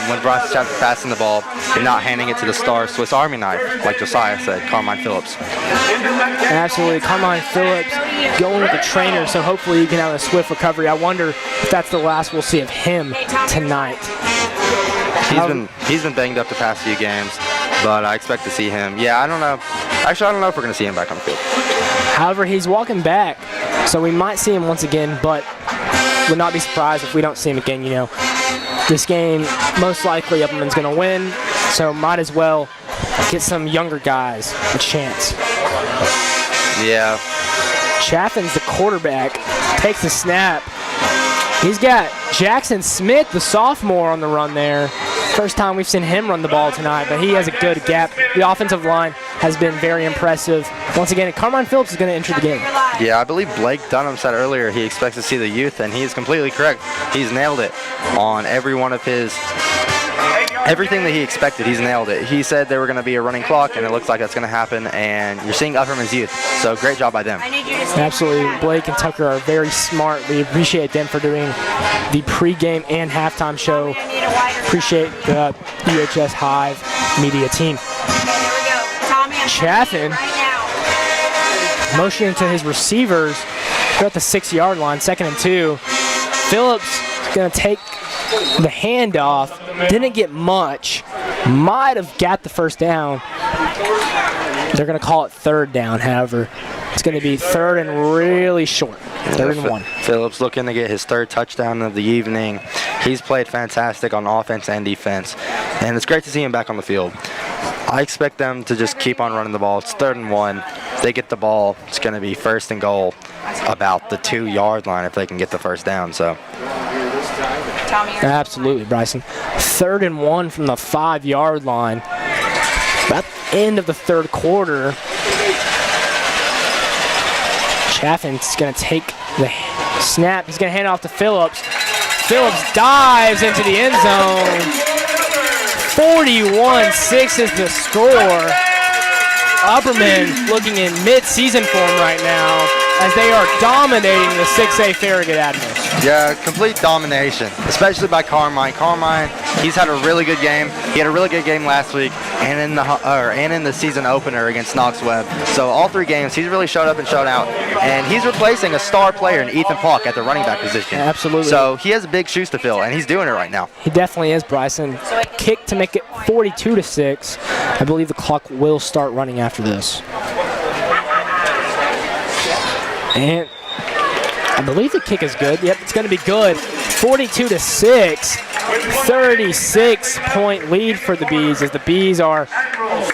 When Bryson Chaffin passing the ball and not handing it to the star Swiss Army knife, like Josiah said, Carmine Phillips. Absolutely. Carmine Phillips going with the trainer, so hopefully he can have a swift recovery. I wonder if that's the last we'll see of him tonight. He's been banged up the past few games, but I expect to see him. Yeah, I don't know. Actually, I don't know if we're going to see him back on the field. However, he's walking back, so we might see him once again, but would not be surprised if we don't see him again. You know, this game, most likely Upperman's going to win, so might as well get some younger guys a chance. Yeah. Chaffin's the quarterback, takes the snap. He's got Jackson Smith, the sophomore, on the run there. First time we've seen him run the ball tonight, but he has a good gap. The offensive line has been very impressive. Once again, Carmine Phillips is going to enter the game. Yeah, I believe Blake Dunham said earlier he expects to see the youth, and he is completely correct. He's nailed it on every one of his everything that he expected. He's nailed it. He said there were going to be a running clock, and it looks like that's going to happen, and you're seeing Upperman's youth. So great job by them. Absolutely. Blake and Tucker are very smart. We appreciate them for doing the pregame and halftime show. Appreciate the EHS Hive media team. Chaffin motioning to his receivers. They're at the 6-yard line, 2nd and 2. Phillips is going to take the handoff. Didn't get much. Might have got the first down. They're going to call it 3rd down, however. It's going to be 3rd and really short. 3rd and 1. Phillips looking to get his 3rd touchdown of the evening. He's played fantastic on offense and defense, and it's great to see him back on the field. I expect them to just keep on running the ball. It's 3rd and 1. They get the ball. It's going to be 1st and goal about the 2-yard line if they can get the first down. So. Absolutely, Bryson. 3rd and 1 from the 5-yard line. About the end of the 3rd quarter. Chaffin's going to take the snap. He's going to hand it off to Phillips. Phillips dives into the end zone. 41-6 is the score. Upperman looking in mid-season form right now as they are dominating the 6A Farragut Admirals. Yeah, complete domination, especially by Carmine. Carmine, he's had a really good game. He had a really good game last week and in the season opener against Knox Webb. So all 3 games, he's really showed up and showed out. And he's replacing a star player in Ethan Falk at the running back position. Absolutely. So he has big shoes to fill, and he's doing it right now. He definitely is, Bryson. Kick to make it 42-6. I believe the clock will start running after this. And I believe the kick is good. Yep, it's going to be good. 42-6. 36-point lead for the Bees as the Bees are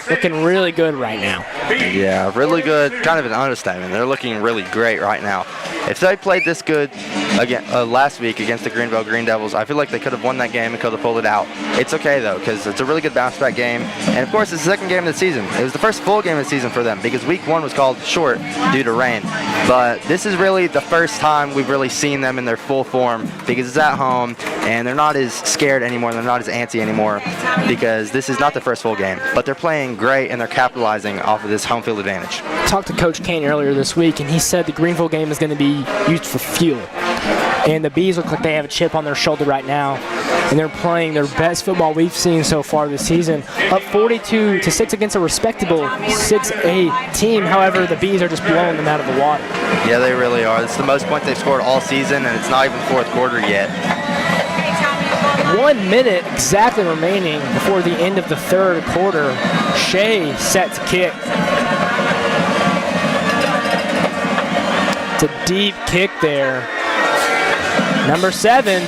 looking really good right now. Yeah, really good. Kind of an understatement. They're looking really great right now. If they played this good again last week against the Greenville Green Devils, I feel like they could have won that game and could have pulled it out. It's okay, though, because it's a really good bounce-back game. And, of course, it's the 2nd game of the season. It was the first full game of the season for them because Week 1 was called short due to rain. But this is really the first time we've really seen them in their full form because it's at home, and they're not as scared anymore. They're not as antsy anymore because this is not their first full game. But they're playing great, and they're capitalizing off of this home field advantage. I talked to Coach Kane earlier this week, and he said the Greenville game is going to be used for fuel. And the Bees look like they have a chip on their shoulder right now, and they're playing their best football we've seen so far this season. Up 42-6 against a respectable 6A team. However, the Bees are just blowing them out of the water. Yeah, they really are. It's the most points they've scored all season, and it's not even 4th quarter yet. 1 minute exactly remaining before the end of the 3rd quarter. Shea set to kick. It's a deep kick there. Number 7,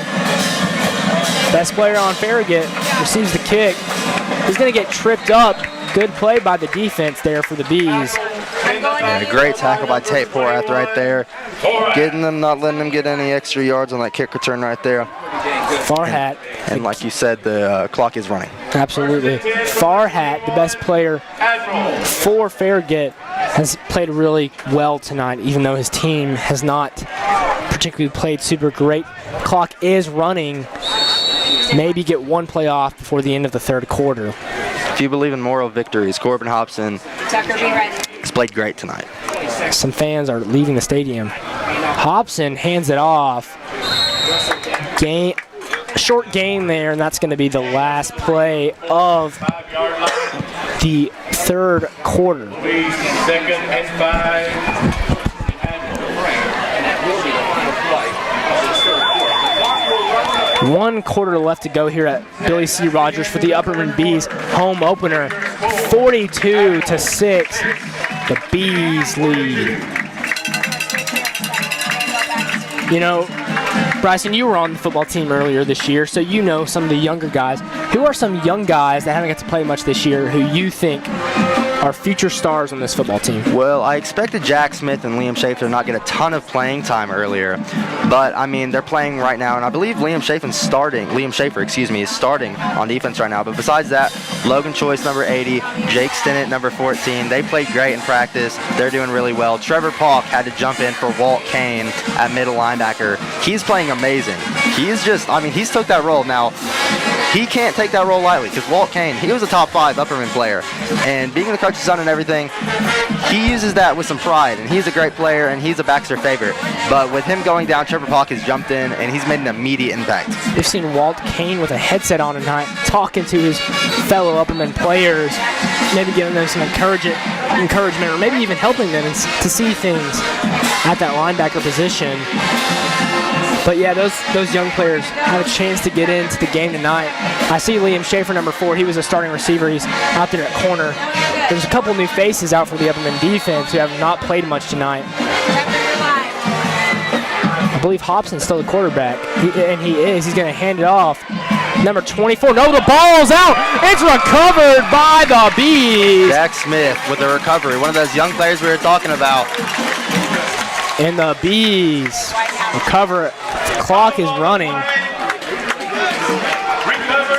best player on Farragut, receives the kick. He's going to get tripped up. Good play by the defense there for the Bees. Yeah, great tackle by Tate Porath right there. Getting them, not letting them get any extra yards on that kick return right there. Farhat. And like you said, the clock is running. Absolutely. Farhat, the best player for Farragut, has played really well tonight, even though his team has not particularly played super great. Clock is running. Maybe get 1 play off before the end of the 3rd quarter. If you believe in moral victories, Corbin Hobson has played great tonight. Some fans are leaving the stadium. Hobson hands it off. Short game there, and that's going to be the last play of the 3rd quarter. 2nd and 5. 1 quarter left to go here at Billy C. Rodgers for the Upperman Bees home opener. 42-6, the Bees lead. You know, Bryson, you were on the football team earlier this year, so you know some of the younger guys. Who are some young guys that haven't got to play much this year who you think are future stars on this football team? Well, I expected Jack Smith and Liam Schaefer to not get a ton of playing time earlier, but I mean they're playing right now, and I believe Liam Schaefer, is starting on defense right now. But besides that, Logan Choice, number 80, Jake Stinnett, number 14, they played great in practice. They're doing really well. Trevor Polk had to jump in for Walt Kane at middle linebacker. He's playing amazing. He's took that role now. He can't take that role lightly because Walt Kane, he was a top 5 Upperman player, and being the coach's son and everything, he uses that with some pride, and he's a great player, and he's a Baxter favorite. But with him going down, Trevor Polk has jumped in, and he's made an immediate impact. We've seen Walt Kane with a headset on tonight, talking to his fellow Upperman players, maybe giving them some encouragement, or maybe even helping them to see things at that linebacker position. But yeah, those young players have a chance to get into the game tonight. I see Liam Schaefer, number 4. He was a starting receiver. He's out there at corner. There's a couple new faces out for the Upperman defense who have not played much tonight. I believe Hobson's still the quarterback, and he is. He's going to hand it off. Number 24. No, the ball's out. It's recovered by the Bees. Jack Smith with the recovery. One of those young players we were talking about. And the Bees recover. The clock is running. Recovered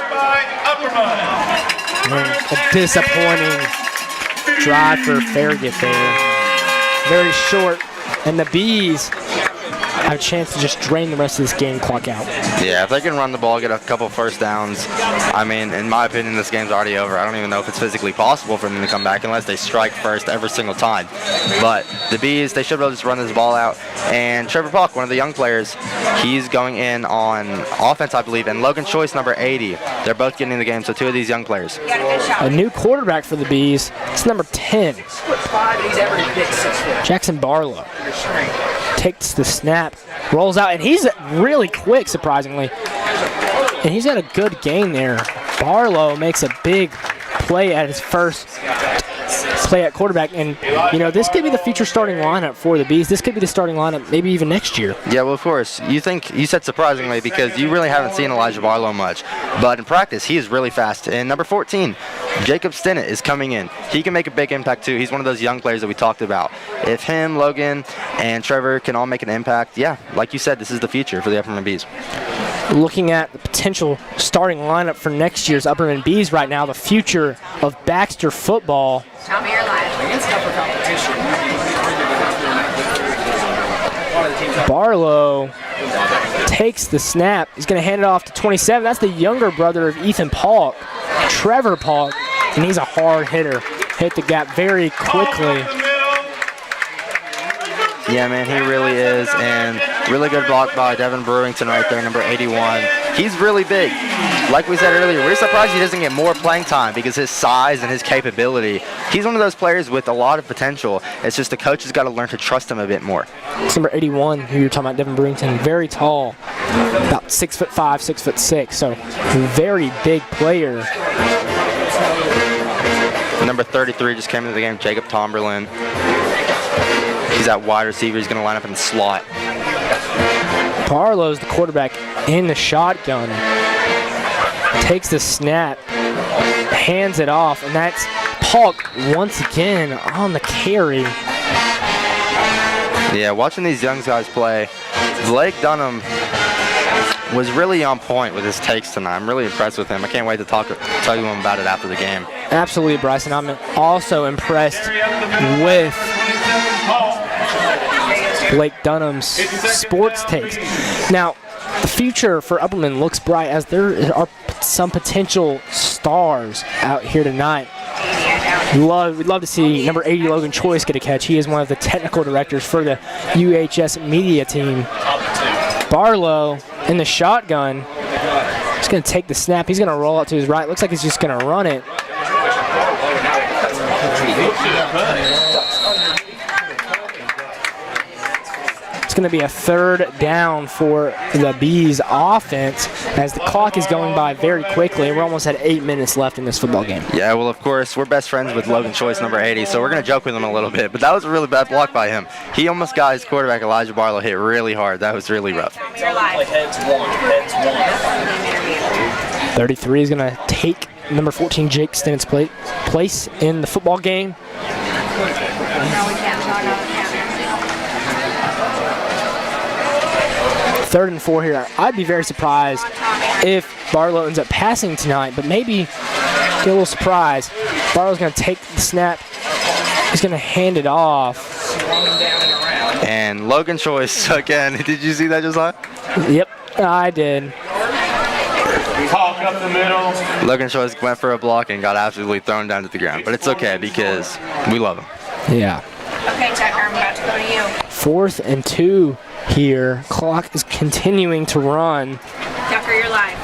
by Upperman. And a disappointing drive for Farragut there. Very short. And the Bees have a chance to just drain the rest of this game clock out. Yeah, if they can run the ball, get a couple first downs, I mean, in my opinion, this game's already over. I don't even know if it's physically possible for them to come back unless they strike first every single time. But the Bees, they should be able to just run this ball out. And Trevor Polk, one of the young players, he's going in on offense, I believe, and Logan Choice, number 80. They're both getting in the game, so 2 of these young players. A new quarterback for the Bees. It's number 10. Jackson Barlow takes the snap, rolls out, and he's really quick, surprisingly. And he's got a good game there. Barlow makes a big play at his first play at quarterback, and this could be the future starting lineup for the Bees. This could be the starting lineup maybe even next year. Yeah, well, of course. You said surprisingly because you really haven't seen Elijah Barlow much, but in practice he is really fast. And number 14, Jacob Stinnett is coming in. He can make a big impact too. He's one of those young players that we talked about. If him, Logan, and Trevor can all make an impact, yeah, like you said, this is the future for the Upperman Bees. Looking at the potential starting lineup for next year's Upperman Bees right now, the future of Baxter football. Tell me your life. Barlow takes the snap. He's going to hand it off to 27. That's the younger brother of Ethan Polk, Trevor Polk, and he's a hard hitter. Hit the gap very quickly. Yeah, man, he really is, and really good block by Devin Brewington right there, number 81. He's really big. Like we said earlier, we're surprised he doesn't get more playing time because his size and his capability. He's one of those players with a lot of potential. It's just the coach has got to learn to trust him a bit more. It's number 81, who you're talking about, Devin Brewington, very tall, about 6'5", 6'6", so very big player. Number 33 just came into the game, Jacob Tomberlin. He's that wide receiver. He's going to line up in the slot. Barlow's the quarterback in the shotgun. Takes the snap, hands it off, and that's Polk once again on the carry. Yeah, watching these young guys play, Blake Dunham was really on point with his takes tonight. I'm really impressed with him. I can't wait to tell you about it after the game. Absolutely, Bryson. I'm also impressed with Blake Dunham's sports takes. Now, the future for Upperman looks bright as there are some potential stars out here tonight. We'd love to see number 80 Logan Choice get a catch. He is one of the technical directors for the UHS media team. Barlow in the shotgun. He's going to take the snap. He's going to roll out to his right. Looks like he's just going to run it. It's going to be a third down for the Bees offense as the clock is going by very quickly. We're almost at 8 minutes left in this football game. Yeah, well, of course, we're best friends with Logan Choice, number 80, so we're going to joke with him a little bit. But that was a really bad block by him. He almost got his quarterback, Elijah Barlow, hit really hard. That was really rough. 33 is going to take number 14 Jake Stinnet's place in the football game. Third and 4 here. I'd be very surprised if Barlow ends up passing tonight, but maybe get a little surprise. Barlow's going to take the snap. He's going to hand it off. And Logan Choice again. Did you see that, Josiah? Yep, I did. Talk up the middle. Logan Choice went for a block and got absolutely thrown down to the ground. But it's okay because we love him. Yeah. Okay, Tucker, I'm about to go to you. 4th and 2 here. Clock is continuing to run. Tucker, you're live.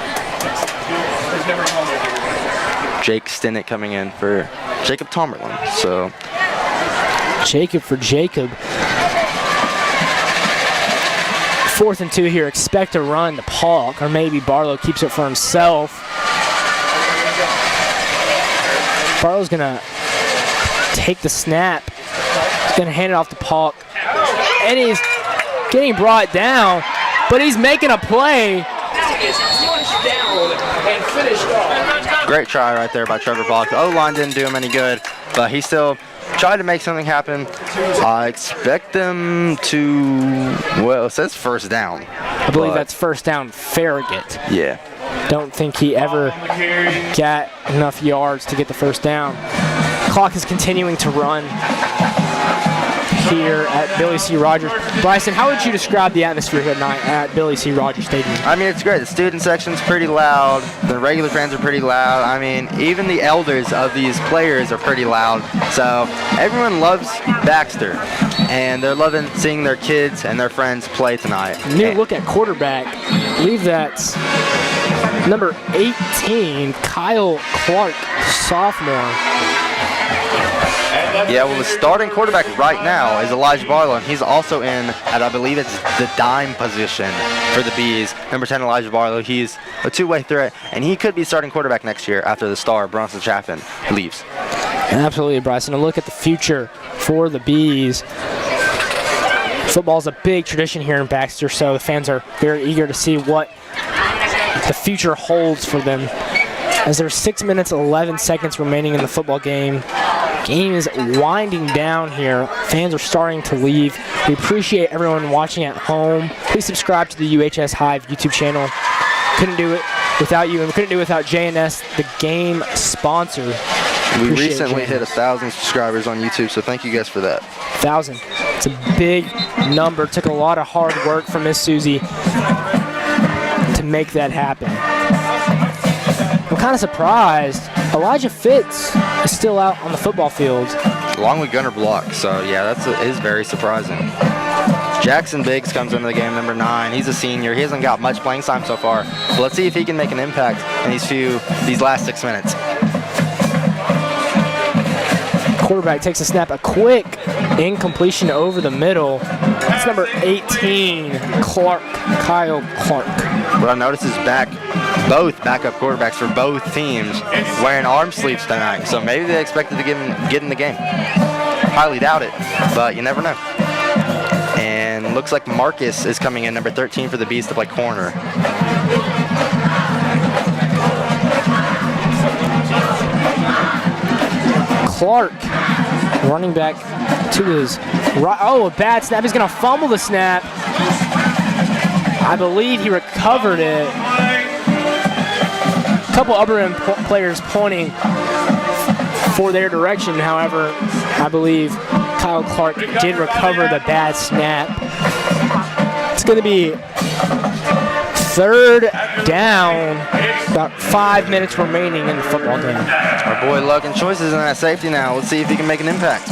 Jake Stinnett coming in for Jacob Tomerlin. So Jacob for Jacob. 4th and 2 here. Expect a run to Polk, or maybe Barlow keeps it for himself. Barlow's going to take the snap. He's going to hand it off to Polk. And he's getting brought down, but he's making a play. great try right there by Trevor Polk. The O-line didn't do him any good, but he still tried to make something happen. I expect them to, well, it says first down. I believe that's first down, Farragut. Yeah. Don't think he ever got enough yards to get the first down. Clock is continuing to run here at Billy C. Rodgers. Bryson, how would you describe the atmosphere here tonight at Billy C. Rodgers Stadium? I mean, it's great. The student section's pretty loud. The regular fans are pretty loud. I mean, even the elders of these players are pretty loud. So everyone loves Baxter, and they're loving seeing their kids and their friends play tonight. New look at quarterback. I believe that's number 18, Kyle Clark, sophomore. Yeah, well, the starting quarterback right now is Elijah Barlow, and he's also in at, I believe it's the dime position for the Bees. Number 10, Elijah Barlow. He's a two-way threat, and he could be starting quarterback next year after the star, Bronson Chaffin, leaves. Absolutely, Bryson. A look at the future for the Bees. Football's a big tradition here in Baxter, so the fans are very eager to see what the future holds for them. As there's 6 minutes, 11 seconds remaining in the football game. Game is winding down here. Fans are starting to leave. We appreciate everyone watching at home. Please subscribe to the UHS Hive YouTube channel. Couldn't do it without you, and we couldn't do it without JNS, the game sponsor. We recently hit 1,000 subscribers on YouTube, so thank you guys for that. 1,000. It's a big number. Took a lot of hard work from Miss Susie to make that happen. I'm kind of surprised. Elijah Fitz is still out on the football field. Along with Gunnar Block, so yeah, that is very surprising. Jackson Biggs comes into the game, number 9. He's a senior. He hasn't got much playing time so far. But let's see if he can make an impact in these last 6 minutes. Quarterback takes a snap, a quick incompletion over the middle. That's number 18, Kyle Clark. What I noticed is both backup quarterbacks for both teams wearing arm sleeves tonight, so maybe they expected to get in the game. Highly doubt it, but you never know. And looks like Marcus is coming in, number 13 for the Bees, to play corner. Clark running back to his right. Oh, a bad snap. He's going to fumble the snap. I believe he recovered it. A couple Upperman players pointing for their direction. However, I believe Kyle Clark did recover the bad snap. It's going to be third down. About 5 minutes remaining in the football game. Our boy Logan Choice is in that safety now. Let's see if he can make an impact.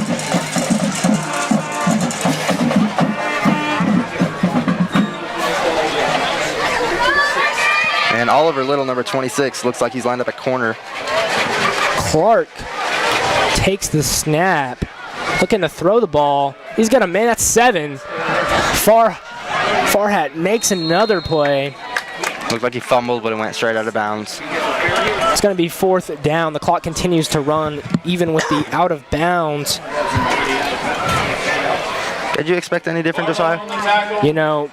And Oliver Little, number 26, looks like he's lined up at corner. Clark takes the snap, looking to throw the ball. He's got a man at 7. Farhat makes another play. Looked like he fumbled, but it went straight out of bounds. It's going to be 4th down. The clock continues to run, even with the out of bounds. Did you expect any different, Josiah? You know,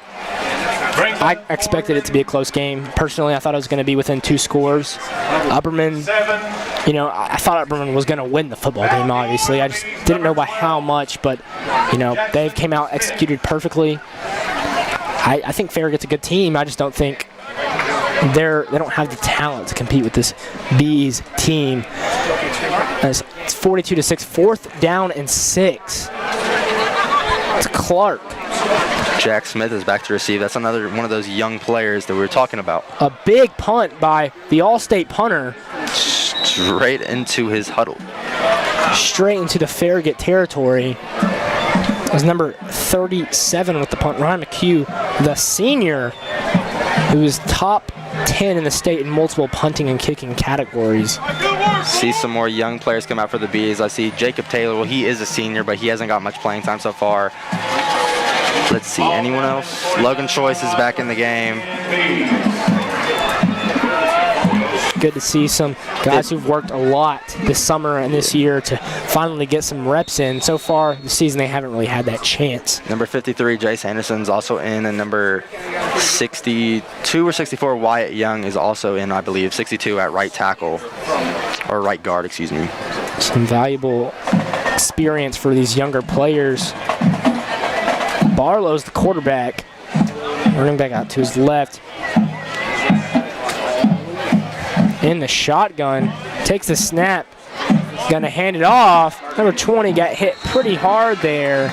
I expected it to be a close game. Personally, I thought it was going to be within 2 scores. Upperman, I thought Upperman was going to win the football game, obviously. I just didn't know by how much, but, they came out, executed perfectly. I think Farragut's a good team. I just don't think they don't have the talent to compete with this Bees team. It's 42-6, 4th down and 6. It's Clark. Jack Smith is back to receive. That's another one of those young players that we were talking about. A big punt by the All-State punter. Straight into his huddle. Straight into the Farragut territory. It was number 37 with the punt, Ryan McHugh, the senior, who is top 10 in the state in multiple punting and kicking categories. See some more young players come out for the Bees. I see Jacob Taylor. Well, he is a senior, but he hasn't got much playing time so far. Let's see, anyone else? Logan Choice is back in the game. Good to see some guys who've worked a lot this summer and this year to finally get some reps in. So far this season, they haven't really had that chance. Number 53, Jace Anderson's also in, and number 62 or 64, Wyatt Young is also in, I believe, 62 at right tackle, or right guard, excuse me. Some valuable experience for these younger players. Barlow's the quarterback, running back out to his left. In the shotgun, takes the snap, gonna hand it off. Number 20 got hit pretty hard there.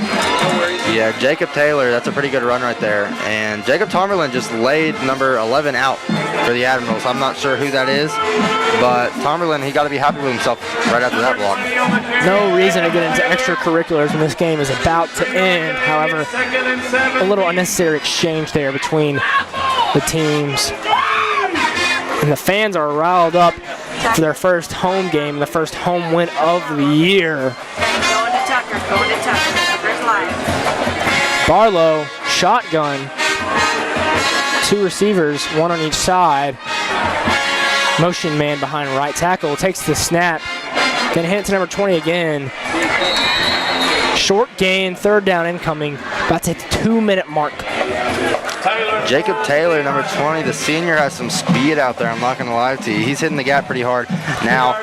Yeah, Jacob Taylor, that's a pretty good run right there. And Jacob Tomerlin just laid number 11 out for the Admirals. I'm not sure who that is, but Tomerlin, he got to be happy with himself right after that block. No reason to get into extracurriculars when this game is about to end. However, a little unnecessary exchange there between the teams. And the fans are riled up for their first home game, the first home win of the year. Going to Tucker. Tucker's live. Barlow, shotgun. 2 receivers, 1 on each side. Motion man behind right tackle, takes the snap. Gonna hit to number 20 again. Short gain, 3rd down incoming. About to hit the 2-minute mark. Jacob Taylor, number 20, the senior, has some speed out there. I'm not going to lie to you. He's hitting the gap pretty hard. Now,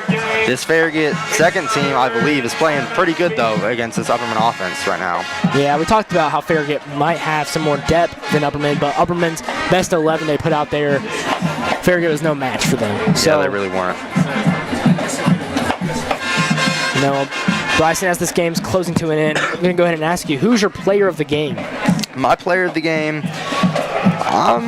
this Farragut second team, I believe, is playing pretty good, though, against this Upperman offense right now. Yeah, we talked about how Farragut might have some more depth than Upperman, but Upperman's best 11 they put out there, Farragut was no match for them. So, yeah, they really weren't. Bryson, as this game's closing to an end, I'm going to go ahead and ask you, who's your player of the game? My player of the game, I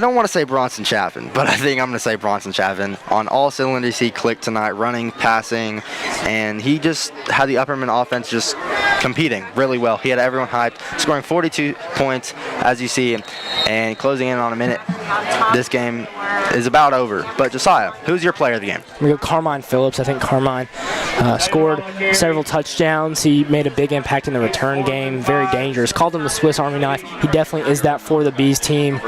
don't want to say Bronson Chaffin, but I think I'm going to say Bronson Chaffin. On all cylinders, he clicked tonight, running, passing, and he just had the Upperman offense just competing really well. He had everyone hyped, scoring 42 points, as you see, and closing in on a minute. This game is about over. But Josiah, who's your player of the game? We go Carmine Phillips. I think Carmine scored several touchdowns. He made a big impact in the return game. Very dangerous. Called him the Swiss Army knife. He definitely is that for the Bees team.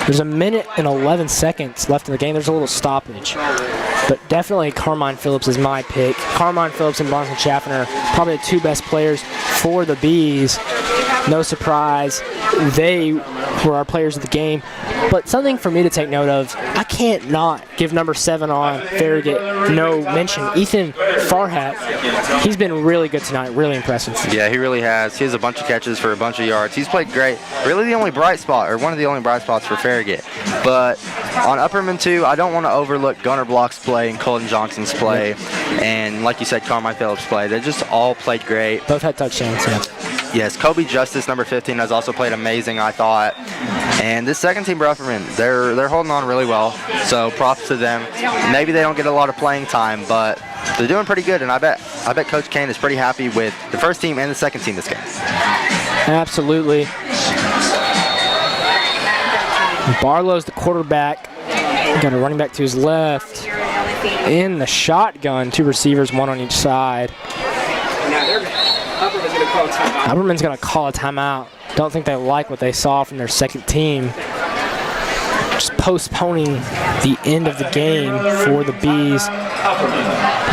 There's a minute and 11 seconds left in the game. There's a little stoppage. But definitely Carmine Phillips is my pick. Carmine Phillips and Bronson Chaffin are probably the 2 best players for the Bees. No surprise, they were our players of the game. But something for me to take note of, I can't not give number 7 on Farragut no mention. Ethan Farhat, he's been really good tonight, really impressive. Yeah, he really has. He has a bunch of catches for a bunch of yards. He's played great. Really the only bright spot, or one of the only bright spots for Farragut. But on Upperman 2, I don't want to overlook Gunnar Block's play and Colton Johnson's play. And like you said, Carmine Phillips' play. They just all played great. Both had touchdowns, yeah. Yes, Kobe Justice, number 15, has also played amazing, I thought. And this second team for Upperman, they're holding on really well. So props to them. Maybe they don't get a lot of playing time, but they're doing pretty good. And I bet Coach Kane is pretty happy with the first team and the second team this game. Absolutely. Barlow's the quarterback. Got a running back to his left. In the shotgun, 2 receivers, 1 on each side. Upperman's going to call a timeout. Don't think they like what they saw from their second team. Just postponing the end of the game for the Bees.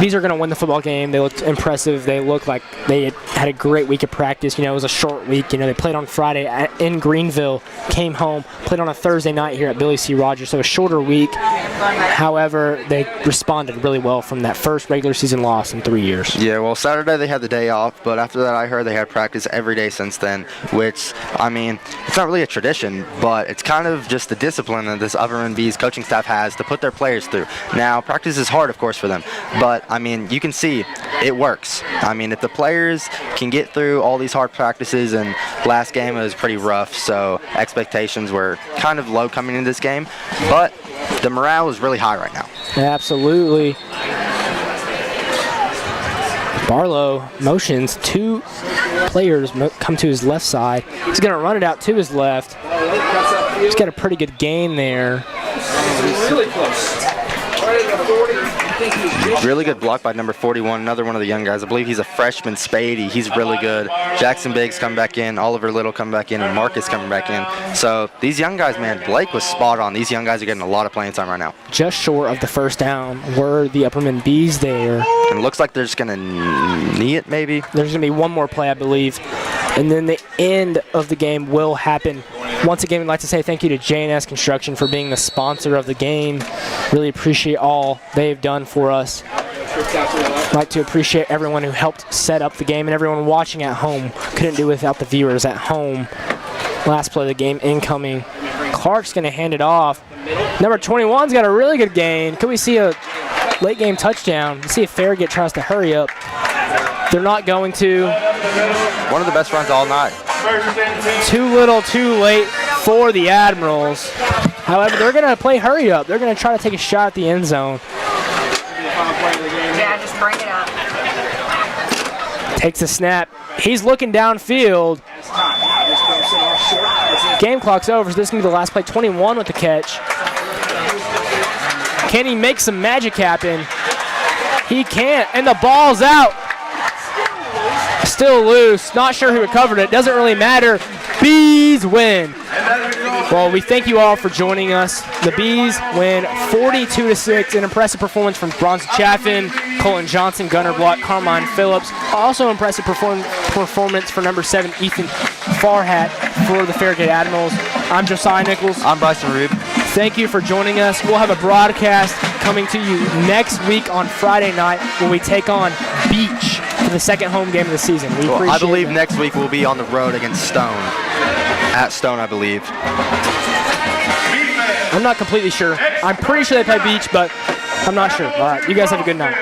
Bees are going to win the football game. They looked impressive. They looked like they had a great week of practice. You know, it was a short week. You know, they played on Friday in Greenville, came home, played on a Thursday night here at Billy C. Rodgers, so a shorter week. However, they responded really well from that first regular season loss in 3 years. Yeah, well, Saturday they had the day off, but after that I heard they had practice every day since then, which, I mean, it's not really a tradition, but it's kind of just the discipline that this Upperman Bees coaching staff has to put their players through. Now, practice is hard, of course, for them, but, I mean, you can see it works. I mean, if the players can get through all these hard practices, and last game was pretty rough, so expectations were kind of low coming into this game, but the morale is really high right now. Absolutely. Barlow motions. 2 players come to his left side. He's going to run it out to his left. He's got a pretty good gain there. Really close. Really good block by number 41, another one of the young guys. I believe he's a freshman, Spady. He's really good. Jackson Biggs come back in, Oliver Little come back in, and Marcus coming back in. So these young guys, man, Blake was spot on. These young guys are getting a lot of playing time right now. Just short of the first down were the Upperman Bees there. And it looks like they're just going to knee it, maybe. There's going to be one more play, I believe. And then the end of the game will happen. Once again, we'd like to say thank you to J&S Construction for being the sponsor of the game. Really appreciate all they've done for us. I'd like to appreciate everyone who helped set up the game and everyone watching at home. Couldn't do without the viewers at home. Last play of the game incoming. Clark's going to hand it off. Number 21's got a really good gain. Could we see a late game touchdown? Let's see if Farragut tries to hurry up. They're not going to. One of the best runs all night. Too little, too late for the Admirals. However, they're going to play hurry up. They're going to try to take a shot at the end zone. Yeah, just bring it up. Takes a snap. He's looking downfield. Game clock's over, so this is going to be the last play. 21 with the catch. Can he make some magic happen? He can't, and the ball's out. Still loose. Not sure who recovered it. Doesn't really matter. Bees win. Well, we thank you all for joining us. The Bees win 42-6. An impressive performance from Bronson Chaffin, Colton Johnson, Gunnar Block, Carmine Phillips. Also impressive performance for number 7, Ethan Farragut for the Farragut Admirals. I'm Josiah Nichols. I'm Bryson Reab. Thank you for joining us. We'll have a broadcast coming to you next week on Friday night when we take on Beach for the second home game of the season. I believe next week we'll be on the road against Stone. At Stone, I believe. I'm not completely sure. I'm pretty sure they play Beach, but I'm not sure. All right, you guys have a good night.